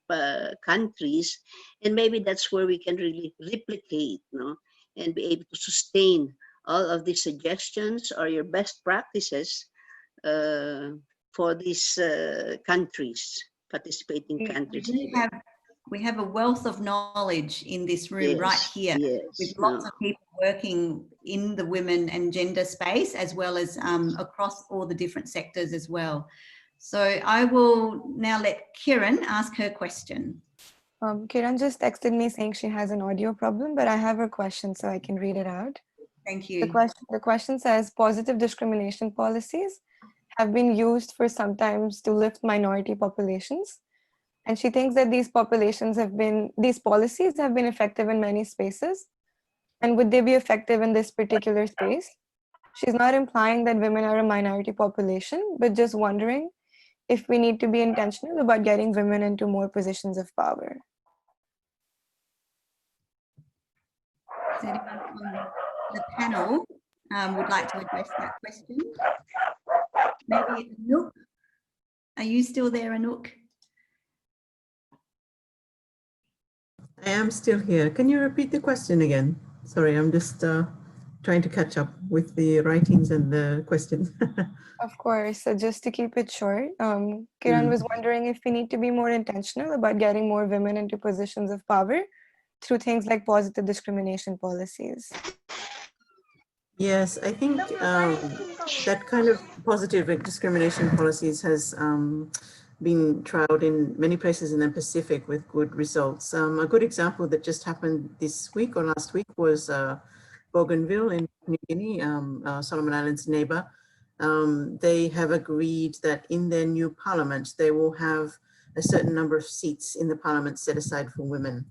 countries. And maybe that's where we can really replicate, you know, and be able to sustain all of these suggestions or your best practices for these countries, participating countries. we have a wealth of knowledge in this room right Yes, here, with yes, lots no. of people working in the women and gender space, as well as across all the different sectors as well. So I will now let Kiran ask her question. Kiran just texted me saying she has an audio problem, but I have her question so I can read it out. Thank you. The question says, positive discrimination policies have been used for sometimes to lift minority populations. And she thinks that these policies have been effective in many spaces. And would they be effective in this particular space? She's not implying that women are a minority population, but just wondering if we need to be intentional about getting women into more positions of power. Does anyone on the panel would like to address that question? Maybe Anouk? Are you still there, Anouk? I am still here. Can you repeat the question again? Sorry, I'm just trying to catch up with the writings and the questions. Of course. So just to keep it short, Kiran was wondering if we need to be more intentional about getting more women into positions of power through things like positive discrimination policies. Yes, I think that kind of positive discrimination policies has been trialed in many places in the Pacific with good results. A good example that just happened this week or last week was Bougainville in New Guinea, Solomon Islands' neighbor. They have agreed that in their new parliament, they will have a certain number of seats in the parliament set aside for women.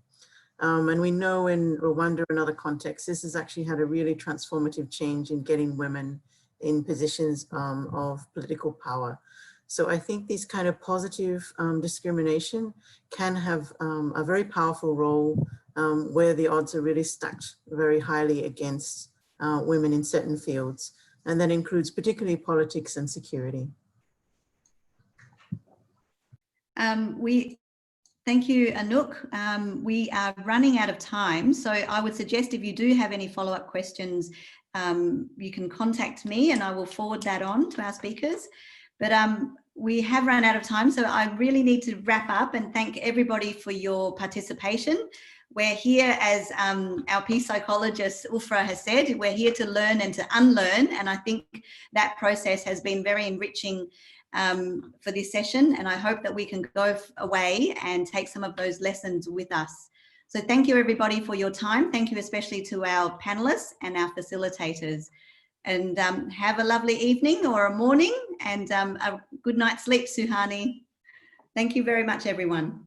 And we know in Rwanda and other contexts, this has actually had a really transformative change in getting women in positions of political power. So I think this kind of positive discrimination can have a very powerful role where the odds are really stacked very highly against women in certain fields. And that includes particularly politics and security. Thank you, Anouk. We are running out of time, so I would suggest if you do have any follow-up questions, you can contact me and I will forward that on to our speakers. But we have run out of time, so I really need to wrap up and thank everybody for your participation. We're here, as our peace psychologist Ufra has said, we're here to learn and to unlearn, and I think that process has been very enriching for this session, and I hope that we can go away and take some of those lessons with us. So thank you everybody for your time. Thank you especially to our panelists and our facilitators, and have a lovely evening or a morning and a good night's sleep, Suhani. Thank you very much, everyone.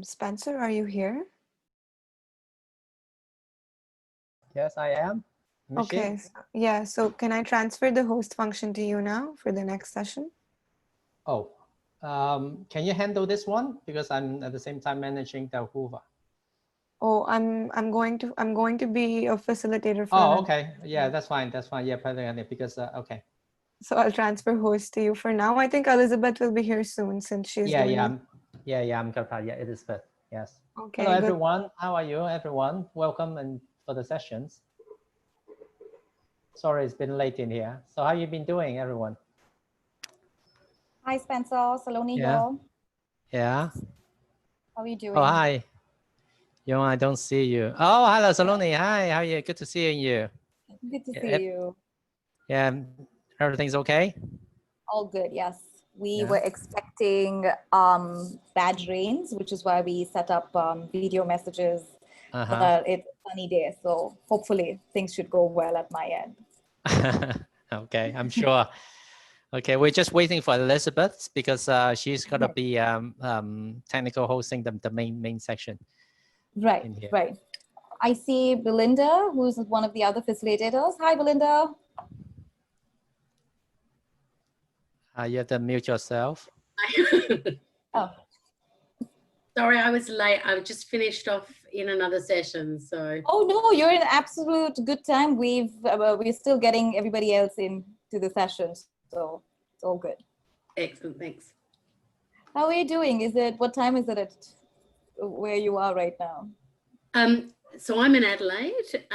Spencer, are you here? Yes, I am. Okay, so, yeah, so can I transfer the host function to you now for the next session? Oh, can you handle this one? Because I'm at the same time managing the Hoover. Oh, I'm going to be a facilitator for Oh, another. okay. Yeah, that's fine. That's fine. Yeah, perfectly. Because, okay. So I'll transfer host to you for now. I think Elizabeth will be here soon since she's Yeah, doing yeah, it. I'm Karpa. Yeah, it is good. Yes. Okay, Hello, good. everyone. How are you, everyone? Welcome and for the sessions. Sorry, it's been late in here. So how you been doing, everyone? Hi, Spencer, Saloni Yeah. here. Yeah. How are you doing? Oh, hi. Yo, I don't see you. Oh, hello, Saloni. Hi, how are you? Good to see you. Good to Yeah, see you. Yeah, everything's okay? All good, yes. We Yeah. were expecting bad rains, which is why we set up video messages. But it's a sunny day, so hopefully things should go well at my end. Okay, I'm sure. Okay, we're just waiting for Elizabeth because she's gonna be technical hosting the main section. Right, in here. right. I see Belinda, who's one of the other facilitators. Hi, Belinda. You have to mute yourself. Oh. Sorry, I was late. I just finished off in another session, so. Oh no, you're in absolute good time. We're still getting everybody else into the sessions, so it's all good. Excellent, thanks. How are you doing? What time is it at where you are right now? So I'm in Adelaide,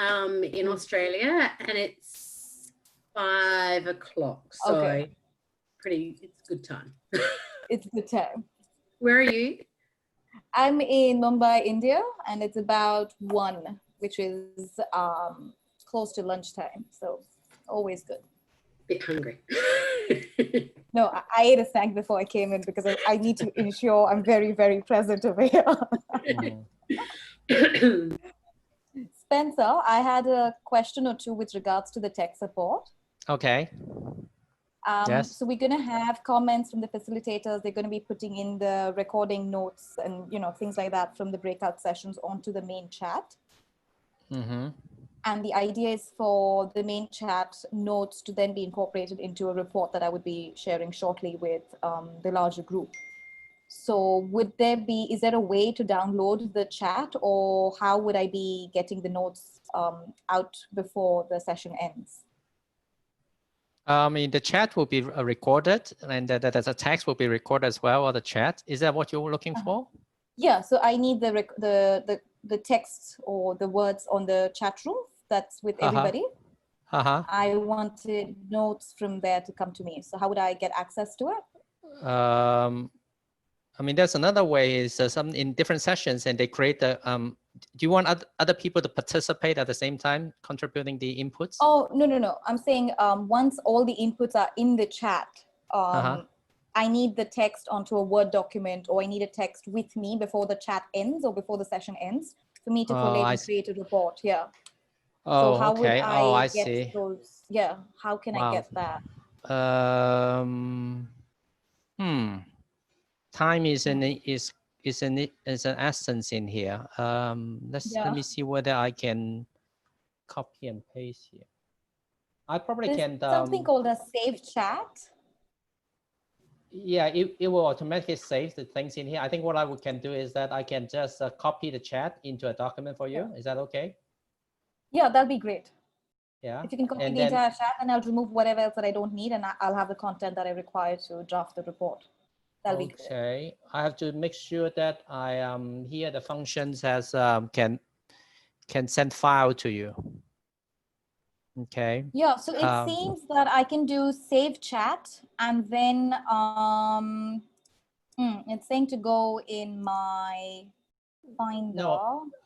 in Australia, and it's 5 o'clock. So Okay. it's good time. It's good time. Where are you? I'm in Mumbai, India, and it's about 1, which is close to lunchtime. So always good. Bit hungry. No, I ate a snack before I came in because I need to ensure I'm very, very present over here. Spencer, I had a question or two with regards to the tech support. Okay. Yes. So we're going to have comments from the facilitators. They're going to be putting in the recording notes and things like that from the breakout sessions onto the main chat. Mm-hmm. And the idea is for the main chat notes to then be incorporated into a report that I would be sharing shortly with the larger group. So is there a way to download the chat, or how would I be getting the notes out before the session ends? The chat will be recorded, and the text will be recorded as well, or the chat. Is that what you're looking for? Yeah, so I need the text or the words on the chat room that's with everybody. I wanted notes from there to come to me. So how would I get access to it? There's another way is some in different sessions, and they create the. Do you want other people to participate at the same time, contributing the inputs? Oh, no. I'm saying once all the inputs are in the chat, I need the text onto a Word document, or I need a text with me before the chat ends or before the session ends for me to collate and create a report. Yeah. Oh, so how okay. would I get see. those? Yeah. How can I get that? Time is an essence in here. Let me see whether I can copy and paste here. I probably There's can. something called a save chat. Yeah, it will automatically save the things in here. I think what I can do is that I can just copy the chat into a document for you. Is that okay? Yeah, that'll be great. Yeah. If you can copy And the then, entire chat, and I'll remove whatever else that I don't need, and I'll have the content that I require to draft the report. That'll be great. okay. I have to make sure that I here the functions has can send file to you. Okay. Yeah, so it seems that I can do save chat, and then it's saying to go in my Finder.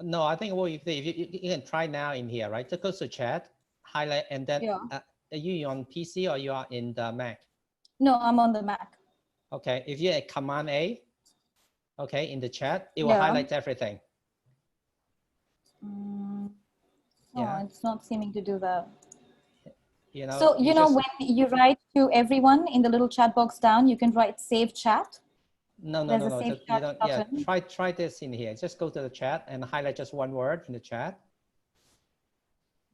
No, I think what you can try now in here, right? Just go to chat, highlight, and then are you on PC or you are in the Mac? No, I'm on the Mac. Okay, if you hit Command A, okay, in the chat, it will highlight everything. No, it's not seeming to do that. So when you write to everyone in the little chat box down, you can write save chat. No. You don't, yeah, try this in here. Just go to the chat and highlight just one word in the chat.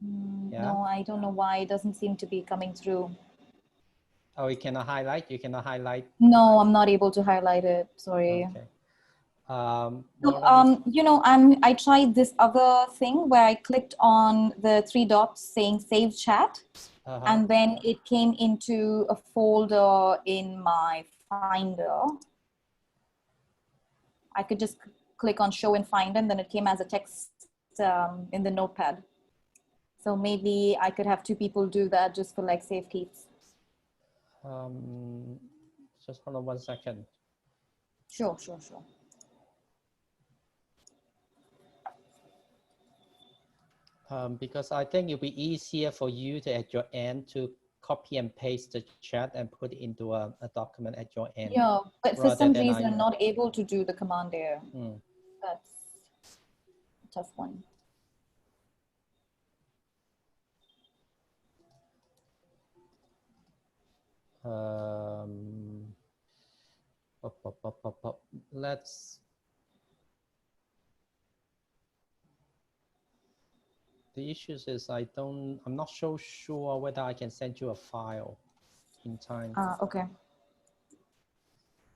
Yeah. No, I don't know why it doesn't seem to be coming through. Oh, you cannot highlight? You cannot highlight? No, I'm not able to highlight it. Sorry. Okay. So, Well, you know, I tried this other thing where I clicked on the three dots saying save chat, and then it came into a folder in my Finder. I could just click on show in Finder, and then it came as a text in the notepad. So maybe I could have two people do that just for like safekeeps. just hold on 1 second. Sure, sure, sure. Because I think it'll be easier for you to, at your end, to copy and paste the chat and put it into a document at your end. Yeah, but for some reason I'm not able to do the command there. That's a tough one. Let's. The issues is I'm not so sure whether I can send you a file in time. Okay.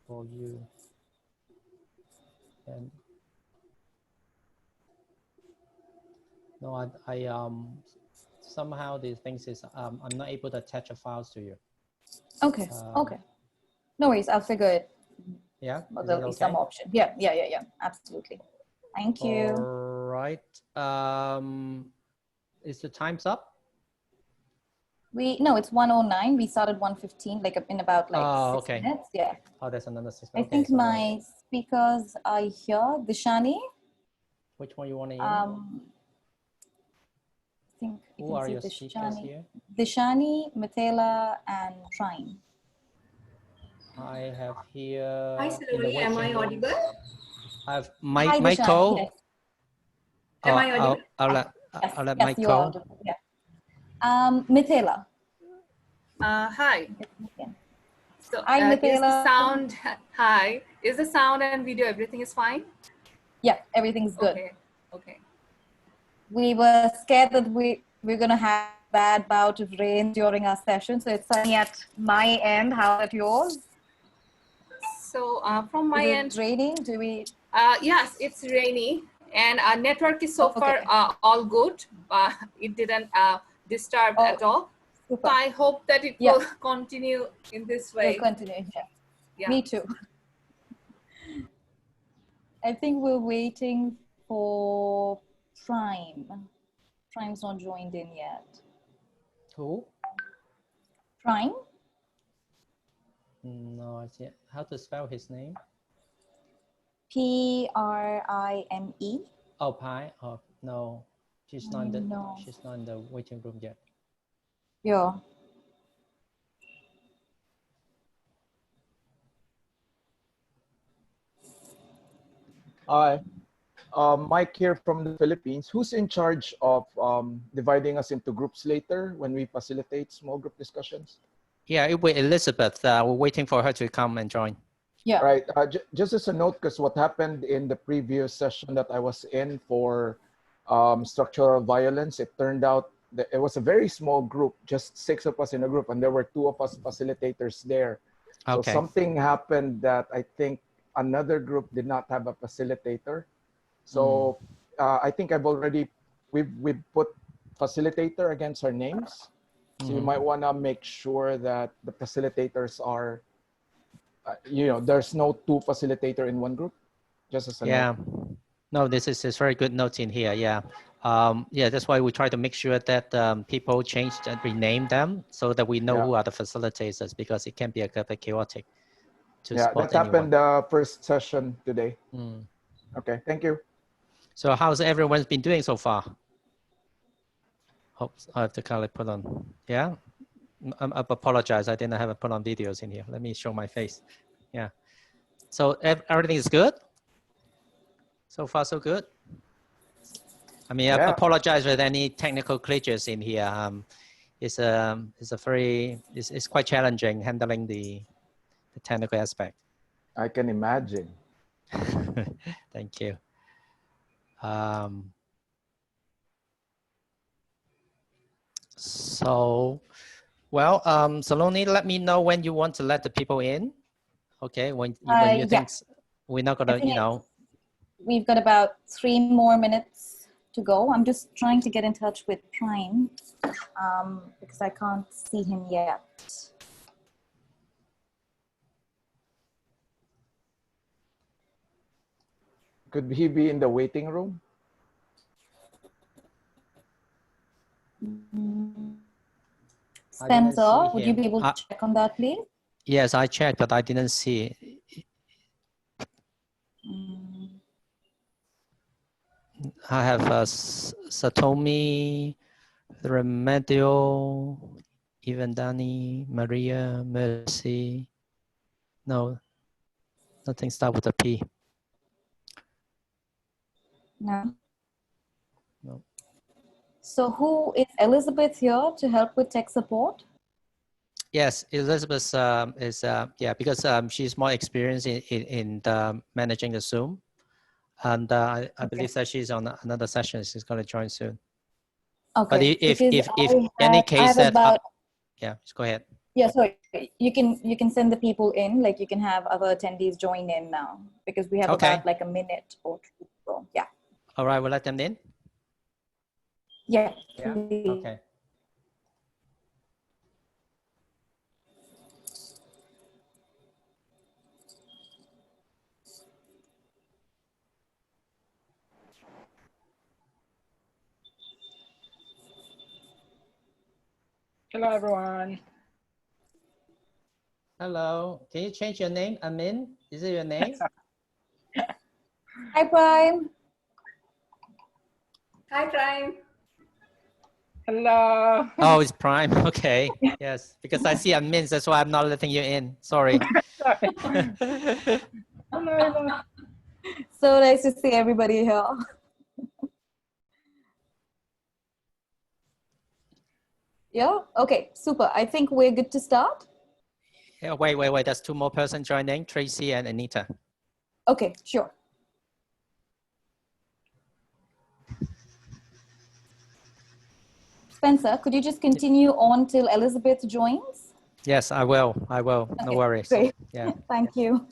For you. And no, I somehow the things is I'm not able to attach the files to you. Okay. Okay. No worries. I'll figure it. Yeah. Well, there'll be some option. Yeah. Absolutely. Thank you. All right. Is the time's up? No, it's 1:09. We started 1:15, like in about like 6 okay. minutes. Yeah. Oh, there's another 6 I minutes. think Okay, my speakers are here. Dishani. Which one you want to I think you Who can are see your speakers here? Dishani, Mithela, and Trine. I have here. Hi, Saloni. Am I audible? I have Hi, Michael. Dishani. Yes. Am I audible? I'll let Yes, you are Michael. audible. Yeah. Mithela. Hi. So, Hi, is the Mithela. sound, hi, is the sound and video, everything is fine? Yeah, everything's good. Okay, okay. We were scared that we're going to have a bad bout of rain during our session. So it's sunny at my end. How about yours? So from my end. Is it raining? Do we? Yes, it's rainy and our network is so far all good. It didn't disturb at all. Super. So I hope that it will continue in this way. Will continue, Yeah. Me too. I think we're waiting for Prime. Prime's not joined in yet. Who? Prime? No, I see. How to spell his name? Prime. Oh, Pi. Oh, no, she's not in the. She's not in the waiting room yet. Yeah. Hi, Mike here from the Philippines. Who's in charge of dividing us into groups later when we facilitate small group discussions? Yeah, it will be Elizabeth. We're waiting for her to come and join. Yeah. Right. Just as a note, because what happened in the previous session that I was in for structural violence, it turned out that it was a very small group, just 6 of us in a group, and there were 2 of us facilitators there. So Okay. something happened that I think another group did not have a facilitator. So I think we've put facilitator against our names. So you might want to make sure that the facilitators are, there's no 2 facilitator in one group, just as a note. No, this is very good notes in here. Yeah. That's why we try to make sure that people change and rename them so that we know who are the facilitators, because it can be a bit chaotic to spot that happened anyone. the first session today. Okay, thank you. So how's everyone been doing so far? Oops, I have to kind of put on. Yeah, I apologize. I didn't have to put on videos in here. Let me show my face. Yeah. So everything is good. So far, so good. I mean, I apologize with any technical glitches in here. It's quite challenging handling the technical aspect. I can imagine. Thank you. So, well, Saloni, let me know when you want to let the people in. Okay, when you Yeah. think we're not I gonna, think you know. we've got about 3 more minutes to go. I'm just trying to get in touch with Prime because I can't see him yet. Could he be in the waiting room? Spencer, would you be able to check on that, please? Yes, I checked, but I didn't see. I have Satomi, Remedio, Dani, Maria, Mercy. No, nothing start with a P. No. No. So who is Elizabeth here to help with tech support? Yes, Elizabeth is yeah, because she's more experienced in managing the Zoom, and I believe that she's on another session. She's going to join soon. Okay. But if any case that yeah, just go ahead. Yeah, sorry. You can send the people in, like you can have other attendees join in now because we have about like a minute or two. So yeah. All right, we'll let them in. Yeah. Yeah. Okay. Hello, everyone. Hello. Can you change your name? Amin? Is it your name? Hi, Prime. Hi, Prime. Hello. Oh, it's Prime. Okay. Yes, because I see Amin, that's why I'm not letting you in. Sorry. Hello. So nice to see everybody here. Yeah. Okay. Super. I think we're good to start. Yeah, wait. There's 2 more persons joining, Tracy and Anita. Okay, sure. Spencer, could you just continue on till Elizabeth joins? Yes, I will. No Okay, worries. great. Yeah. Thank you.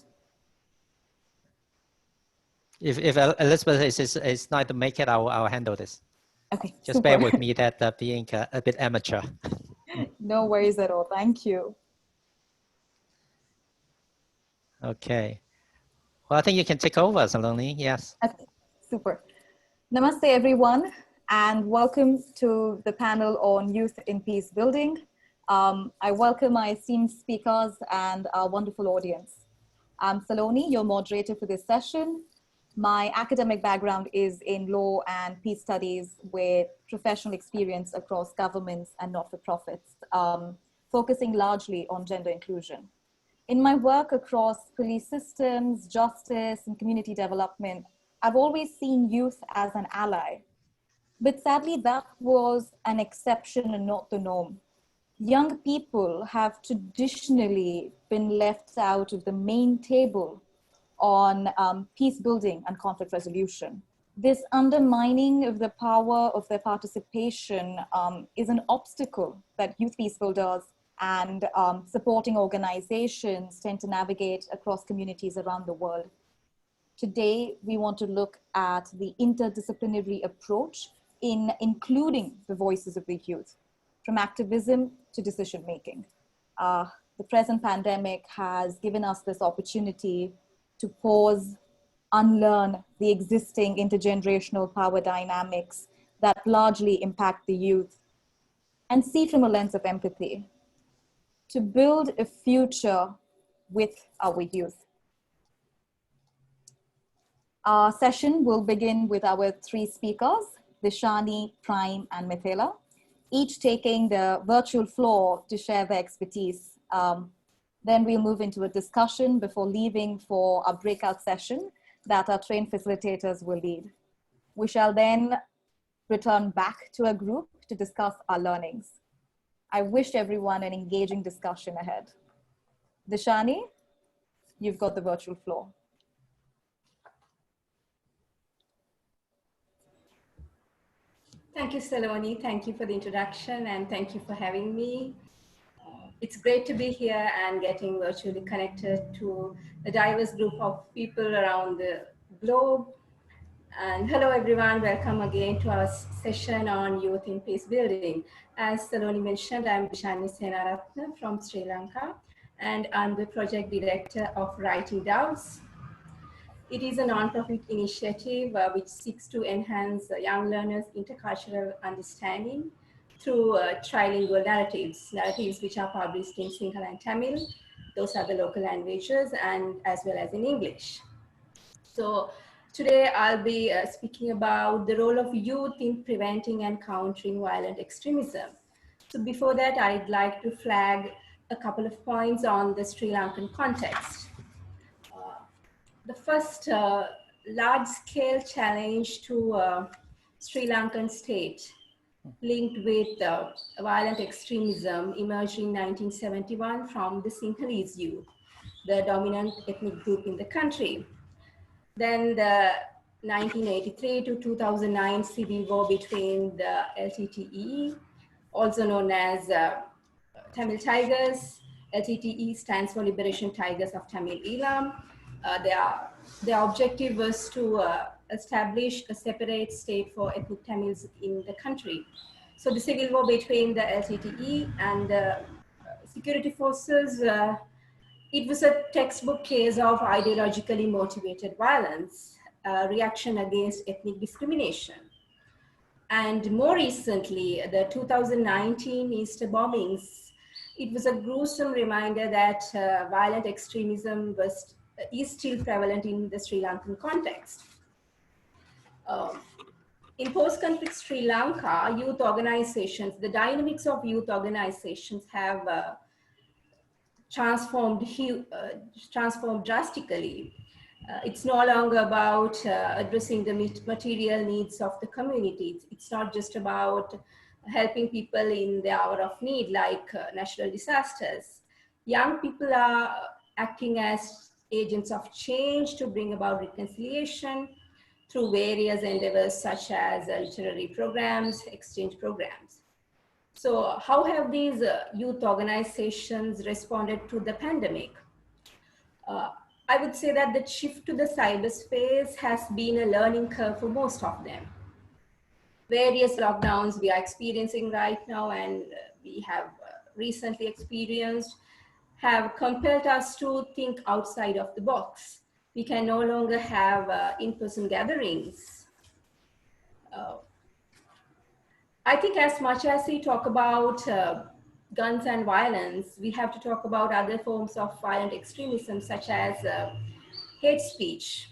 If Elizabeth is not to make it, I'll handle this. Okay. Just super. bear with me that being a bit amateur. No worries at all. Thank you. Okay. Well, I think you can take over, Saloni. Yes. Okay, super. Namaste, everyone, and welcome to the panel on youth in peace building. I welcome my esteemed speakers and our wonderful audience. I'm Saloni, your moderator for this session. My academic background is in law and peace studies with professional experience across governments and not-for-profits, focusing largely on gender inclusion. In my work across police systems, justice, and community development, I've always seen youth as an ally. But sadly, that was an exception and not the norm. Young people have traditionally been left out of the main table on peace building and conflict resolution. This undermining of the power of their participation is an obstacle that youth peace builders and supporting organizations tend to navigate across communities around the world. Today, we want to look at the interdisciplinary approach in including the voices of the youth, from activism to decision-making. The present pandemic has given us this opportunity to pause, unlearn the existing intergenerational power dynamics that largely impact the youth, and see from a lens of empathy, to build a future with our youth. Our session will begin with our 3 speakers, Dishani, Prime, and Mithila, each taking the virtual floor to share their expertise. Then we'll move into a discussion before leaving for a breakout session that our trained facilitators will lead. We shall then return back to a group to discuss our learnings. I wish everyone an engaging discussion ahead. Dishani, you've got the virtual floor. Thank you, Saloni. Thank you for the introduction and thank you for having me. It's great to be here and getting virtually connected to a diverse group of people around the globe. And hello, everyone. Welcome again to our session on youth in peace building. As Saloni mentioned, I'm Bishani Senaratne from Sri Lanka, and I'm the project director of Writing Doubts. It is a non-profit initiative which seeks to enhance young learners' intercultural understanding through trilingual narratives which are published in Sinhala and Tamil. Those are the local languages, and as well as in English. So today I'll be speaking about the role of youth in preventing and countering violent extremism. So before that, I'd like to flag a couple of points on the Sri Lankan context. The first large-scale challenge to Sri Lankan state linked with violent extremism emerged in 1971 from the Sinhalese youth, the dominant ethnic group in the country. Then the 1983 to 2009 civil war between the LTTE, also known as Tamil Tigers. LTTE stands for Liberation Tigers of Tamil Eelam. Their objective was to establish a separate state for ethnic Tamils in the country. So the civil war between the LTTE and the security forces, it was a textbook case of ideologically motivated violence, reaction against ethnic discrimination. And more recently, the 2019 Easter bombings, it was a gruesome reminder that violent extremism is still prevalent in the Sri Lankan context. In post-conflict Sri Lanka, youth organizations, the dynamics of youth organizations have transformed drastically. It's no longer about addressing the material needs of the communities. It's not just about helping people in the hour of need, like natural disasters. Young people are acting as agents of change to bring about reconciliation through various endeavors such as literary programs, exchange programs. So how have these youth organizations responded to the pandemic? I would say that the shift to the cyberspace has been a learning curve for most of them. Various lockdowns we are experiencing right now and we have recently experienced have compelled us to think outside of the box. We can no longer have in-person gatherings. I think as much as we talk about guns and violence, we have to talk about other forms of violent extremism, such as hate speech.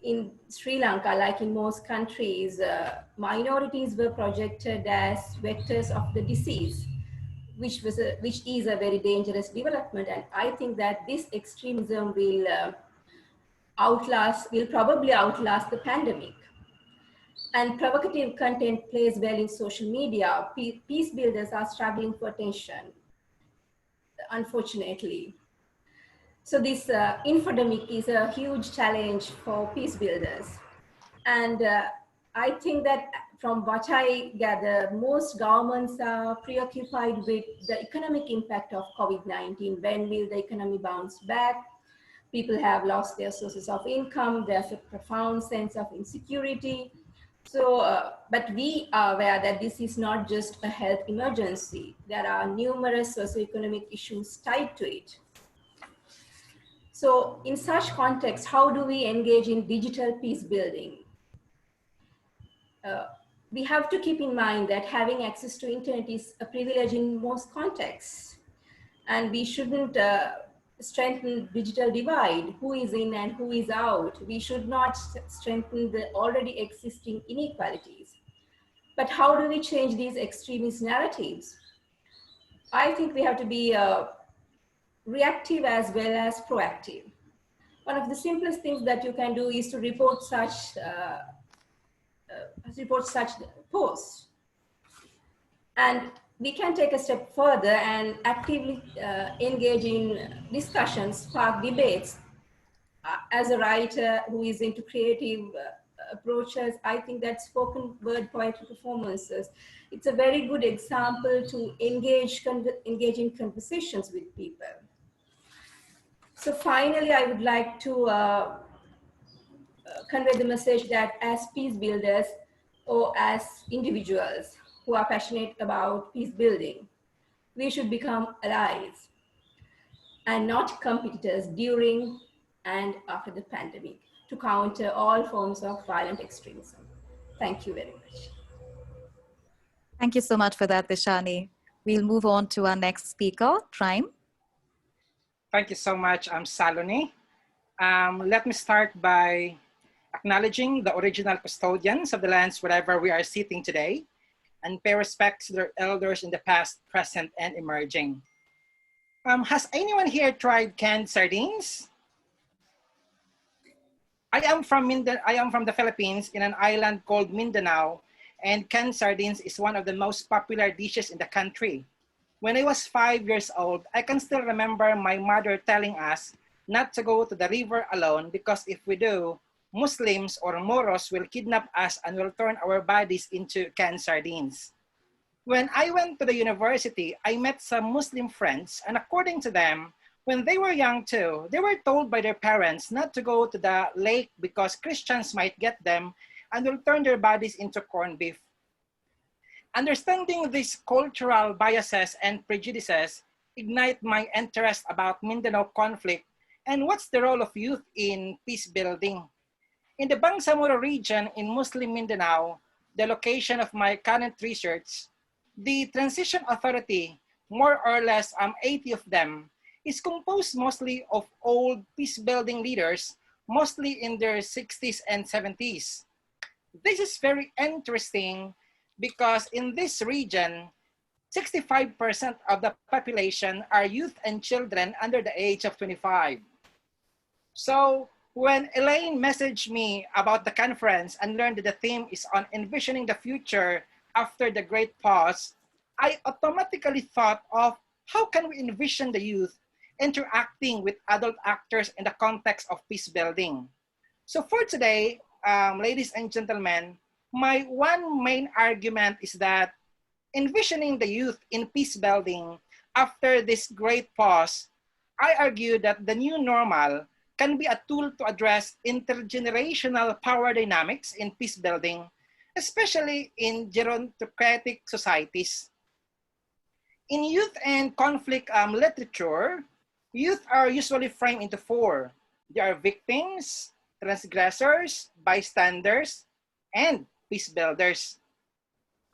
In Sri Lanka, like in most countries, minorities were projected as vectors of the disease, which is a very dangerous development. And I think that this extremism will probably outlast the pandemic. And provocative content plays well in social media. Peace builders are struggling for attention, unfortunately. So this infodemic is a huge challenge for peace builders. And I think that from what I gather, most governments are preoccupied with the economic impact of COVID-19. When will the economy bounce back? People have lost their sources of income. There's a profound sense of insecurity. So, but we are aware that this is not just a health emergency. There are numerous socioeconomic issues tied to it. So in such context, how do we engage in digital peace building? We have to keep in mind that having access to internet is a privilege in most contexts. And we shouldn't strengthen digital divide, who is in and who is out. We should not strengthen the already existing inequalities. But how do we change these extremist narratives? I think we have to be reactive as well as proactive. One of the simplest things that you can do is to report such posts. And we can take a step further and actively engage in discussions, spark debates. As a writer who is into creative approaches, I think that spoken word poetry performances, it's a very good example to engage in conversations with people. So finally, I would like to convey the message that as peace builders or as individuals who are passionate about peace building, we should become allies and not competitors during and after the pandemic to counter all forms of violent extremism. Thank you very much. Thank you so much for that, Dishani. We'll move on to our next speaker, Trime. Thank you so much, Saloni. Let me start by acknowledging the original custodians of the lands wherever we are sitting today, and pay respect to their elders in the past, present, and emerging. Has anyone here tried canned sardines? I am from the Philippines, in an island called Mindanao, and canned sardines is one of the most popular dishes in the country. When I was 5 years old, I can still remember my mother telling us not to go to the river alone because if we do, Muslims or Moros will kidnap us and will turn our bodies into canned sardines. When I went to the university, I met some Muslim friends, and according to them, when they were young too, they were told by their parents not to go to the lake because Christians might get them and will turn their bodies into corned beef. Understanding these cultural biases and prejudices ignite my interest about Mindanao conflict and what's the role of youth in peace building. In the Bangsamoro region in Muslim Mindanao, the location of my current research, the Transition Authority, more or less 80 of them, is composed mostly of old peace-building leaders, mostly in their 60s and 70s. This is very interesting because in this region, 65% of the population are youth and children under the age of 25. So when Elaine messaged me about the conference and learned that the theme is on envisioning the future after the Great Pause, I automatically thought of how can we envision the youth interacting with adult actors in the context of peace building. So for today, ladies and gentlemen, my one main argument is that envisioning the youth in peace building after this great pause, I argue that the new normal can be a tool to address intergenerational power dynamics in peace building, especially in gerontocratic societies. In youth and conflict literature, youth are usually framed into four. They are victims, transgressors, bystanders, and peace builders.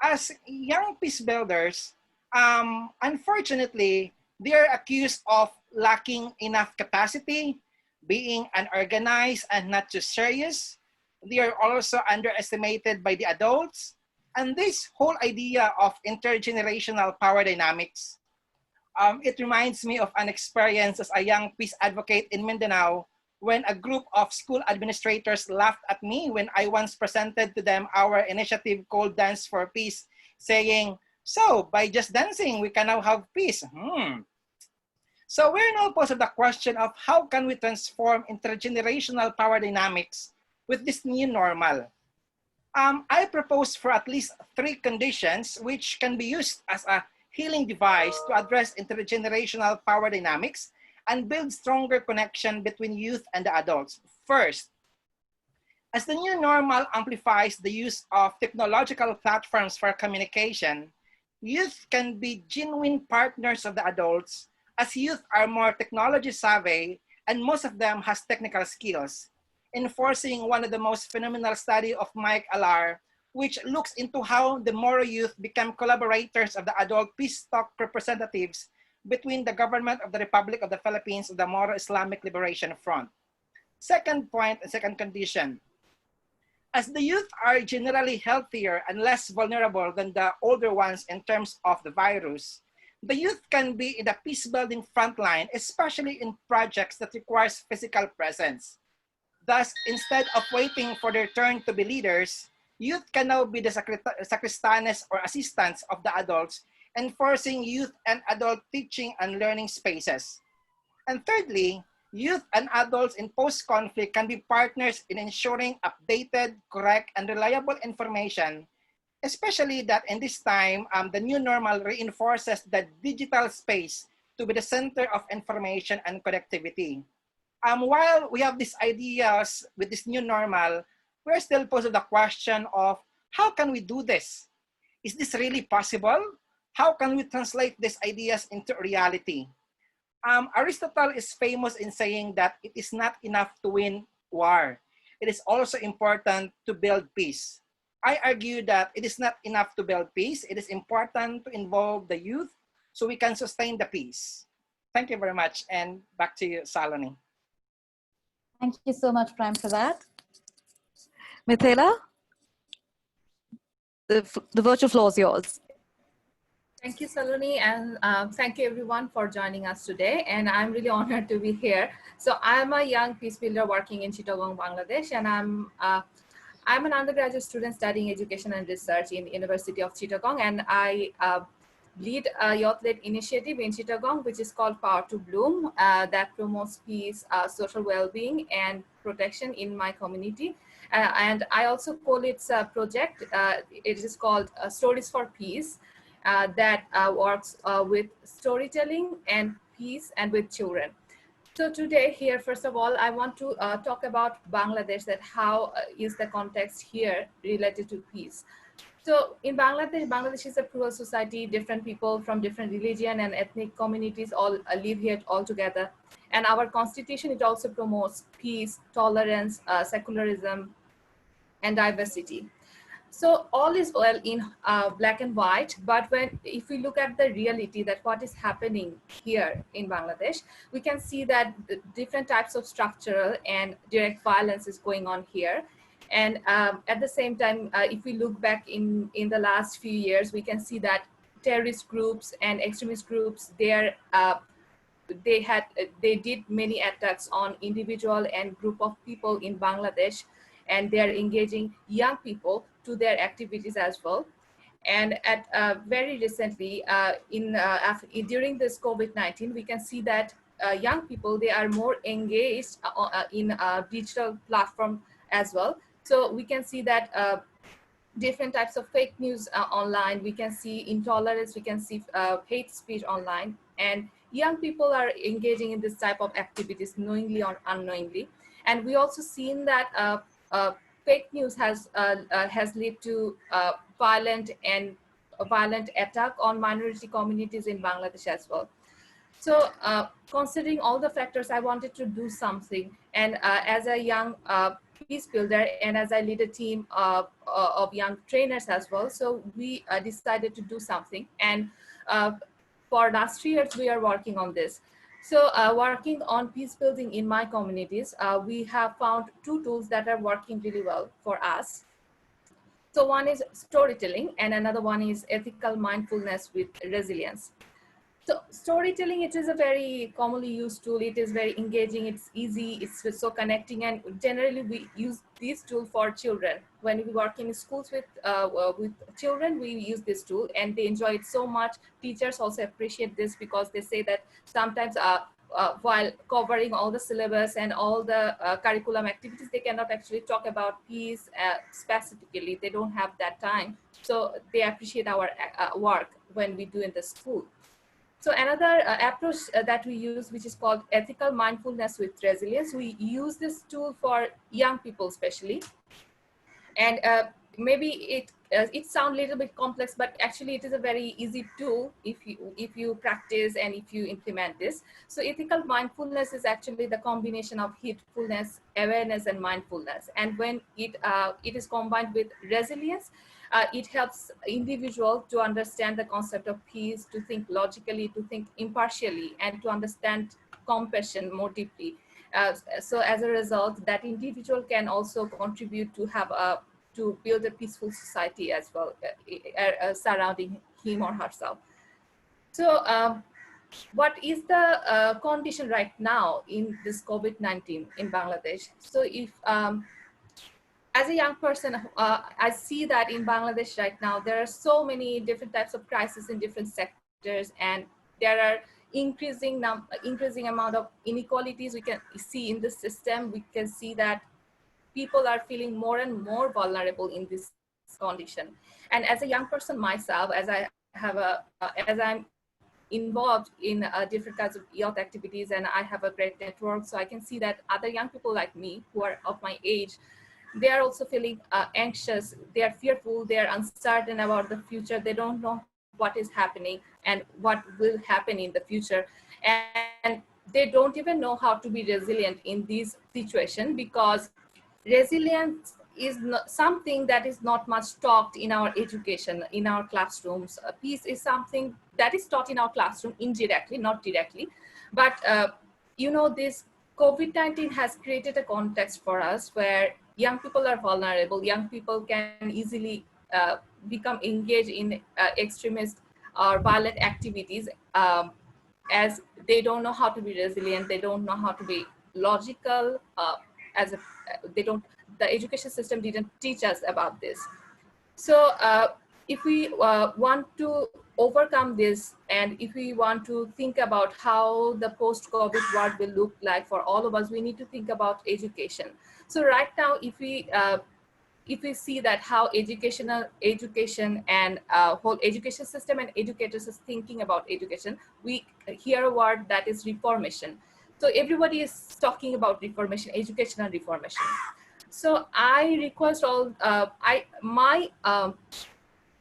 As young peace builders, unfortunately, they are accused of lacking enough capacity, being unorganized and not too serious. They are also underestimated by the adults. And this whole idea of intergenerational power dynamics, it reminds me of an experience as a young peace advocate in Mindanao when a group of school administrators laughed at me when I once presented to them our initiative called Dance for Peace, saying, so by just dancing, we can now have peace. So we're now posed the question of how can we transform intergenerational power dynamics with this new normal? I propose for at least 3 conditions which can be used as a healing device to address intergenerational power dynamics and build stronger connection between youth and the adults. First, as the new normal amplifies the use of technological platforms for communication, youth can be genuine partners of the adults as youth are more technology savvy and most of them has technical skills. Enforcing one of the most phenomenal study of Mike Alar, which looks into how the Moro youth become collaborators of the adult peace talk representatives between the government of the Republic of the Philippines and the Moro Islamic Liberation Front. Second point and second condition, as the youth are generally healthier and less vulnerable than the older ones in terms of the virus, the youth can be in the peace-building frontline, especially in projects that requires physical presence. Thus, instead of waiting for their turn to be leaders, youth can now be the sacristanes or assistants of the adults, enforcing youth and adult teaching and learning spaces. And thirdly, Youth and adults in post-conflict can be partners in ensuring updated, correct, and reliable information, especially that in this time, the new normal reinforces the digital space to be the center of information and connectivity. While we have these ideas with this new normal, we're still posing the question of how can we do this? Is this really possible? How can we translate these ideas into reality? Aristotle is famous in saying that it is not enough to win war. It is also important to build peace. I argue that it is not enough to build peace. It is important to involve the youth so we can sustain the peace. Thank you very much. And back to you, Saloni. Thank you so much, Prime, for that. Michaela, the virtual floor is yours. Thank you, Saloni, and thank you everyone for joining us today. And I'm really honored to be here. So I'm a young peace builder working in Chittagong, Bangladesh, and I'm an undergraduate student studying education and research in University of Chittagong, and I lead a youth-led initiative in Chittagong, which is called Power to Bloom, that promotes peace, social well-being, and protection in my community. And I also call it a project. It is called Stories for Peace, that works with storytelling and peace and with children. So today here, first of all, I want to talk about Bangladesh, that how is the context here related to peace. So in Bangladesh, Bangladesh is a plural society. Different people from different religion and ethnic communities all live here all together. And our constitution, it also promotes peace, tolerance, secularism, and diversity. So all is well in black and white, but if we look at the reality that what is happening here in Bangladesh, we can see that the different types of structural and direct violence is going on here. And at the same time, if we look back in the last few years, we can see that terrorist groups and extremist groups, they did many attacks on individual and group of people in Bangladesh, and they are engaging young people to their activities as well. And at very recently, during this COVID-19, we can see that young people, they are more engaged in digital platform as well. So we can see that different types of fake news online, we can see intolerance, we can see hate speech online, and young people are engaging in this type of activities knowingly or unknowingly. And we also seen that fake news has led to violent attack on minority communities in Bangladesh as well. So considering all the factors, I wanted to do something. And as a young peace builder, and as I lead a team of young trainers as well, so we decided to do something. And for last 3 years, we are working on this. So working on peace building in my communities, we have found 2 tools that are working really well for us. So one is storytelling, and another one is ethical mindfulness with resilience. So storytelling, it is a very commonly used tool. It is very engaging, it's easy, it's so connecting, and generally we use this tool for children. When we work in schools with children, we use this tool and they enjoy it so much. Teachers also appreciate this because they say that sometimes while covering all the syllabus and all the curriculum activities, they cannot actually talk about peace specifically. They don't have that time. So they appreciate our work when we do in the school. So another approach that we use, which is called ethical mindfulness with resilience, we use this tool for young people especially. And maybe it sounds a little bit complex, but actually it is a very easy tool if you practice and if you implement this. So ethical mindfulness is actually the combination of heedfulness, awareness, and mindfulness. And when it is combined with resilience, it helps individuals to understand the concept of peace, to think logically, to think impartially, and to understand compassion more deeply. So as a result, that individual can also contribute to build a peaceful society as well, surrounding him or herself. So what is the condition right now in this COVID-19 in Bangladesh? So if as a young person, I see that in Bangladesh right now, there are so many different types of crises in different sectors, and there are increasing amount of inequalities we can see in the system. We can see that people are feeling more and more vulnerable in this condition. And as a young person myself, as I'm involved in different kinds of youth activities, and I have a great network, so I can see that other young people like me who are of my age, they are also feeling anxious, they are fearful, they are uncertain about the future, they don't know what is happening and what will happen in the future, and they don't even know how to be resilient in this situation, because resilience is not something that is not much taught in our education, in our classrooms. Peace is something that is taught in our classroom indirectly, not directly. But this COVID-19 has created a context for us where young people are vulnerable. Young people can easily become engaged in extremist or violent activities, as they don't know how to be resilient. They don't know how to be logical. The education system didn't teach us about this. So if we want to overcome this, and if we want to think about how the post-COVID world will look like for all of us, we need to think about education. So right now, if we see that how education and whole education system and educators is thinking about education, we hear a word that is reformation. So everybody is talking about reformation, educational reformation. So I request my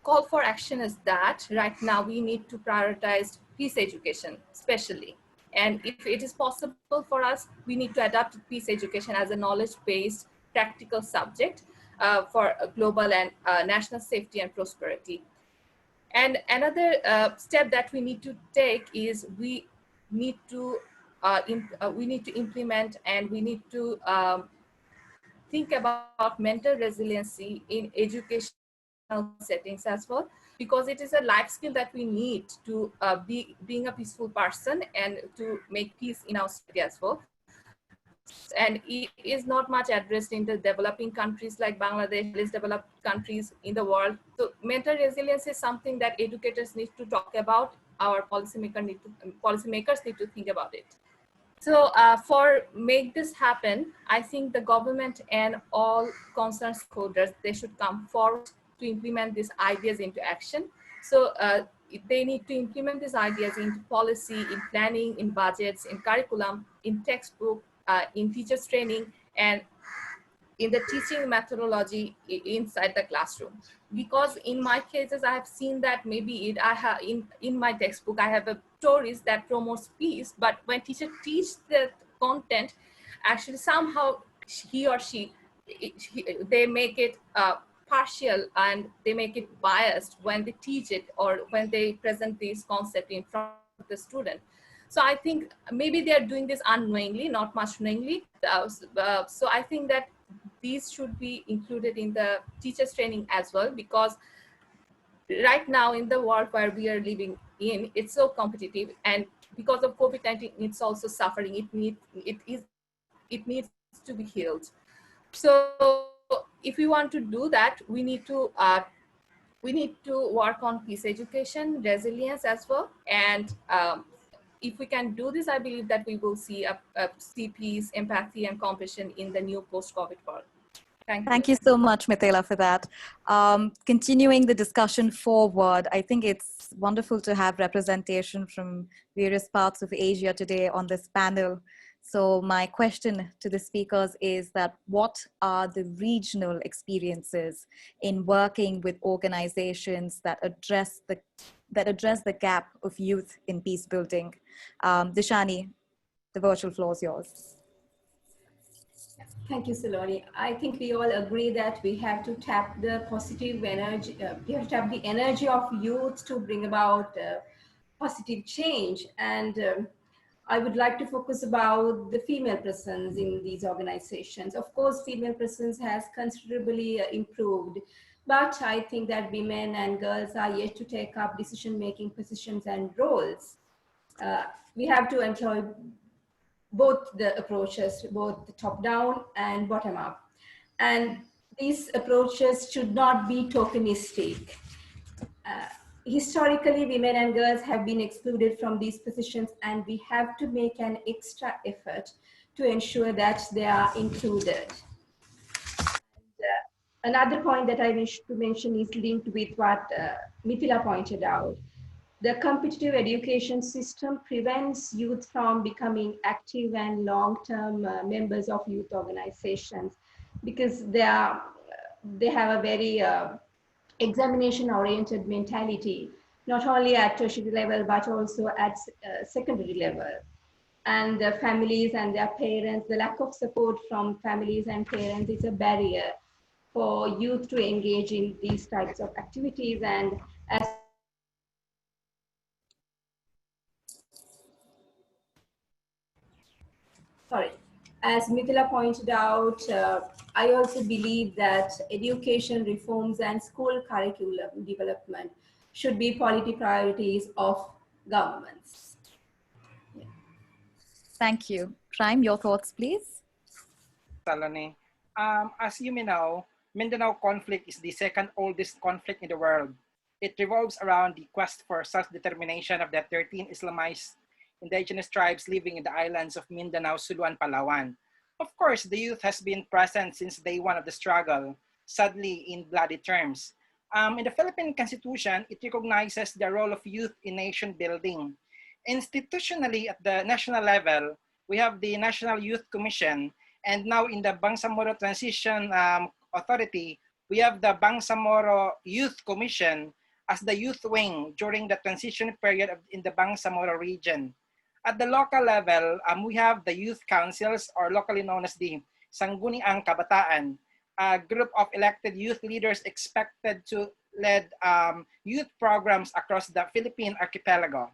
call for action is that right now we need to prioritize peace education, especially. And if it is possible for us, we need to adapt peace education as a knowledge-based practical subject for global and national safety and prosperity. And another step that we need to take is we need to implement, and we need to think about mental resiliency in educational settings as well, because it is a life skill that we need to being a peaceful person and to make peace in our society as well. And it is not much addressed in the developing countries like Bangladesh, less developed countries in the world. So mental resilience is something that educators need to talk about. Our policymakers need to think about it. So for make this happen, I think the government and all concerned stakeholders, they should come forward to implement these ideas into action. So they need to implement these ideas into policy, in planning, in budgets, in curriculum, in textbook, in teachers training, and in the teaching methodology inside the classroom. Because in my cases, I have seen that maybe in my textbook, I have stories that promotes peace, but when teacher teach the content, actually somehow he or she, they make it partial, and they make it biased when they teach it or when they present this concept in front of the student. So I think maybe they are doing this unknowingly, not much knowingly. So I think that these should be included in the teachers training as well, because right now in the world where we are living in, it's so competitive, and because of COVID-19, it's also suffering. It needs to be healed. So if we want to do that, we need to work on peace education, resilience as well, and if we can do this, I believe that we will see peace, empathy, and compassion in the new post-COVID world. Thank you so much, Mithela, for that. Continuing the discussion forward, I think it's wonderful to have representation from various parts of Asia today on this panel. So my question to the speakers is that what are the regional experiences in working with organizations that address the gap of youth in peace building? Dishani, the virtual floor is yours. Thank you, Saloni. I think we all agree that we have to tap the positive energy, we have to tap the energy of youth to bring about positive change. And I would like to focus about the female presence in these organizations. Of course, female presence has considerably improved, but I think that women and girls are yet to take up decision-making positions and roles. We have to employ both the approaches, both the top-down and bottom-up. And these approaches should not be tokenistic. historically, women and girls have been excluded from these positions, and we have to make an extra effort to ensure that they are included. Another point that I wish to mention is linked with what Mithila pointed out. The competitive education system prevents youth from becoming active and long-term members of youth organizations because they have a very examination-oriented mentality, not only at tertiary level, but also at secondary level. And the families and their parents, the lack of support from families and parents is a barrier for youth to engage in these types of activities. And as Mithila pointed out, I also believe that education reforms and school curriculum development should be policy priorities of governments. Thank you. Prime, your thoughts, please. Saloni. As you may know, Mindanao conflict is the second oldest conflict in the world. It revolves around the quest for self-determination of the 13 Islamized indigenous tribes living in the islands of Mindanao, Sulu, and Palawan. Of course, the youth has been present since day one of the struggle, sadly in bloody terms. In the Philippine Constitution, it recognizes the role of youth in nation building. Institutionally, at the national level, we have the National Youth Commission, and now in the Bangsamoro Transition Authority, we have the Bangsamoro Youth Commission as the youth wing during the transition period in the Bangsamoro region. At the local level, we have the youth councils, or locally known as the Sangguniang Kabataan, a group of elected youth leaders expected to lead youth programs across the Philippine archipelago.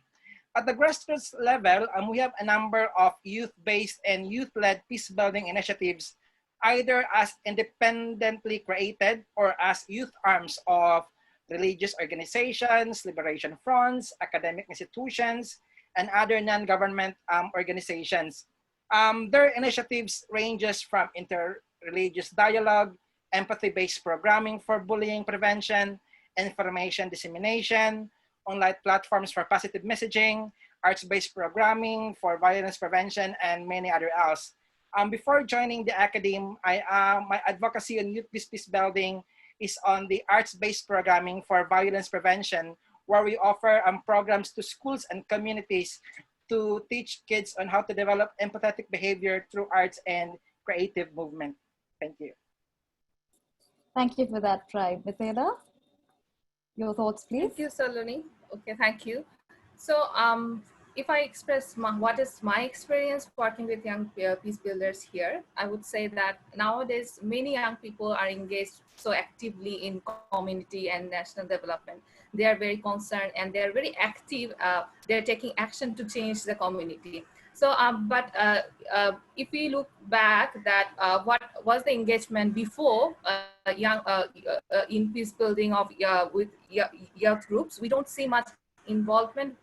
At the grassroots level, we have a number of youth-based and youth-led peace-building initiatives, either as independently created or as youth arms of religious organizations, liberation fronts, academic institutions, and other non-government organizations. Their initiatives ranges from inter-religious dialogue, empathy-based programming for bullying prevention, information dissemination, online platforms for positive messaging, arts-based programming for violence prevention, and many other else. Before joining the academe, my advocacy on youth peace building is on the arts-based programming for violence prevention, where we offer programs to schools and communities to teach kids on how to develop empathetic behavior through arts and creative movement. Thank you. Thank you for that, Prime. Mithila, your thoughts, please. Thank you, Saloni. Okay, thank you. So if I express what is my experience working with young peace builders here, I would say that nowadays many young people are engaged so actively in community and national development. They are very concerned and they are very active. They're taking action to change the community. So, if we look back that what was the engagement before in peace building of with youth groups, we don't see much involvement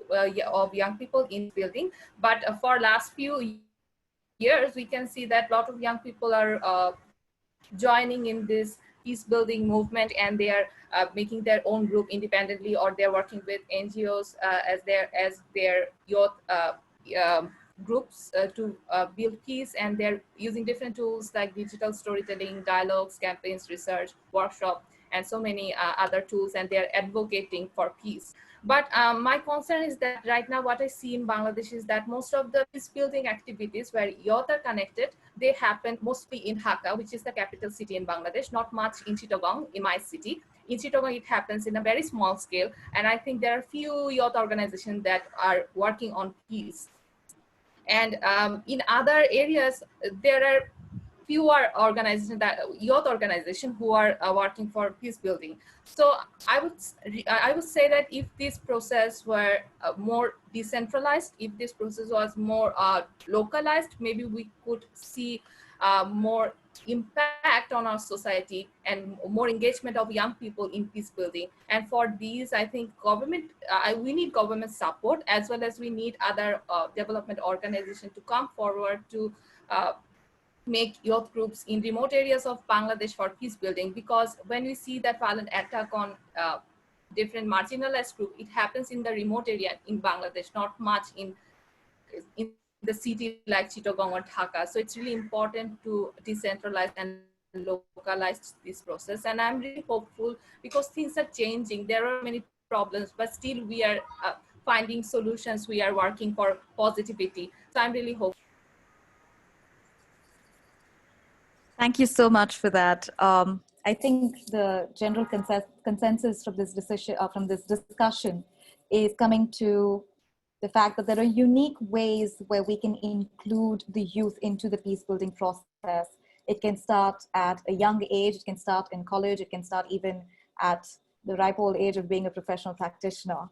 of young people in building, but for last few years we can see that a lot of young people are joining in this peace building movement, and they are making their own group independently, or they're working with NGOs as their youth groups to build peace, and they're using different tools like digital storytelling, dialogues, campaigns, research, workshop, and so many other tools, and they're advocating for peace. But my concern is that right now what I see in Bangladesh is that most of the peace building activities where youth are connected, they happen mostly in Dhaka, which is the capital city in Bangladesh, not much in Chittagong, in my city. In Chittagong, it happens in a very small scale, and I think there are few youth organizations that are working on peace. And in other areas, there are fewer organizations, youth organizations, who are working for peace building. So I would say that if this process were more decentralized, if this process was more localized, maybe we could see more impact on our society and more engagement of young people in peace building. And for these, I think we need government support, as well as we need other development organizations to come forward to make youth groups in remote areas of Bangladesh for peace building. Because when we see that violent attack on different marginalized group, it happens in the remote area in Bangladesh, not much in the city like Chittagong or Dhaka. So it's really important to decentralize and localize this process. And I'm really hopeful because things are changing. There are many problems, but still we are finding solutions. We are working for positivity. So I'm really hopeful. Thank you so much for that. I think the general consensus from this decision, from this discussion, is coming to the fact that there are unique ways where we can include the youth into the peace building process. It can start at a young age, it can start in college, it can start even at the ripe old age of being a professional practitioner.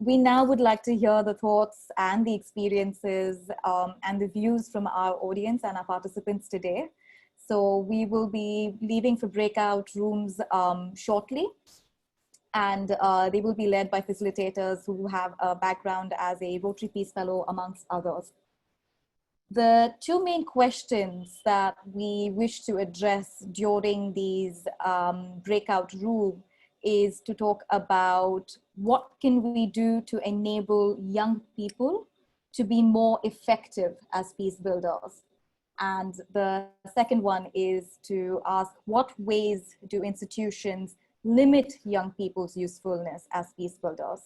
We now would like to hear the thoughts and the experiences and the views from our audience and our participants today. So we will be leaving for breakout rooms shortly, and they will be led by facilitators who have a background as a Rotary Peace Fellow, amongst others. The two main questions that we wish to address during these breakout room is to talk about what can we do to enable young people to be more effective as peace builders. And the second one is to ask what ways do institutions limit young people's usefulness as peace builders.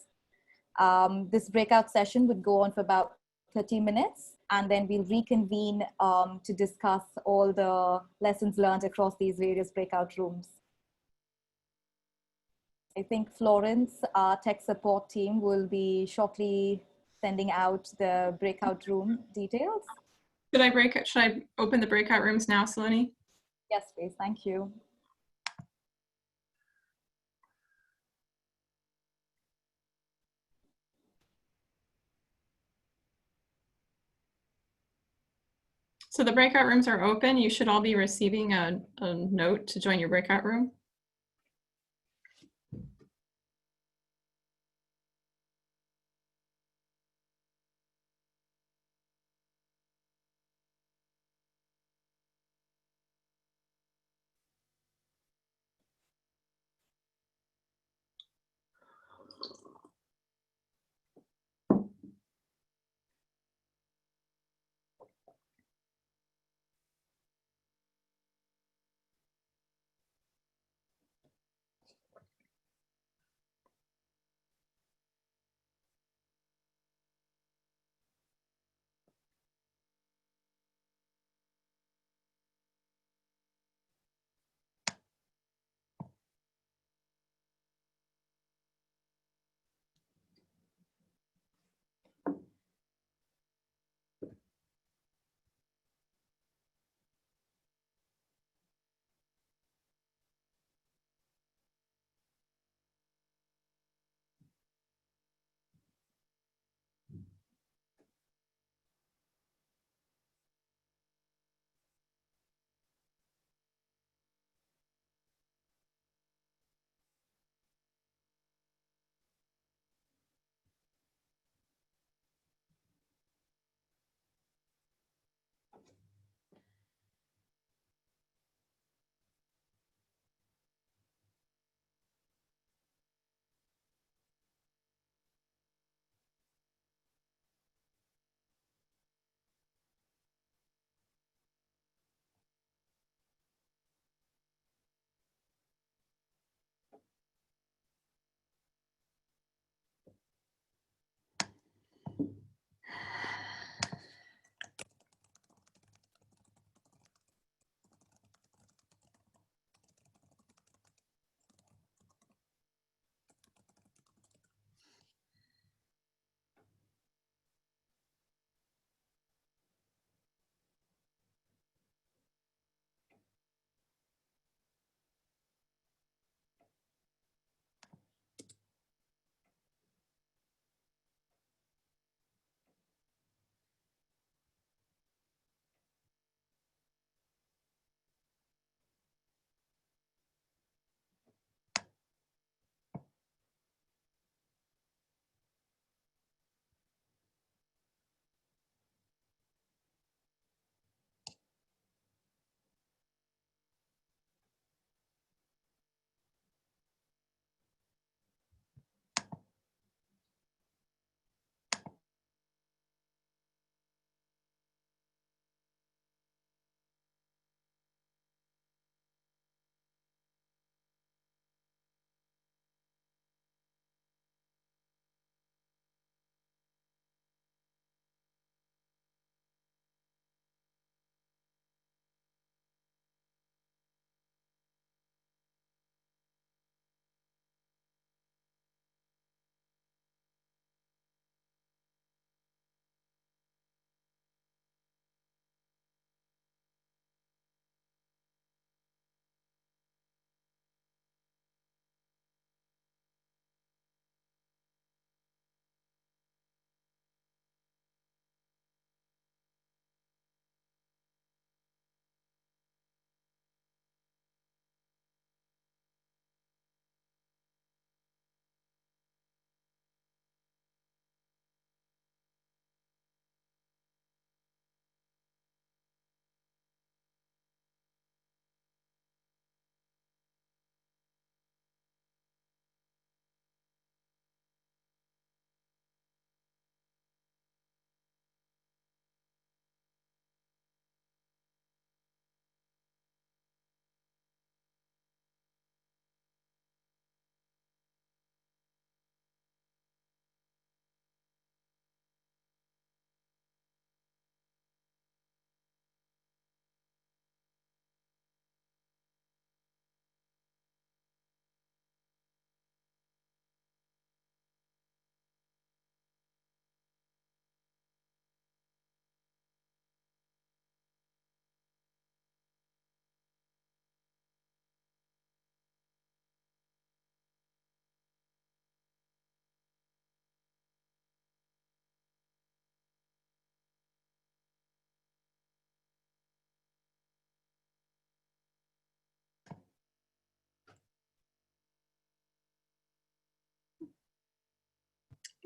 This breakout session would go on for about 30 minutes, and then we'll reconvene to discuss all the lessons learned across these various breakout rooms. I think Florence, our tech support team, will be shortly sending out the breakout room details. Should I open the breakout rooms now, Saloni? Yes, please, thank you. So the breakout rooms are open. You should all be receiving a note to join your breakout room.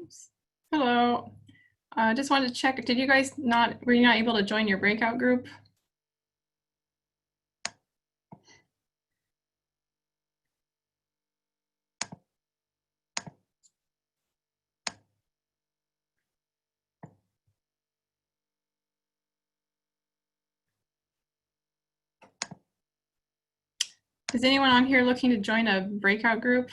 Oops. Hello. Just wanted to check, did you guys were you not able to join your breakout group? Is anyone on here looking to join a breakout group?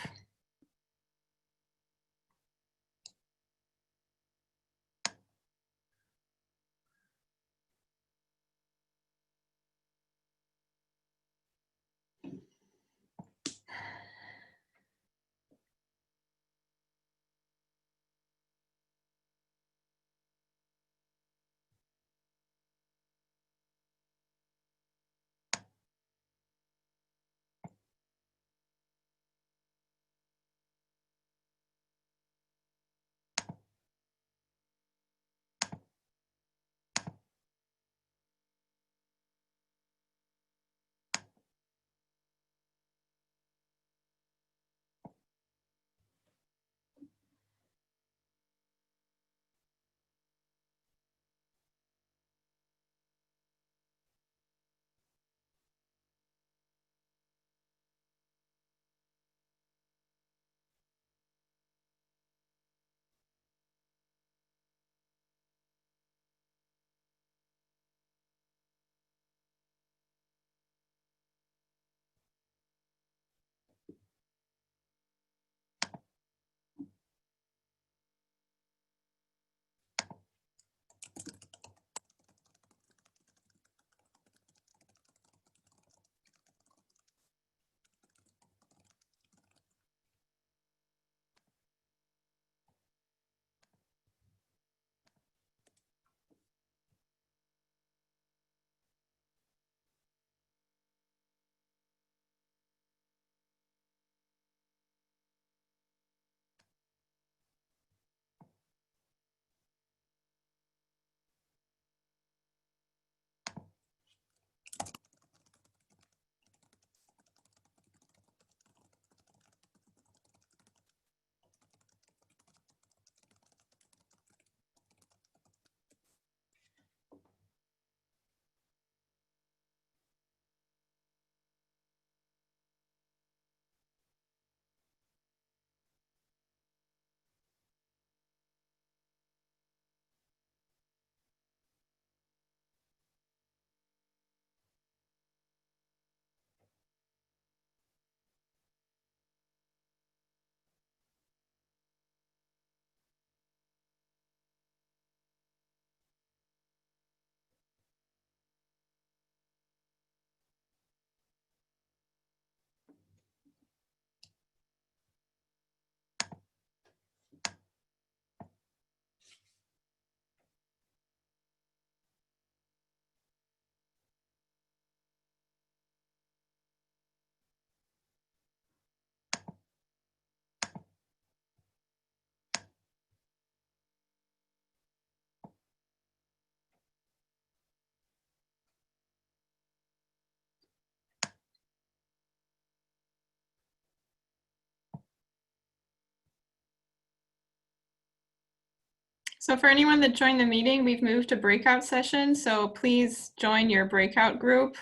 So for anyone that joined the meeting, we've moved to breakout sessions. So please join your breakout group.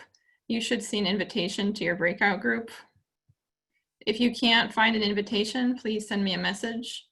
You should see an invitation to your breakout group. If you can't find an invitation, please send me a message.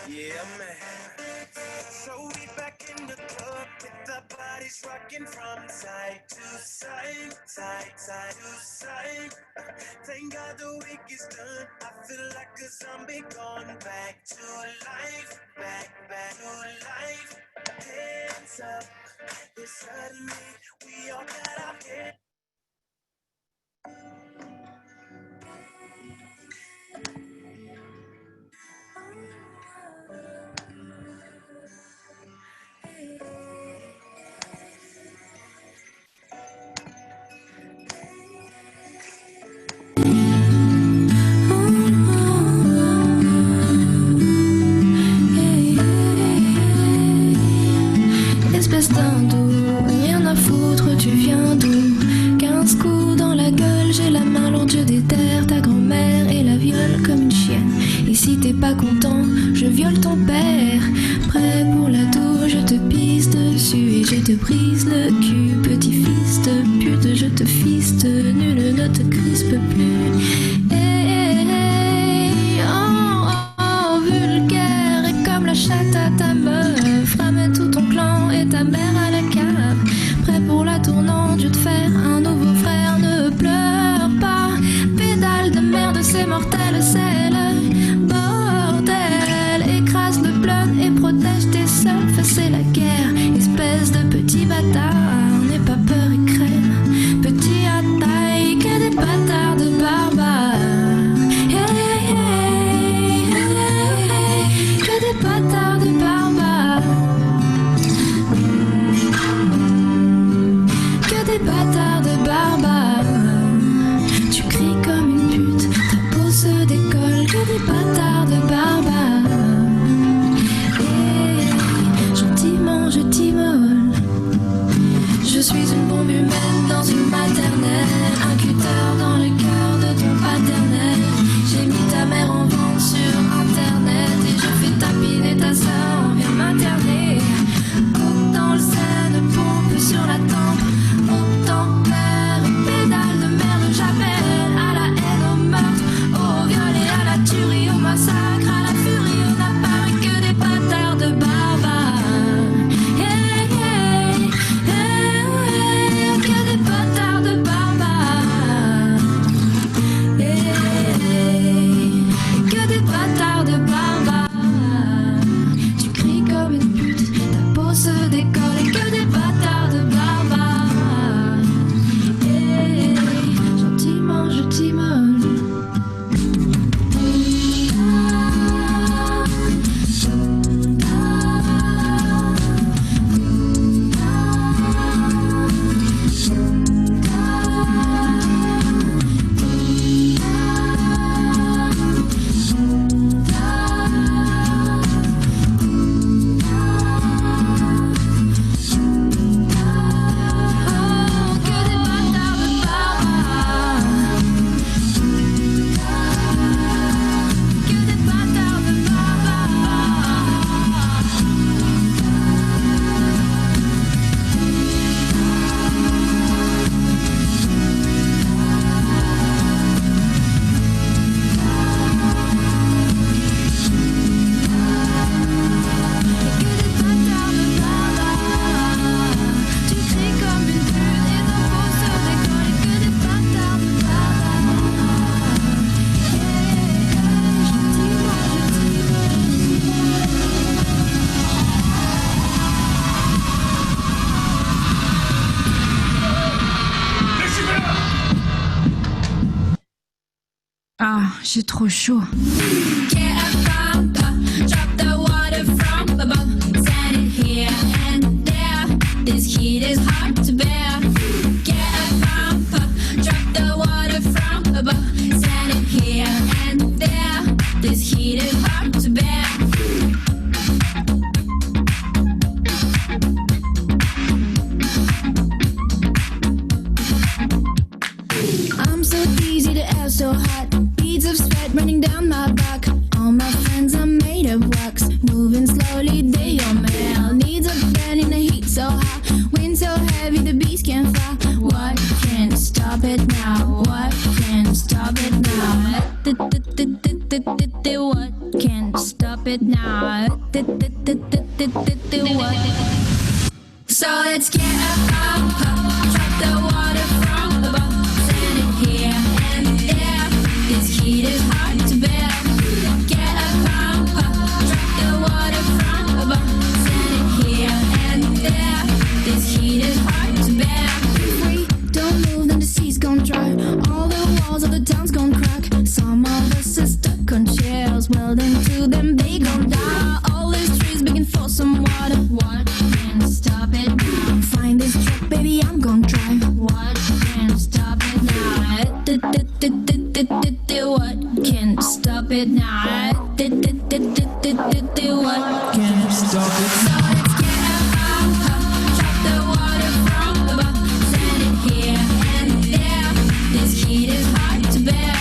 Yeah, man. So we back in the club with the bodies rocking from side to side, side to side. Thank God the week is done. I feel like a zombie going back to life, back to life. Hands up, and suddenly we all got our hands. Espèce d'hindou, rien à foutre, tu viens d'où? 15 coups dans la gueule, j'ai la main lourde, je déterre ta grand-mère et la viole comme une chienne. Et si t'es pas content, je viole ton père. Prêt pour la douche, je te pisse dessus et je te brise le cul. Petit fils de pute, je te fiste, nul ne te crispe plus. Hey, oh, oh, vulgaire et comme la chatte à ta meuf, ramène tout ton clan et ta mère à la cave. Prêt pour la tournante, je te fais un nouveau frère, ne pleure pas. Pédale de merde, c'est mortel, c'est le bordel. Écrase le blunt et protège tes seufs, c'est la guerre. Espèce de petit bâtard, n'aie pas peur et crème. Petit à taille, que des bâtards de barbares. Hey, hey, hey, hey, que des bâtards de barbares. Que des bâtards de barbares. Tu cries comme une pute, ta peau se décolle. Que des bâtards de barbares. Hey, gentiment je t'immole. Je suis une bombe humaine dans une maternelle. Un cutter dans le cœur de ton paternel. J'ai mis ta mère en vente sur internet. Et je fais tapiner ta soeur, viens m'interner. Coke dans le Seine, pompe sur la tempe. Autant père, pédale de merde, j'appelle à la haine, au meurtre, au viol et à la tuerie, au massacre, à la furie. On n'apparaît que des bâtards de barbares. Hey, hey, hey, hey, que des bâtards de barbares. Hey, hey, que des bâtards de barbares. Tu cries comme une pute, ta peau se décolle. Et que des bâtards de barbares. Hey, gentiment je t'immole. Ah, j'ai trop chaud. I'm so easy to air, so hot. Beads of sweat running down my back. All my friends are made of wax. Moving slowly, they all male. Needs a fan in the heat so hot. Wind so heavy, the beast can't fly. What can stop it now? What can stop it now? What can stop it now? now. So let's get a bumper, drop the water from above, send it here and there. This heat is hard to bear. Get a bumper, drop the water from above, send it here and there. This heat is hard to bear. If we don't move, then the sea's gonna dry. All the walls of the town's gonna crack. Some of us are stuck on chairs. Well, then to them they gon' die. All these trees begging for some water. What can stop it now? Find this truck, baby, I'm gon' drive. What can stop it now? What can stop it now? What can stop it? So let's get a bumper, drop the water from above, send it here and there. This heat is hard to bear.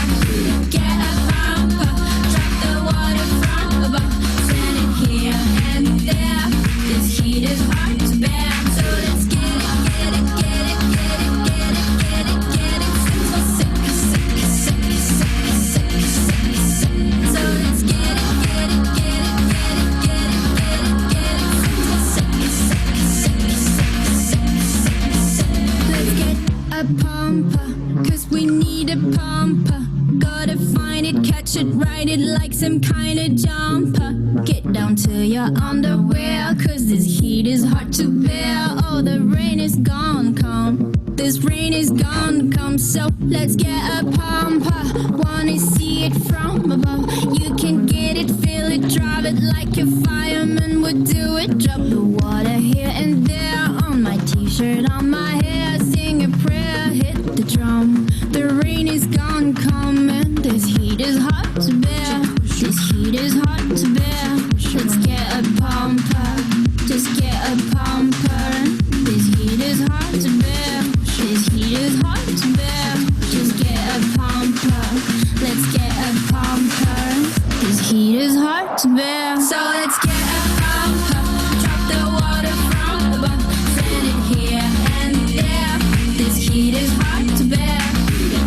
Get a bumper, drop the water from above, send it here and there. This heat is hard to bear. So let's get it, get it, get it, get it, get it, get it, get it. So sick, sick, sick, sick, sick, sick, sick. So let's get it, get it, get it, get it, get it, get it, get it. So sick, sick, sick, sick, sick, sick, sick. Let's get a pumper, 'cause we need a pumper. Gotta find it, catch it, ride it like some kind of jumper. Get down to your underwear, 'cause this heat is hard to bear. Oh, the rain is gone, come. This rain is gone, come. So let's get a pumper. Wanna see it from above. You can get it, feel it, drive it like a fireman would do it. Drop the water here and there on my t-shirt, on my hair. Sing a prayer, hit the drum. The rain is gone, come, and this heat is hard to bear. This heat is hard to bear. Let's get a pumper, just get a pumper. This heat is hard to bear. This heat is hard to bear. Just get a pumper. Let's get a pumper. This heat is hard to bear. So let's get a pumper. Drop the water from above, send it here and there. This heat is hard to bear.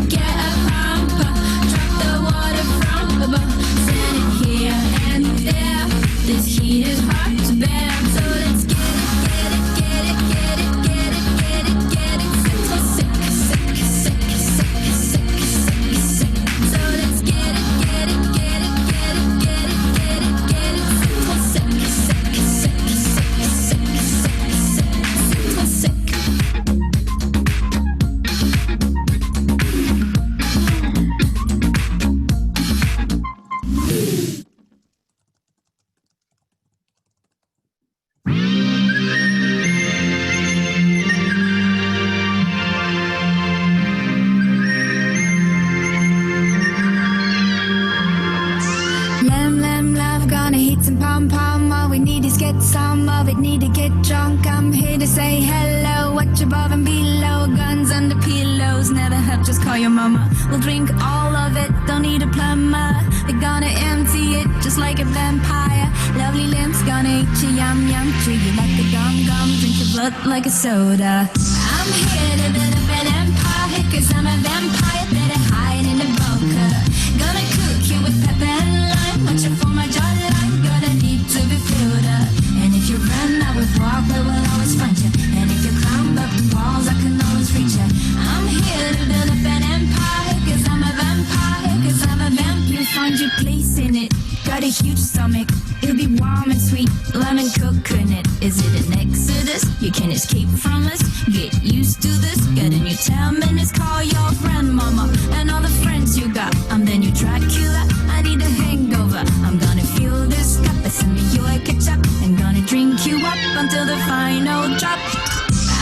Get a pumper. Drop the water from above, send it here and there. This heat is hard to bear. So let's get it, get it, get it, get it, get it, get it, get it. So sick, sick, sick, sick, sick, sick, sick. So let's get it, get it, get it, get it, get it, get it, get it. So sick, sick, sick, sick, sick, sick, sick, so sick. Lamb, love, gonna hit some pom-pom. All we need is get some of it, need to get drunk. I'm here to say hello, watch above and below. Guns under pillows, never have, just call your mama. We'll drink all of it, don't need a plumber. We're gonna empty it, just like a vampire. Lovely limbs, gonna eat you, yum yum. Treat you like a gum, drink your blood like a soda. I'm here to build up an empire, 'cause I'm a vampire, better hide in the bunker. Gonna cook you with pepper and lime, watch out for my jawline, gonna need to be filled up. And if you run, I will walk, but will always find you. And if you climb up the walls, I can always reach you. I'm here to build up an empire, 'cause I'm a vampire, 'cause I'm a vamp. You'll find your place in it. Got a huge stomach, it'll be warm and sweet, lemon coconut. Is it an exodus? You can escape from us, get used to this. Got a new 10 minutes, call your grandmama and all the friends you got. I'm the new Dracula, I need a hangover. I'm gonna fill this cup with some New York ketchup and gonna drink you up until the final drop.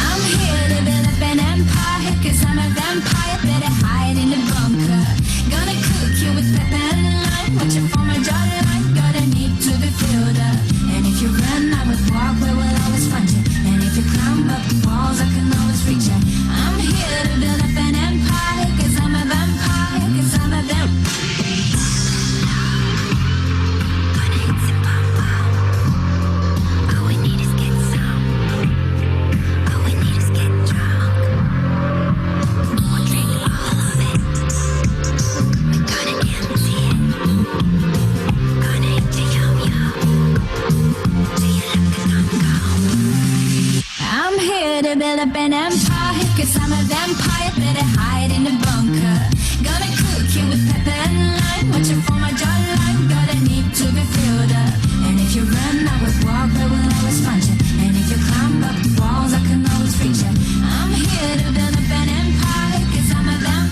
I'm here to build up an empire, 'cause I'm a vampire, better hide in the bunker. Gonna cook you with pepper and lime, watch out for my jawline, gonna need to be filled up. And if you run, I will walk, where will always find you. And if you climb up the walls, I can always reach you. I'm here to build up an empire, 'cause I'm a vampire, 'cause I'm a vampire. Gonna hit some pom-pom. All we need is get some. All we need is get drunk. We'll drink all of it. We're gonna empty it. Gonna hit you, yum yum. to build up an empire, cause I'm a vampire, better hide in the bunker. Gonna cook you with pepper and lime, watching for my jawline, got a need to be filled up. And if you run, I will walk, I will always find you. And if you climb up the walls, I can always reach you. I'm here to build up an empire, cause I'm a vampire.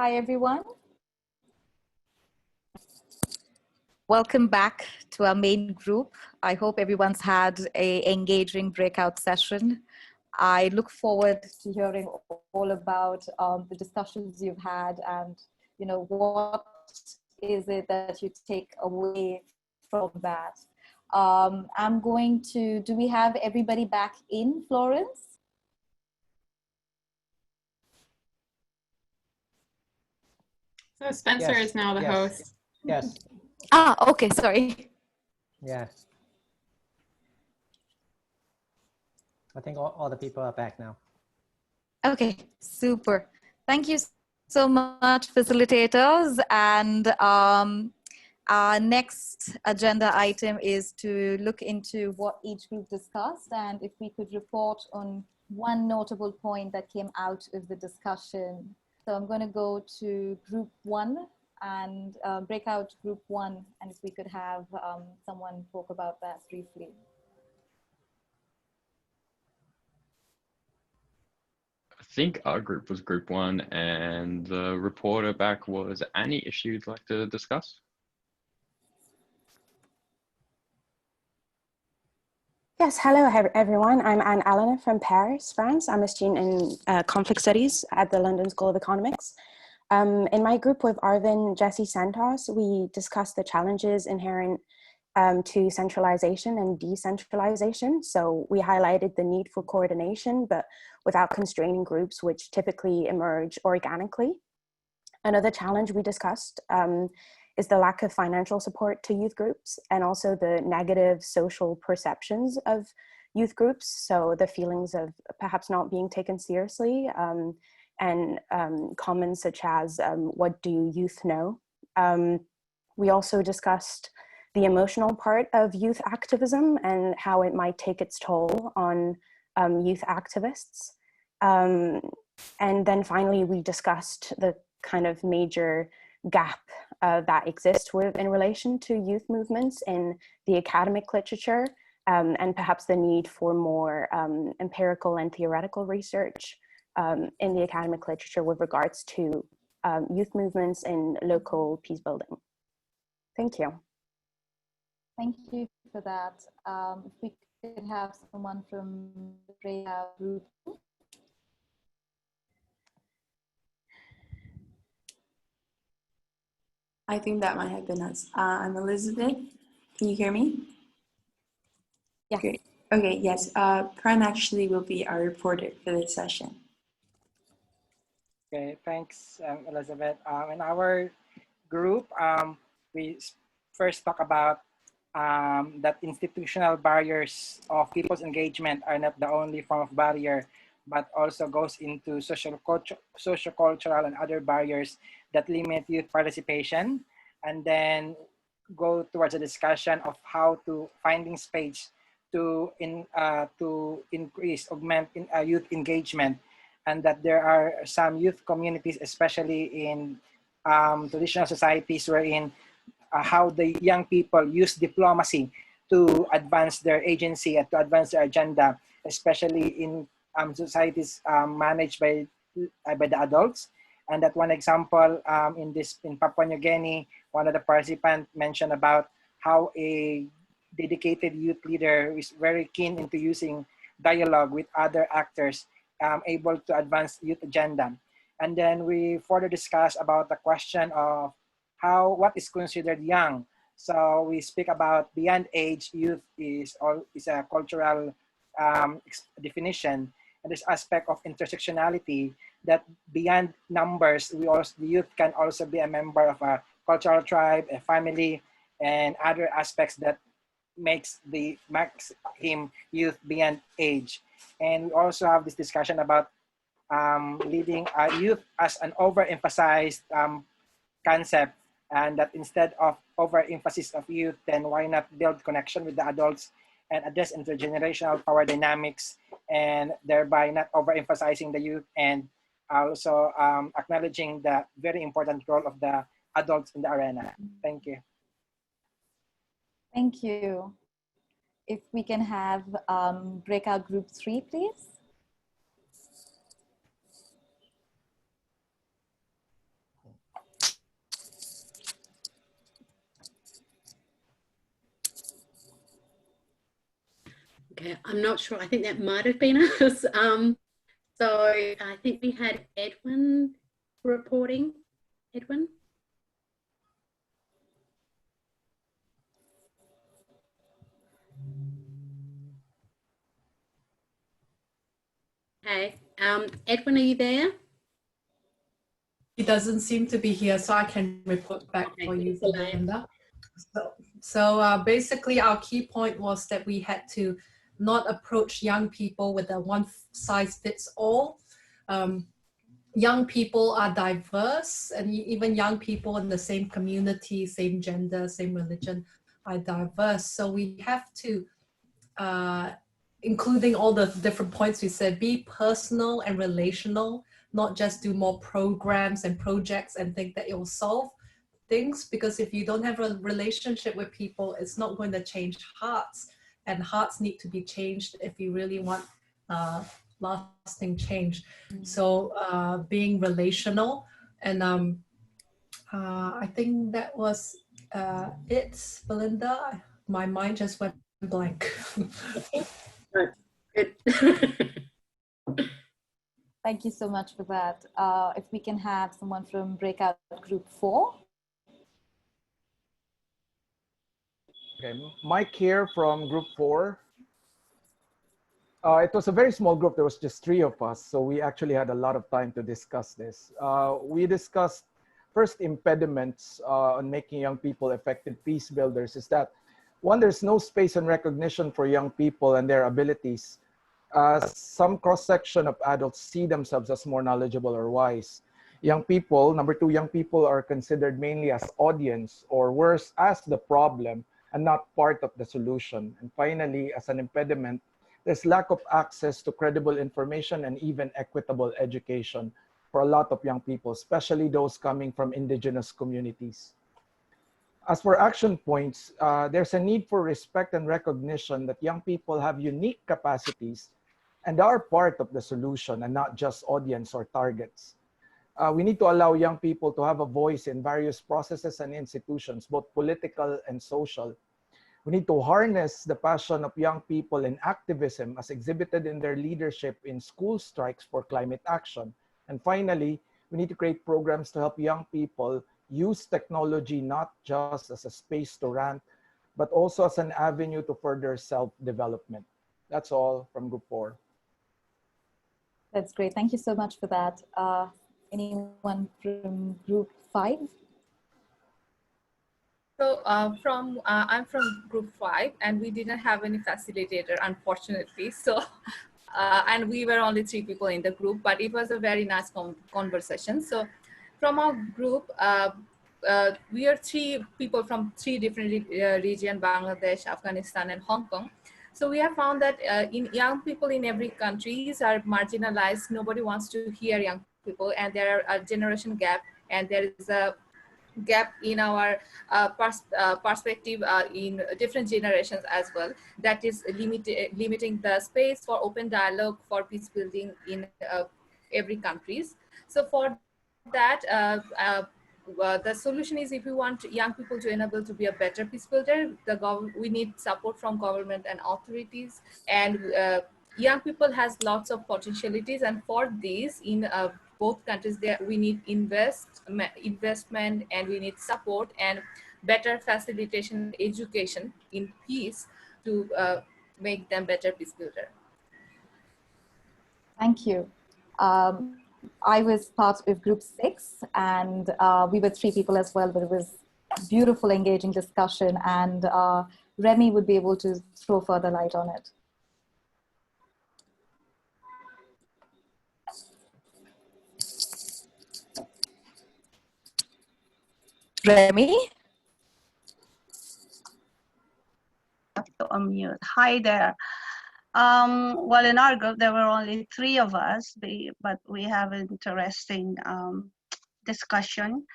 Hi, everyone. Welcome back to our main group. I hope everyone's had an engaging breakout session. I look forward to hearing all about the discussions you've had and, you know, what is it that you take away from that. I'm going to, do we have everybody back in Florence? So Spencer Yes, is now the yes, host. Yes. Ah, okay, sorry. Yeah. I think all the people are back now. Okay, super. Thank you so much, facilitators. And our next agenda item is to look into what each group discussed and if we could report on one notable point that came out of the discussion. So I'm going to go to group one and break out group one, and if we could have someone talk about that briefly. I think our group was group one, and the reporter back was Annie, if you'd like to discuss. Yes, hello everyone. I'm Anne Eleanor from Paris, France. I'm a student in conflict studies at the London School of Economics. In my group with Arvin, Jesse Santos, we discussed the challenges inherent to centralization and decentralization. So we highlighted the need for coordination, but without constraining groups, which typically emerge organically. Another challenge we discussed is the lack of financial support to youth groups, and also the negative social perceptions of youth groups. So the feelings of perhaps not being taken seriously, and comments such as, what do youth know? We also discussed the emotional part of youth activism and how it might take its toll on youth activists. And then finally, we discussed the kind of major gap that exists in relation to youth movements in the academic literature, and perhaps the need for more empirical and theoretical research in the academic literature with regards to youth movements in local peace building. Thank you. Thank you for that. If we could have someone from the breakout group. I think that might have been us. I'm Elizabeth. Can you hear me? Yeah. Great. Okay, yes. Prem actually will be our reporter for this session. Okay, thanks, Elizabeth. In our group, we first talk about that institutional barriers of people's engagement are not the only form of barrier, but also goes into socio-cultural and other barriers that limit youth participation, and then go towards a discussion of how to finding space to augment youth engagement, and that there are some youth communities, especially in traditional societies, wherein how the young people use diplomacy to advance their agency and to advance their agenda, especially in societies managed by the adults. And that one example in Papua New Guinea, one of the participants mentioned about how a dedicated youth leader is very keen into using dialogue with other actors, able to advance youth agenda. And then we further discuss about the question of what is considered young. So we speak about beyond age, youth is a cultural definition, and this aspect of intersectionality, that beyond numbers, the youth can also be a member of a cultural tribe, a family, and other aspects that makes him youth beyond age. And we also have this discussion about leading youth as an overemphasized concept, and that instead of overemphasis of youth, then why not build connection with the adults and address intergenerational power dynamics, and thereby not overemphasizing the youth, and also acknowledging the very important role of the adults in the arena. Thank you. Thank you. If we can have breakout group 3, please. Okay, I'm not sure. I think that might have been us. So I think we had Edwin reporting. Edwin? Hey, Edwin, are you there? He doesn't seem to be here, so I can report back for you, Belinda. So basically, our key point was that we had to not approach young people with a one-size-fits-all. Young people are diverse, and even young people in the same community, same gender, same religion are diverse. So we have to, including all the different points we said, be personal and relational, not just do more programs and projects and think that it will solve things, because if you don't have a relationship with people, it's not going to change hearts, and hearts need to be changed if you really want lasting change. So being relational, and I think that was it, Belinda. My mind just went blank. Thank you so much for that. If we can have someone from breakout group 4. Okay, Mike here from group 4. It was a very small group. There was just 3 of us, so we actually had a lot of time to discuss this. We discussed first impediments on making young people effective peace builders is that, one, there's no space and recognition for young people and their abilities. Some cross-section of adults see themselves as more knowledgeable or wise. Young people, number two, young people are considered mainly as audience, or worse, as the problem and not part of the solution. And finally, as an impediment, there's lack of access to credible information and even equitable education for a lot of young people, especially those coming from indigenous communities. As for action points, there's a need for respect and recognition that young people have unique capacities and are part of the solution and not just audience or targets. We need to allow young people to have a voice in various processes and institutions, both political and social. We need to harness the passion of young people in activism as exhibited in their leadership in school strikes for climate action. And finally, we need to create programs to help young people use technology not just as a space to rant, but also as an avenue to further self-development. That's all from Group 4. That's great. Thank you so much for that. Anyone from Group 5? So I'm from Group 5, and we didn't have any facilitator, unfortunately. So, and we were only 3 people in the group, but it was a very nice conversation. So from our group, we are 3 people from 3 different regions, Bangladesh, Afghanistan, and Hong Kong. So we have found that in young people in every countries are marginalized. Nobody wants to hear young people, and there are a generation gap, and there is a gap in our perspective in different generations as well. That is limiting the space for open dialogue for peace building in every countries. So for that, the solution is, if we want young people to enable to be a better peace builder, we need support from government and authorities. And young people has lots of potentialities, and for this, in both countries, there we need investment, and we need support and better facilitation education in peace to make them better peace builder. Thank you. I was part of Group 6, and we were 3 people as well, but it was beautiful, engaging discussion, and Remy would be able to throw further light on it. Remy? To unmute. Hi there. Well, in our group, there were only 3 of us, but we have an interesting discussion.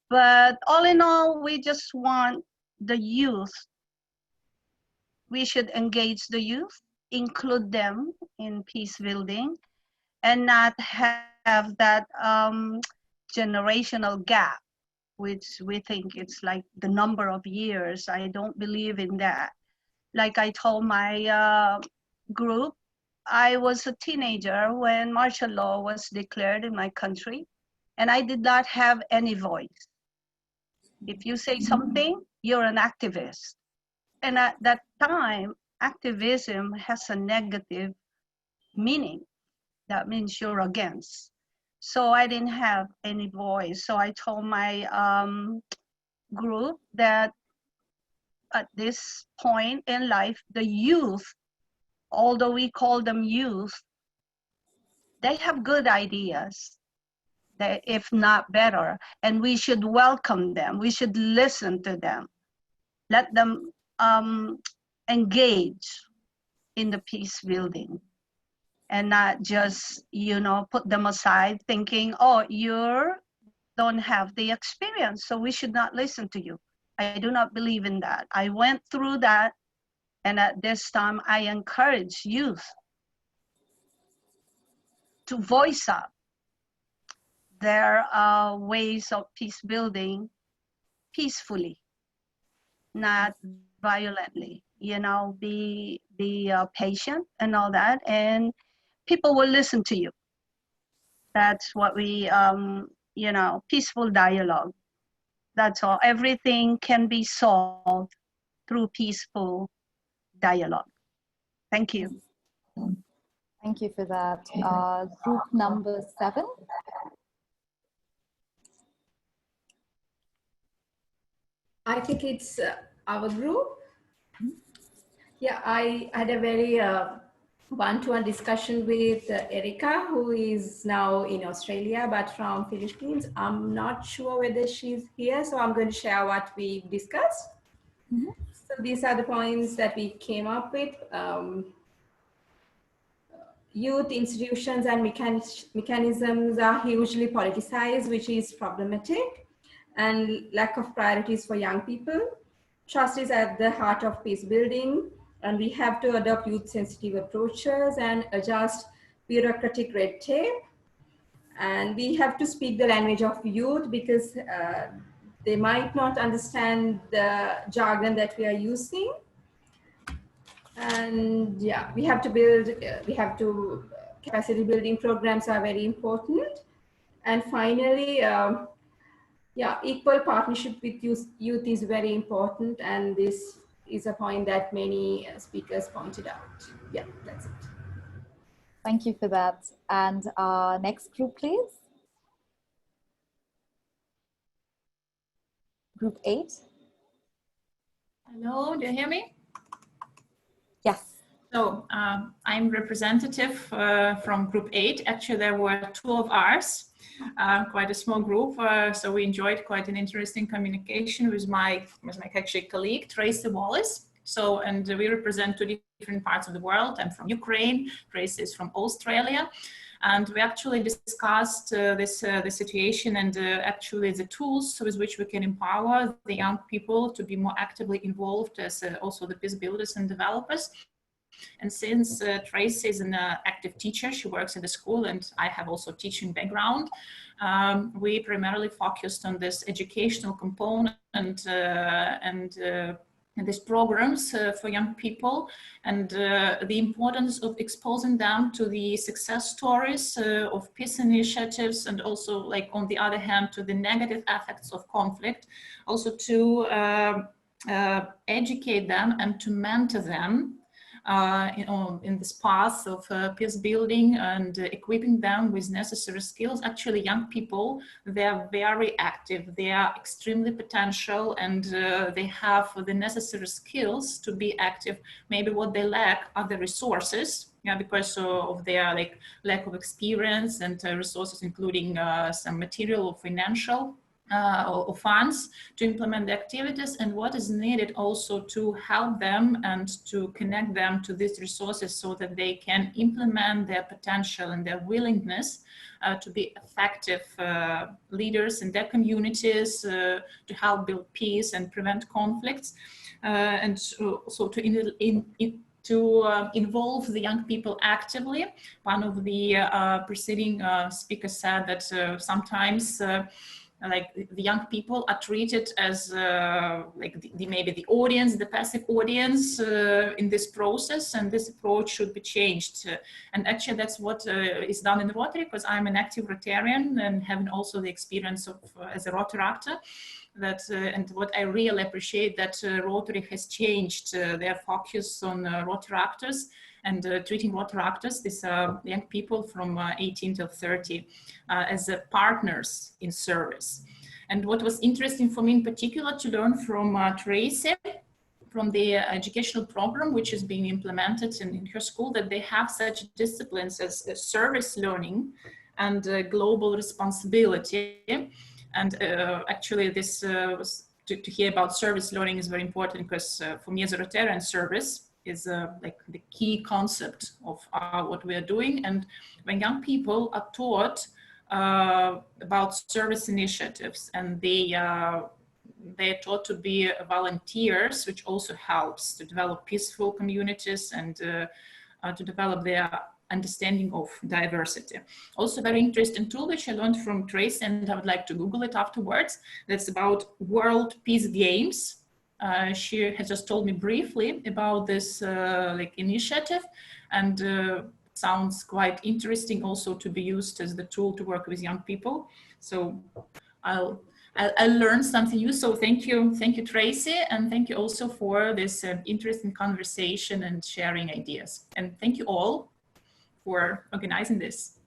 But all in all, we just want the youth. We should engage the youth, include them in peace building, and not have that generational gap, which we think it's like the number of years. I don't believe in that. Like I told my group, I was a teenager when martial law was declared in my country, and I did not have any voice. If you say something, you're an activist. And at that time, activism has a negative meaning. That means you're against. So I didn't have any voice. So I told my group that at this point in life, the youth, although we call them youth, they have good ideas, if not better, and we should welcome them. We should listen to them. Let them engage in the peace building, and not just, put them aside thinking, oh, you don't have the experience, so we should not listen to you. I do not believe in that. I went through that, and at this time, I encourage youth to voice up their ways of peace building peacefully, not violently. Be patient and all that, and people will listen to you. That's what we, peaceful dialogue. That's all. Everything can be solved through peaceful dialogue. Thank you. Thank you for that. Group number 7. I think it's our group. Yeah, I had a very one-to-one discussion with Erica, who is now in Australia, but from Philippines. I'm not sure whether she's here, so I'm going to share what we discussed. So these are the points that we came up with. Youth institutions and mechanisms are hugely politicized, which is problematic, and lack of priorities for young people. Trust is at the heart of peace building, and we have to adopt youth-sensitive approaches and adjust bureaucratic red tape. And we have to speak the language of youth because they might not understand the jargon that we are using. And yeah, we have to capacity building programs are very important. And finally, yeah, equal partnership with youth is very important. And this is a point that many speakers pointed out. Yeah, that's it. Thank you for that. And next group, please. Group 8. Hello, do you hear me? Yes. So I'm representative from Group 8. Actually, there were 2 of ours, quite a small group. So we enjoyed quite an interesting communication with my actually colleague, Tracy Wallace. So, and we represent 2 different parts of the world. I'm from Ukraine, Tracy is from Australia. And we actually discussed the situation and actually the tools with which we can empower the young people to be more actively involved as also the peace builders and developers. And since Tracy is an active teacher, she works in the school, and I have also teaching background, we primarily focused on this educational component and these programs for young people, and the importance of exposing them to the success stories of peace initiatives, and also, like, on the other hand, to the negative effects of conflict, also to educate them and to mentor them in this path of peace building and equipping them with necessary skills. Actually, young people, they are very active, they are extremely potential, and they have the necessary skills to be active. Maybe what they lack are the resources, because of their lack of experience and resources, including some material or financial or funds to implement the activities, and what is needed also to help them and to connect them to these resources so that they can implement their potential and their willingness to be effective leaders in their communities, to help build peace and prevent conflicts, and also to involve the young people actively. One of the preceding speakers said that sometimes like the young people are treated as maybe the audience, the passive audience in this process, and this approach should be changed. And actually that's what is done in Rotary, because I'm an active Rotarian and having also the experience of as a Rotaractor. That and what I really appreciate that Rotary has changed their focus on Rotaractors and treating Rotaractors, these young people from 18 to 30, as partners in service. And what was interesting for me in particular to learn from Tracy, from the educational program which is being implemented in her school, that they have such disciplines as service learning and global responsibility. And actually this was to hear about service learning is very important, because for me as a Rotarian, service is like the key concept of what we are doing. And when young people are taught about service initiatives, and they're taught to be volunteers, which also helps to develop peaceful communities and to develop their understanding of diversity. Also very interesting tool which I learned from Trace, and I would like to Google it afterwards. That's about World Peace Games. She has just told me briefly about this initiative, and sounds quite interesting also to be used as the tool to work with young people. So I'll learn something new. So thank you, Tracy, and thank you also for this interesting conversation and sharing ideas. And thank you all for organizing this.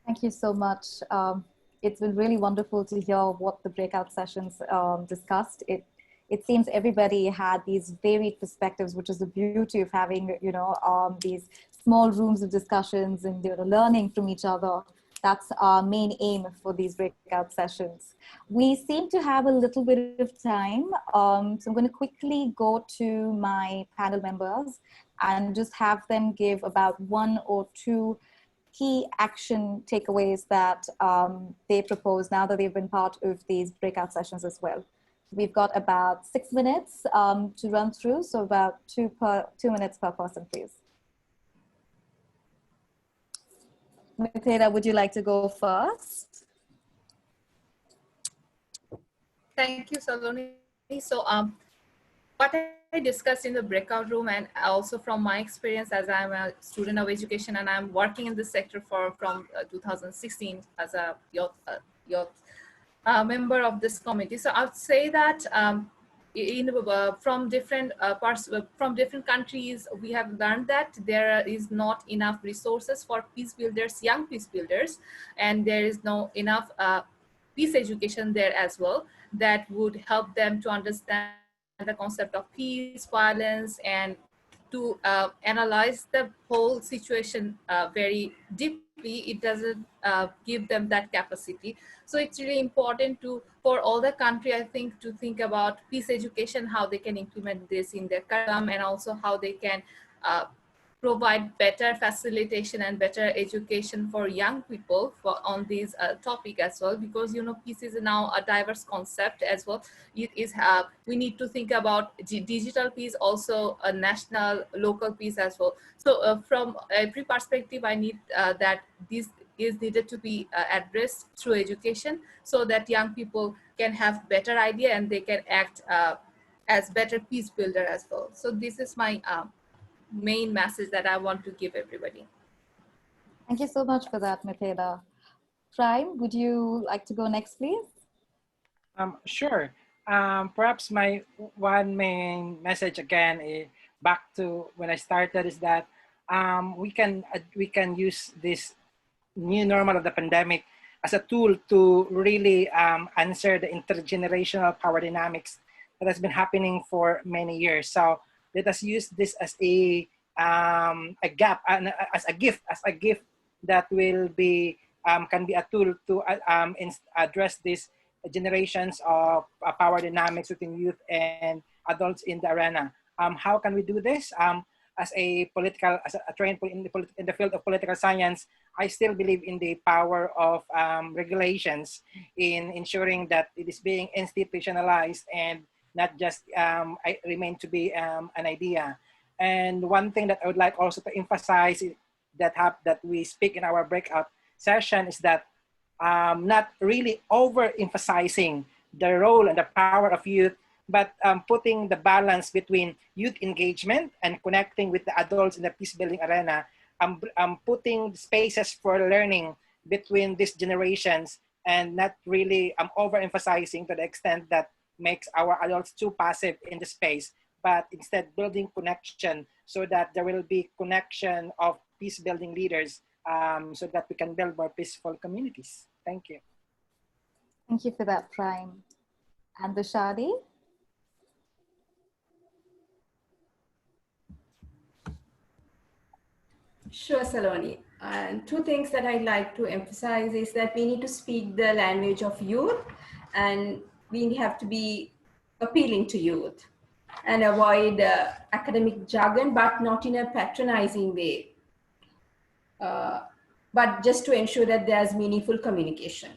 Thank you so much. it's been really wonderful to hear what the breakout sessions discussed. It seems everybody had these varied perspectives, which is the beauty of having, these small rooms of discussions and learning from each other. That's our main aim for these breakout sessions. We seem to have a little bit of time. So I'm going to quickly go to my panel members and just have them give about 1 or 2 key action takeaways that they propose now that they've been part of these breakout sessions as well. We've got about 6 minutes to run through, so about 2 minutes per person, please. Mathilda, would you like to go first? Thank you, Saloni. So what I discussed in the breakout room, and also from my experience as I'm a student of education and I'm working in this sector from 2016 as a youth member of this committee. So I'd say that from different parts, from different countries, we have learned that there is not enough resources for peace builders, young peace builders, and there is no enough peace education there as well that would help them to understand the concept of peace, violence, and to analyze the whole situation very deeply. It doesn't give them that capacity. So it's really important for all the country, I think, to think about peace education, how they can implement this in their curriculum, and also how they can provide better facilitation and better education for young people on this topic as well, because peace is now a diverse concept as well. It is we need to think about digital peace, also a national, local peace as well. So from every perspective, I need that this is needed to be addressed through education, so that young people can have better idea and they can act as better peace builder as well. So this is my main message that I want to give everybody. Thank you so much for that, Mathilda. Prime, would you like to go next, please? Sure. Perhaps my one main message again, back to when I started, is that we can use this new normal of the pandemic as a tool to really answer the intergenerational power dynamics that has been happening for many years. So let us use this as a gap, and as a gift that will be can be a tool to address these generations of power dynamics between youth and adults in the arena. How can we do this? As a trained in the field of political science, I still believe in the power of regulations in ensuring that it is being institutionalized and not just remain to be an idea. And one thing that I would like also to emphasize that we speak in our breakout session is that not really overemphasizing the role and the power of youth, but putting the balance between youth engagement and connecting with the adults in the peace building arena, putting spaces for learning between these generations, and not really overemphasizing to the extent that makes our adults too passive in the space, but instead building connection so that there will be connection of peace building leaders, so that we can build more peaceful communities. Thank you. Thank you for that, Prime. And Vishali? Sure, Saloni. And 2 things that I'd like to emphasize is that we need to speak the language of youth, and we have to be appealing to youth and avoid academic jargon, but not in a patronizing way, but just to ensure that there's meaningful communication.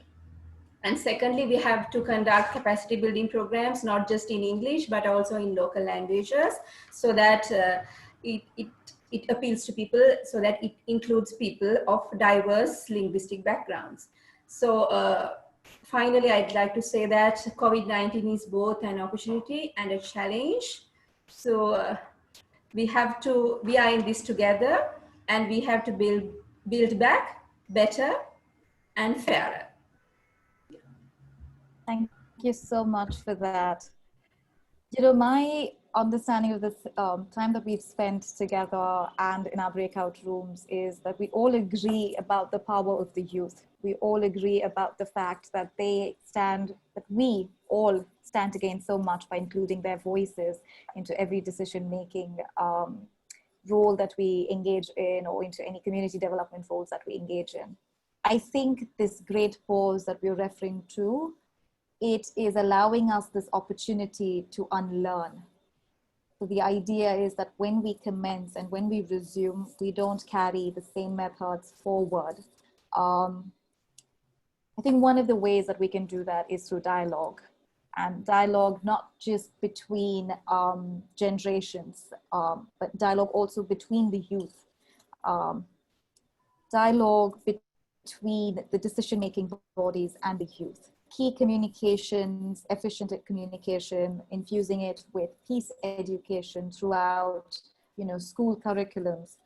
And secondly, we have to conduct capacity building programs, not just in English, but also in local languages, so that it appeals to people, so that it includes people of diverse linguistic backgrounds. So finally, I'd like to say that COVID-19 is both an opportunity and a challenge. So we are in this together, and we have to build back better and fairer. Thank you so much for that. My understanding of this time that we've spent together and in our breakout rooms is that we all agree about the power of the youth. We all agree about the fact that we all stand to gain so much by including their voices into every decision-making role that we engage in, or into any community development roles that we engage in. I think this great pause that we're referring to, it is allowing us this opportunity to unlearn. So the idea is that when we commence and when we resume, we don't carry the same methods forward. I think one of the ways that we can do that is through dialogue, and dialogue not just between generations, but dialogue also between the youth. Dialogue between the decision-making bodies and the youth. Key communications, efficient communication, infusing it with peace education throughout, school curriculums.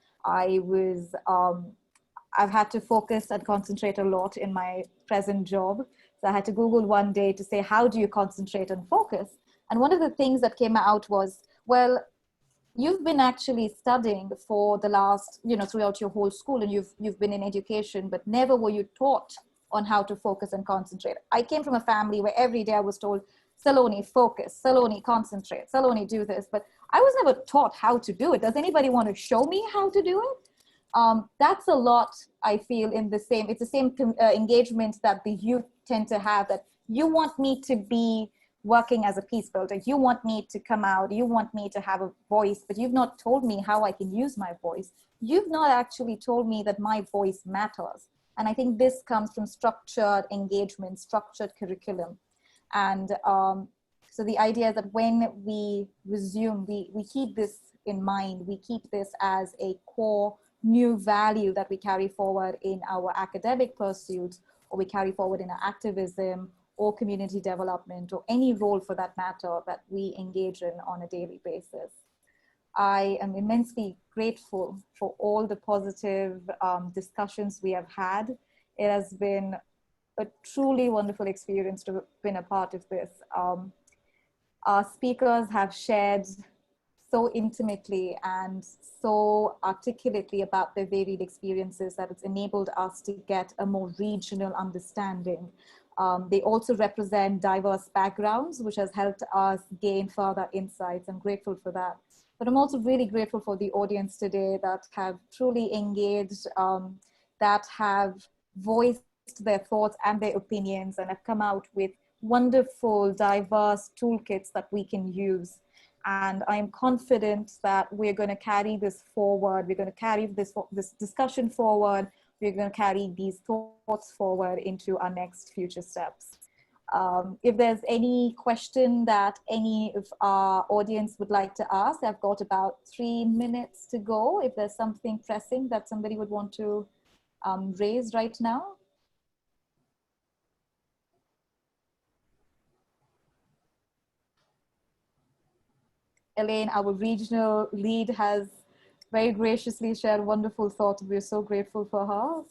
I've had to focus and concentrate a lot in my present job. So I had to Google one day to say, how do you concentrate and focus? And one of the things that came out was, well, you've been actually studying for the last, throughout your whole school, and you've been in education, but never were you taught on how to focus and concentrate. I came from a family where every day I was told, Saloni, focus, Saloni, concentrate, Saloni, do this, but I was never taught how to do it. Does anybody want to show me how to do it? That's a lot, I feel, it's the same engagement that the youth tend to have, that you want me to be working as a peace builder, you want me to come out, you want me to have a voice, but you've not told me how I can use my voice. You've not actually told me that my voice matters. And I think this comes from structured engagement, structured curriculum. And so the idea is that when we resume, we keep this in mind, we keep this as a core new value that we carry forward in our academic pursuits, or we carry forward in our activism or community development, or any role for that matter that we engage in on a daily basis. I am immensely grateful for all the positive discussions we have had. It has been a truly wonderful experience to have been a part of this. Our speakers have shared so intimately and so articulately about their varied experiences that it's enabled us to get a more regional understanding. They also represent diverse backgrounds, which has helped us gain further insights. I'm grateful for that. But I'm also really grateful for the audience today that have truly engaged, that have voiced their thoughts and their opinions, and have come out with wonderful, diverse toolkits that we can use. And I'm confident that we're going to carry this forward. We're going to carry this discussion forward. We're going to carry these thoughts forward into our next future steps. If there's any question that any of our audience would like to ask, I've got about 3 minutes to go. If there's something pressing that somebody would want to raise right now. Elaine, our regional lead, has very graciously shared wonderful thoughts. We're so grateful for her.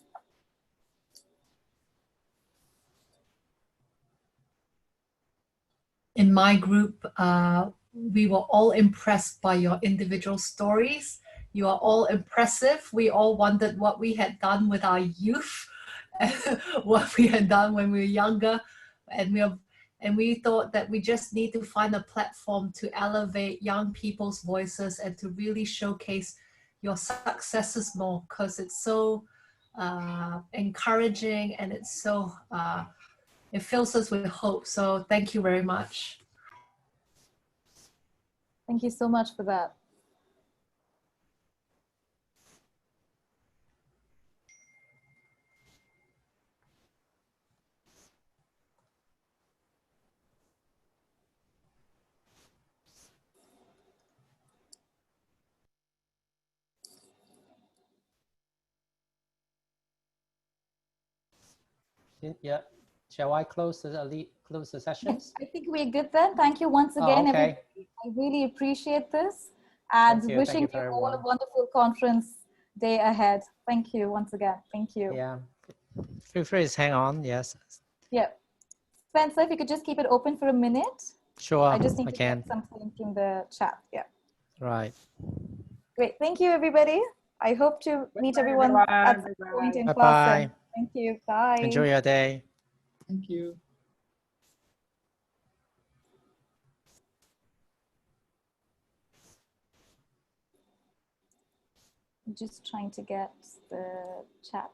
In my group, we were all impressed by your individual stories. You are all impressive. We all wondered what we had done with our youth, what we had done when we were younger. And we thought that we just need to find a platform to elevate young people's voices and to really showcase your successes more, because it's so encouraging, and it's so, it fills us with hope. So thank you very much. Thank you so much for that. Yeah. Shall I close the sessions? I think we're good then. Thank you once again, okay. everybody. I really appreciate this, and wishing you all a wonderful conference day ahead. Thank you once again. Thank you. Yeah. Feel free to hang on. Yes. Yeah. Spencer, if you could just keep it open for a minute. Sure, I just need I to can. get something in the chat. Yeah. Right. Great. Thank you, everybody. I hope to meet everyone at some point in person. Bye-bye. Thank you. Bye. Enjoy your day. Thank you. I'm just trying to get the chat.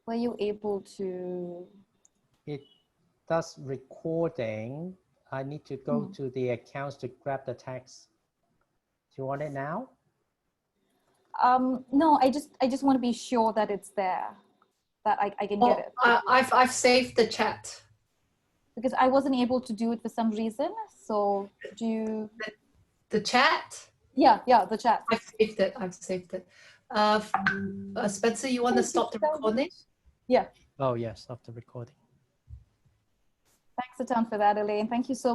Were you able to? It does recording. I need to go to the accounts to grab the text. Do you want it now? No, I just want to be sure that it's there, that I can get it. I've saved the chat. Because I wasn't able to do it for some reason. So do you? The chat? Yeah, the chat. I've saved it. Spencer, you want to stop the recording? Yeah. Oh, yes, stop the recording. Thanks a ton for that, Elaine. Thank you so